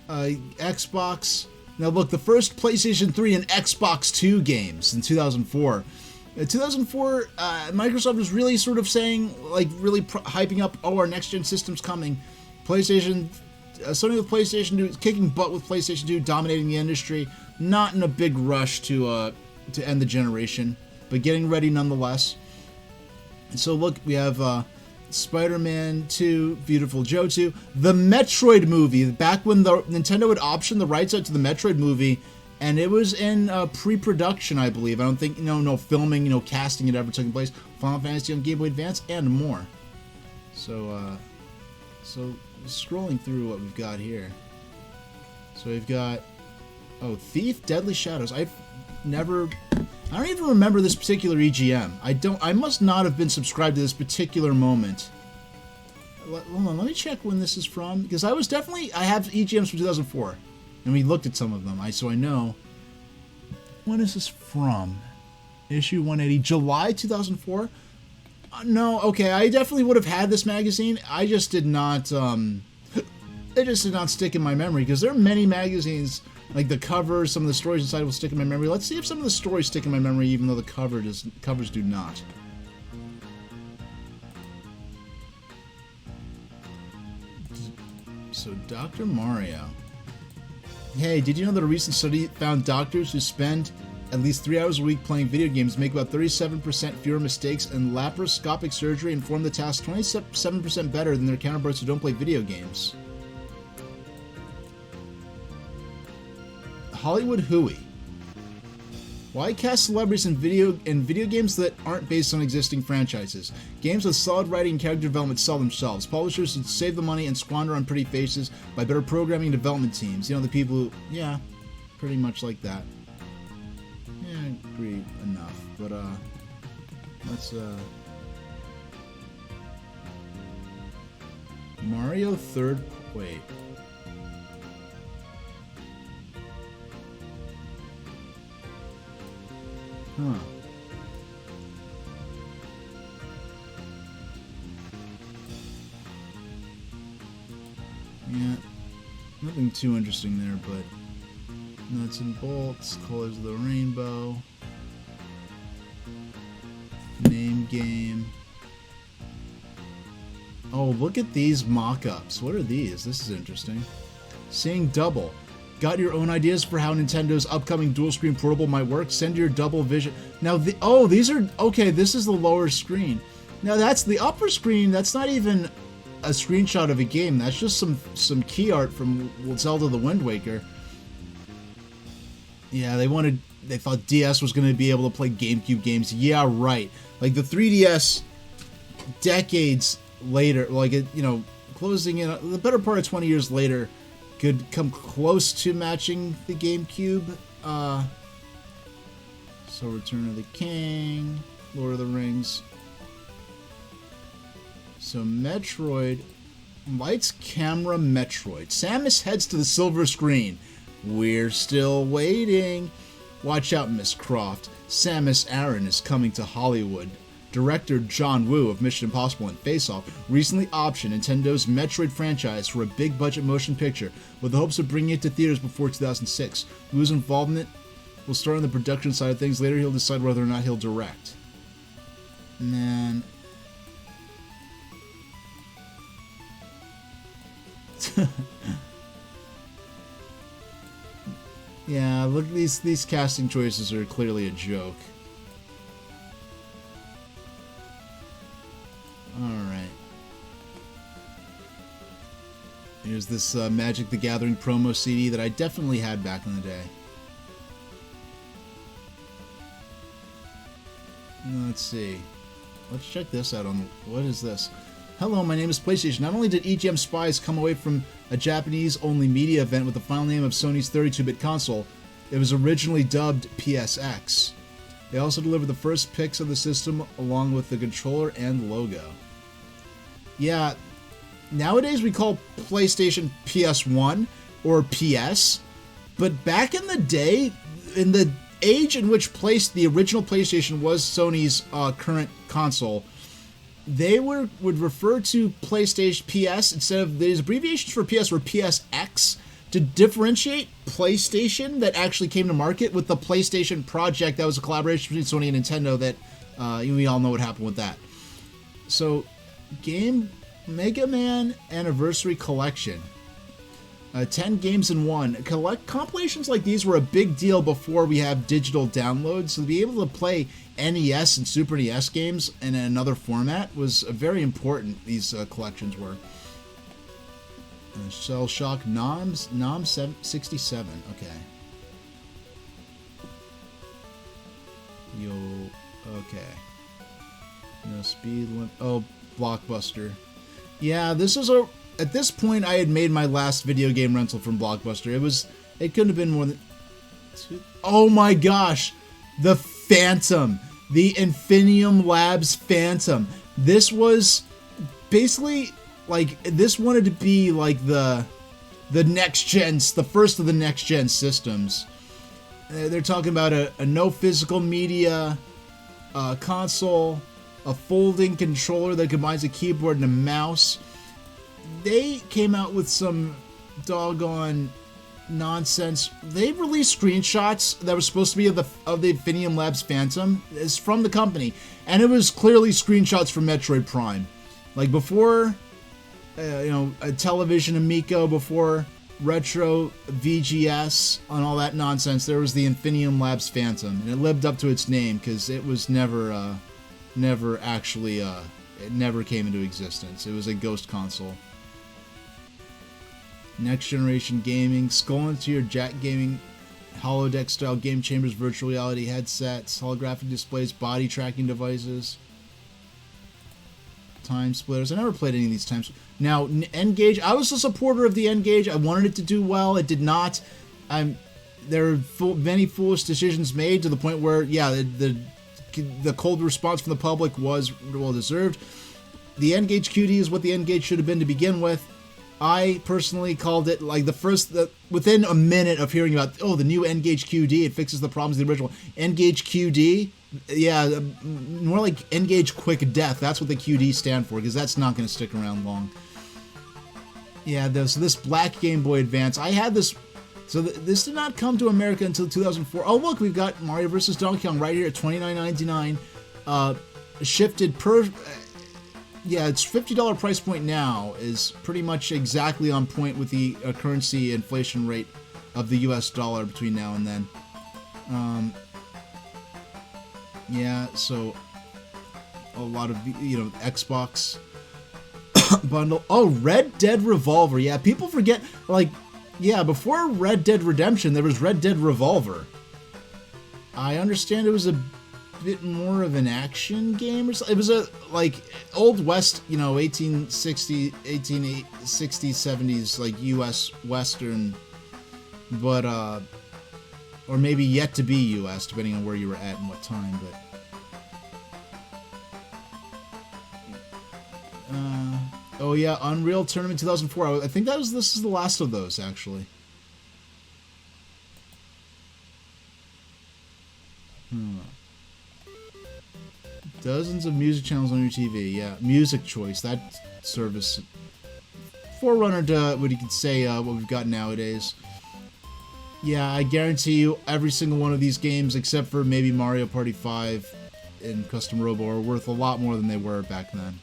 Xbox. Now look, the first PlayStation 3 and Xbox 2 games in 2004. In 2004, Microsoft was really sort of saying, like, really hyping up, oh, our next-gen system's coming. PlayStation, Sony with PlayStation 2, kicking butt with PlayStation 2, dominating the industry. Not in a big rush to end the generation, but getting ready nonetheless. And so look, we have Spider-Man 2, Beautiful Joe 2, the Metroid movie, back when the Nintendo had optioned the rights out to the Metroid movie, and it was in pre-production, I believe. I don't think, no filming, casting had ever taken place. Final Fantasy on Game Boy Advance, and more. So scrolling through what we've got here. So we've got, Thief, Deadly Shadows. I don't even remember this particular EGM. I must not have been subscribed to this particular moment. Hold on, let me check when this is from, because I have EGMs from 2004, and we looked at some of them, so I know. When is this from? Issue 180, July 2004? No, okay, I definitely would have had this magazine. I just did not, it just did not stick in my memory, because there are many magazines. Like the covers, some of the stories inside will stick in my memory. Let's see if some of the stories stick in my memory, even though the covers do not. So, Dr. Mario. Hey, did you know that a recent study found doctors who spend at least 3 hours a week playing video games make about 37% fewer mistakes in laparoscopic surgery and perform the task 27% better than their counterparts who don't play video games? Hollywood Hooey. Why cast celebrities in video games that aren't based on existing franchises? Games with solid writing and character development sell themselves. Publishers should save the money and squander on pretty faces by better programming and development teams. The people who, yeah, pretty much like that. Yeah, I agree enough. But, let's, Mario third, wait. Huh. Yeah, nothing too interesting there, but nuts and bolts, colors of the rainbow, name game. Oh, look at these mock-ups. What are these? This is interesting. Seeing double. Got your own ideas for how Nintendo's upcoming dual-screen portable might work? Send your double vision. Now, these are... Okay, this is the lower screen. Now, that's the upper screen. That's not even a screenshot of a game. That's just some key art from Zelda the Wind Waker. Yeah, they thought DS was going to be able to play GameCube games. Yeah, right. Like, the 3DS decades later, like, it, you know, closing in the better part of 20 years later, could come close to matching the GameCube. So Return of the King, Lord of the Rings. So Metroid, lights, camera, Metroid. Samus heads to the silver screen. We're still waiting. Watch out, Miss Croft. Samus Aran is coming to Hollywood. Director John Woo of Mission Impossible and Face Off recently optioned Nintendo's Metroid franchise for a big-budget motion picture with the hopes of bringing it to theaters before 2006. Woo's involvement will start on the production side of things. Later, he'll decide whether or not he'll direct. Man. Yeah, look, these casting choices are clearly a joke. Alright. Here's this Magic the Gathering promo CD that I definitely had back in the day. Let's see. Let's check this out. What is this? Hello, my name is PlayStation. Not only did EGM Spies come away from a Japanese-only media event with the final name of Sony's 32-bit console, it was originally dubbed PSX. They also delivered the first pics of the system along with the controller and logo. Yeah, nowadays we call PlayStation PS1 or PS, but back in the day, in the age in which the original PlayStation was Sony's current console, they would refer to PlayStation PS instead of these abbreviations for PS were PSX to differentiate PlayStation that actually came to market with the PlayStation Project that was a collaboration between Sony and Nintendo that we all know what happened with that. So, Mega Man Anniversary Collection. 10 games in one. Compilations like these were a big deal before we have digital downloads, so to be able to play NES and Super NES games in another format was very important, these collections were. Shell Shock Nom 67, okay. Okay. No speed limit. Oh, Blockbuster. Yeah, this was at this point I had made my last video game rental from Blockbuster. It couldn't have been more than oh my gosh! The Phantom. The Infinium Labs Phantom. This was basically like, this wanted to be like the next gen, the first of the next gen systems. They're talking about a no physical media console, a folding controller that combines a keyboard and a mouse. They came out with some doggone nonsense. They released screenshots that were supposed to be of the Infinium Labs Phantom. It's from the company, and it was clearly screenshots from Metroid Prime. Like before, a television Amico, before retro VGS and all that nonsense, there was the Infinium Labs Phantom, and it lived up to its name because it was never actually, it never came into existence. It was a ghost console. Next generation gaming, Skull into your Jack Gaming, holodeck style game chambers, virtual reality headsets, holographic displays, body tracking devices, time splitters. I never played any of these times. Now, N-Gage, I was a supporter of the N-Gage. I wanted it to do well. It did not. There were many foolish decisions made to the point where, yeah, the cold response from the public was well deserved. The N-Gage QD is what the N-Gage should have been to begin with. I personally called it like within a minute of hearing about, the new N-Gage QD, it fixes the problems of the original. N-Gage QD, yeah, more like N-Gage Quick Death. That's what the QD stand for, because that's not going to stick around long. Yeah, this black Game Boy Advance. I had this. So this did not come to America until 2004. Oh, look, we've got Mario vs. Donkey Kong right here at $29.99. Shifted per... yeah, its $50 price point now is pretty much exactly on point with the currency inflation rate of the US dollar between now and then. Yeah, so a lot of, Xbox bundle. Oh, Red Dead Revolver. Yeah, people forget, like, yeah, before Red Dead Redemption, there was Red Dead Revolver. I understand it was a bit more of an action game or something. It was a, like, Old West, 1860s, 70s, like, U.S. Western, but, or maybe yet to be U.S., depending on where you were at and what time, but... oh yeah, Unreal Tournament 2004. I think this is the last of those, actually. Dozens of music channels on your TV. Yeah, Music Choice, that service. Forerunner to what you could say what we've got nowadays. Yeah, I guarantee you every single one of these games, except for maybe Mario Party 5 and Custom Robo, are worth a lot more than they were back then.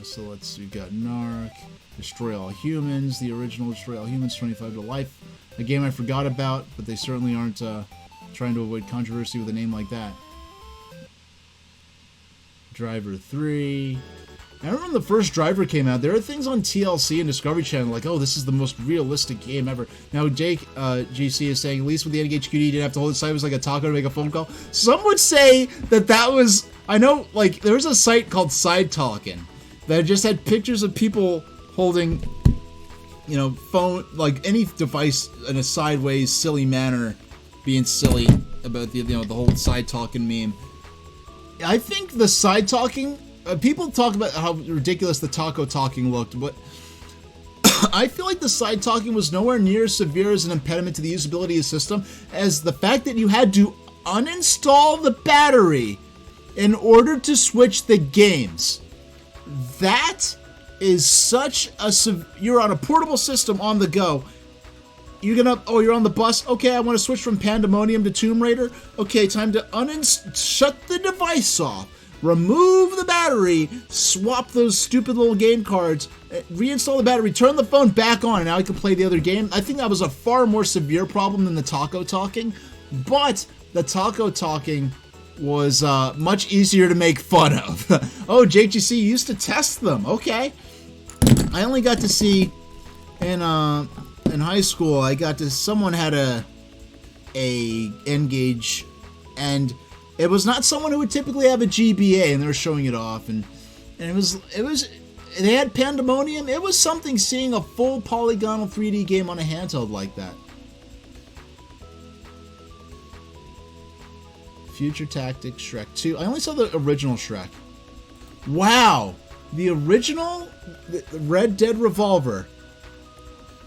So let's see, we've got Narc, Destroy All Humans, the original Destroy All Humans, 25 to Life, a game I forgot about, but they certainly aren't trying to avoid controversy with a name like that. Driver 3. I remember when the first Driver came out, there are things on TLC and Discovery Channel like, oh, this is the most realistic game ever. Now, Jake GC is saying, at least with the NHQD, you didn't have to hold it sideways like a taco to make a phone call. Some would say that was... I know, like, there was a site called Side Talkin' that just had pictures of people holding, phone, like, any device in a sideways, silly manner, being silly about the, the whole Side Talkin' meme. I think the Side Talking... people talk about how ridiculous the taco talking looked, but I feel like the side talking was nowhere near as severe as an impediment to the usability of the system as the fact that you had to uninstall the battery in order to switch the games. That is such a... You're on a portable system on the go. You're on the bus. Okay, I want to switch from Pandemonium to Tomb Raider. Okay, time to shut the device off. Remove the battery, swap those stupid little game cards, reinstall the battery, turn the phone back on, and now I can play the other game. I think that was a far more severe problem than the taco talking, but the taco talking was much easier to make fun of. Oh, Jake GC used to test them. Okay. I only got to see in high school, someone had a N-Gage, and it was not someone who would typically have a GBA, and they were showing it off, and it was they had Pandemonium. It was something seeing a full polygonal 3D game on a handheld like that. Future Tactics, Shrek 2. I only saw the original Shrek. Wow, the original Red Dead Revolver.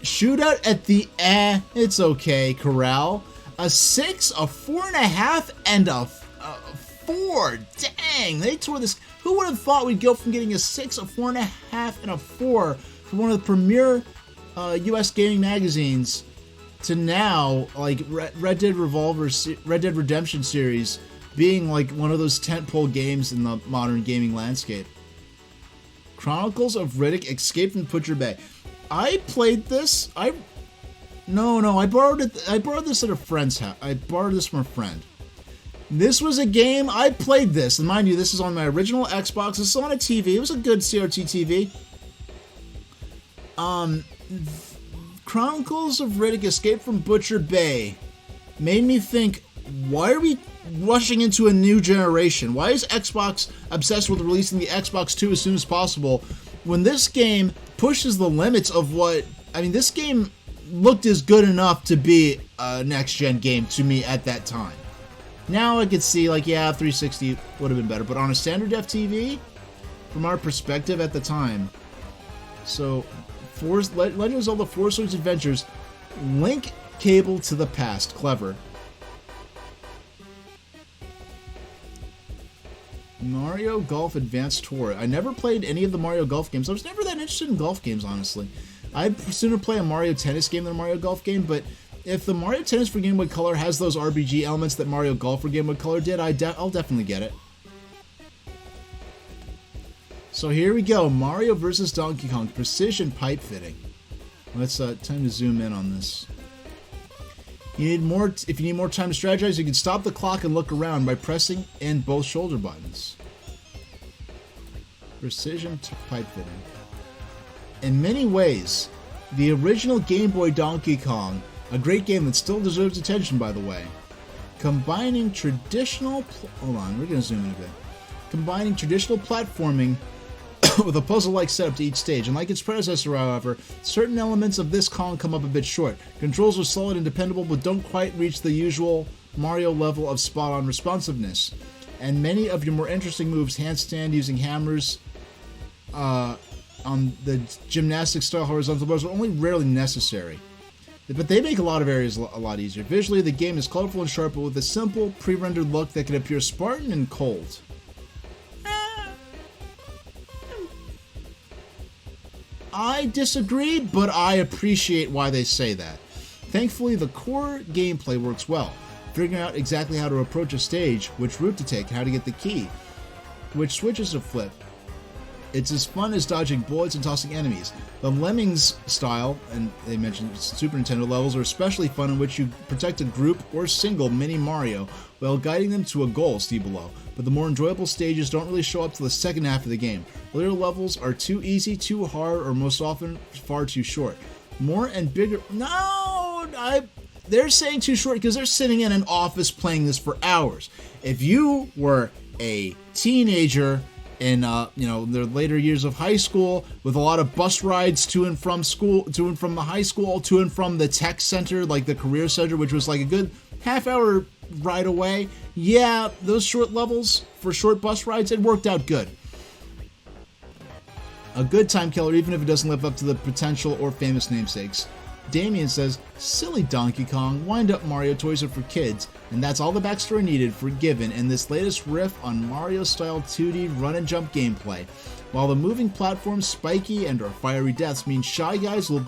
Shootout at the it's okay corral. A 6, a 4.5, and a 4. Dang, they tore this. Who would have thought we'd go from getting a 6, a 4.5, and a 4 from one of the premier U.S. gaming magazines to now, like, Red Dead Redemption series being like one of those tentpole games in the modern gaming landscape. Chronicles of Riddick: Escape from Butcher Bay. I played this. No, I borrowed it. I borrowed this at a friend's house. I borrowed this from a friend. This was a game, I played this, and mind you, this is on my original Xbox. This is on a TV. It was a good CRT TV. Chronicles of Riddick: Escape from Butcher Bay made me think, why are we rushing into a new generation? Why is Xbox obsessed with releasing the Xbox 2 as soon as possible when this game pushes the limits of what... I mean, this game looked as good enough to be a next-gen game to me at that time. Now I could see, like, yeah, 360 would have been better, but on a standard def TV, from our perspective at the time. So, Legend of Zelda: Four Swords Adventures, link cable to the past. Clever. Mario Golf Advanced Tour. I never played any of the Mario Golf games. I was never that interested in golf games, honestly. I'd sooner play a Mario Tennis game than a Mario Golf game, but if the Mario Tennis for Game Boy Color has those RPG elements that Mario Golf for Game Boy Color did, I'll definitely get it. So here we go, Mario vs. Donkey Kong, precision pipe fitting. Let's time to zoom in on this. If you need more time to strategize, you can stop the clock and look around by pressing in both shoulder buttons. Precision pipe fitting. In many ways, the original Game Boy Donkey Kong, a great game that still deserves attention, by the way, combining traditional... Hold on, we're going to zoom in a bit. Combining traditional platforming with a puzzle-like setup to each stage. And like its predecessor, however, certain elements of this Kong come up a bit short. Controls are solid and dependable, but don't quite reach the usual Mario level of spot-on responsiveness. And many of your more interesting moves, handstand using hammers on the gymnastic-style horizontal bars, are only rarely necessary. But they make a lot of areas a lot easier. Visually, the game is colorful and sharp, but with a simple, pre-rendered look that can appear Spartan and cold. I disagree, but I appreciate why they say that. Thankfully, the core gameplay works well. Figuring out exactly how to approach a stage, which route to take, how to get the key, which switches to flip. It's as fun as dodging bullets and tossing enemies. The Lemmings style, and they mentioned Super Nintendo levels, are especially fun, in which you protect a group or single mini Mario while guiding them to a goal, see below. But the more enjoyable stages don't really show up till the second half of the game. Later levels are too easy, too hard, or most often far too short. More and bigger... No! They're saying too short because they're sitting in an office playing this for hours. If you were a teenager in their later years of high school, with a lot of bus rides to and from school, to and from the high school, to and from the tech center, like the career center, which was like a good half-hour ride away. Yeah, those short levels for short bus rides, it worked out good. A good time killer, even if it doesn't live up to the potential or famous namesakes. Damien says, silly Donkey Kong, wind-up Mario toys are for kids, and that's all the backstory needed for given in this latest riff on Mario-style 2D run-and-jump gameplay. While the moving platforms, spiky and or fiery deaths mean Shy Guys will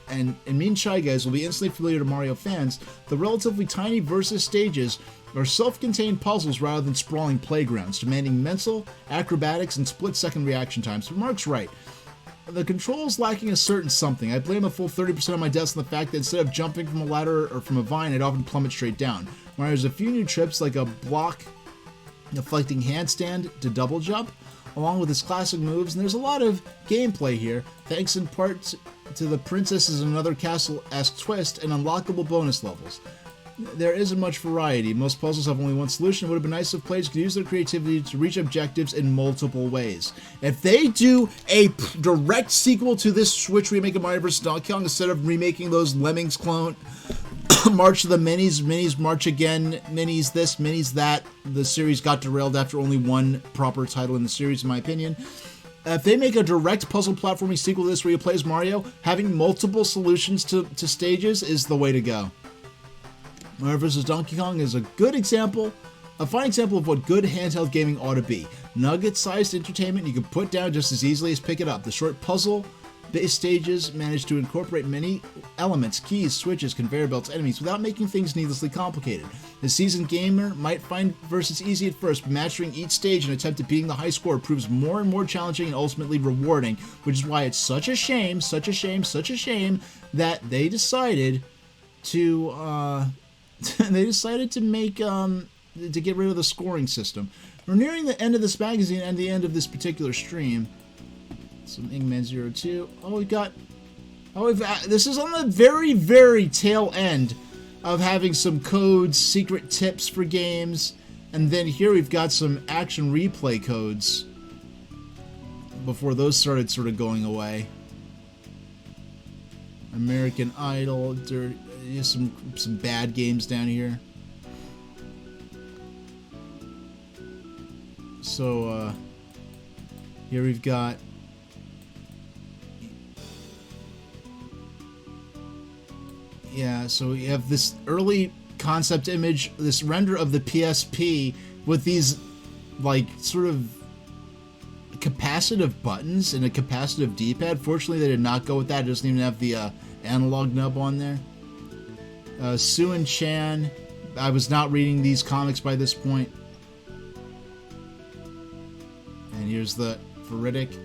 be instantly familiar to Mario fans, the relatively tiny versus stages are self-contained puzzles rather than sprawling playgrounds, demanding mental, acrobatics, and split-second reaction times. But Mark's right. The controls lacking a certain something. I blame a full 30% of my deaths on the fact that instead of jumping from a ladder or from a vine, I'd often plummet straight down. Mario's a few new trips, like a block deflecting handstand to double jump, along with his classic moves, and there's a lot of gameplay here, thanks in part to the Princess is Another Castle-esque twist and unlockable bonus levels. There isn't much variety. Most puzzles have only one solution. It would have been nice if players could use their creativity to reach objectives in multiple ways. If they do a direct sequel to this Switch remake of Mario vs. Donkey Kong, instead of remaking those Lemmings clone, March of the Minis, March Again, Minis this, Minis that, the series got derailed after only one proper title in the series, in my opinion. If they make a direct puzzle platforming sequel to this where you play as Mario, having multiple solutions to stages is the way to go. Mario vs. Donkey Kong is a fine example of what good handheld gaming ought to be. Nugget-sized entertainment you can put down just as easily as pick it up. The short puzzle-based stages manage to incorporate many elements, keys, switches, conveyor belts, enemies, without making things needlessly complicated. The seasoned gamer might find versus easy at first, but mastering each stage and attempt at beating the high score proves more and more challenging and ultimately rewarding, which is why it's such a shame that they decided to make to get rid of the scoring system. We're nearing the end of this magazine and the end of this particular stream. Some Ingman 02. This is on the very, very tail end of having some codes, secret tips for games, and then here we've got some action replay codes before those started sort of going away. American Idol, some bad games down here. So here we've got so we have this early concept image, this render of the PSP with these like sort of capacitive buttons and a capacitive D-pad. Fortunately, they did not go with that. It doesn't even have the analog nub on there. Sue and Chan. I was not reading these comics by this point. And here's the Veridic.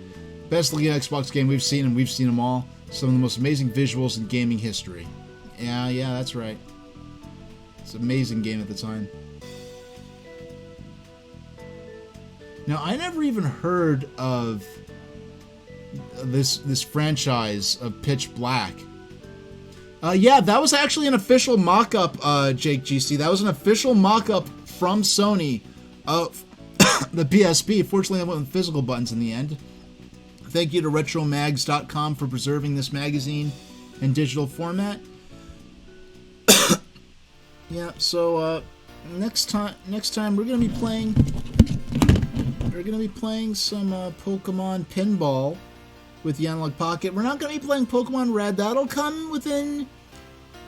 Best looking Xbox game we've seen, and we've seen them all. Some of the most amazing visuals in gaming history. Yeah, that's right. It's an amazing game at the time. Now, I never even heard of this franchise of Pitch Black. Yeah, that was actually an official mock-up, Jake GC. That was an official mock-up from Sony of the PSP. Fortunately, I went with physical buttons in the end. Thank you to RetroMags.com for preserving this magazine in digital format. Yeah, so next time we're gonna be playing some Pokemon Pinball with the Analog Pocket. We're not gonna be playing Pokemon Red. That'll come within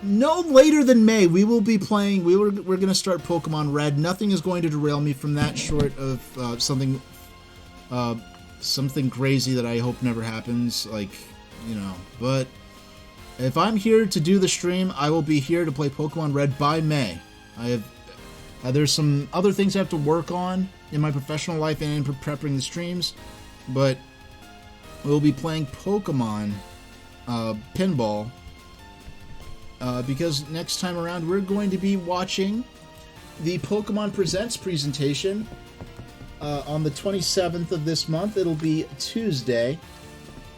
no later than May. We will be playing. We're gonna start Pokemon Red. Nothing is going to derail me from that, short of something crazy that I hope never happens. Like, you know, but. If I'm here to do the stream, I will be here to play Pokemon Red by May. I have there's some other things I have to work on in my professional life and in prepping the streams, but we'll be playing Pokemon Pinball because next time around we're going to be watching the Pokemon Presents presentation on the 27th of this month. It'll be Tuesday.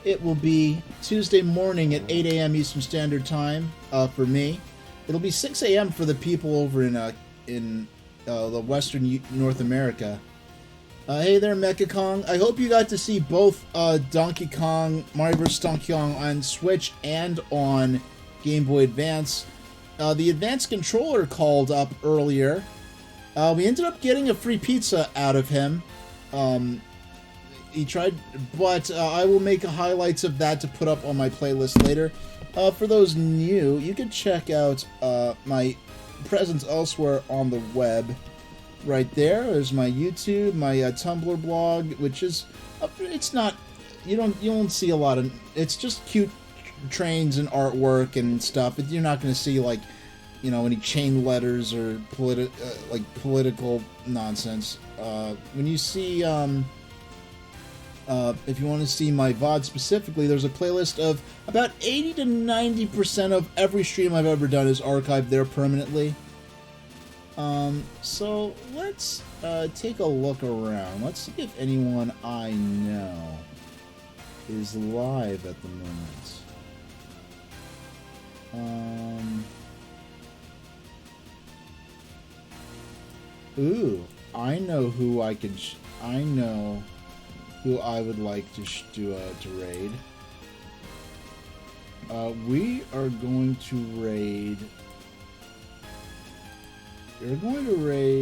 It will be Tuesday morning at 8 a.m. Eastern Standard Time for me. It'll be 6 a.m. for the people over in the Western North America. Hey there, Mecha Kong. I hope you got to see both Donkey Kong, Mario vs. Donkey Kong on Switch and on Game Boy Advance. The Advance controller called up earlier. We ended up getting a free pizza out of him. He tried, but I will make highlights of that to put up on my playlist later. For those new, you can check out my presence elsewhere on the web. Right there's my YouTube, my Tumblr blog, which is it's not you don't see a lot of, it's just cute trains and artwork and stuff. But you're not going to see like, you know, any chain letters or political nonsense. When you see if you want to see my VOD specifically, there's a playlist of about 80 to 90% of every stream I've ever done is archived there permanently. So let's take a look around. Let's see if anyone I know is live at the moment. Ooh, I know who I could. I know who I would like to raid. We are going to raid. We're going to raid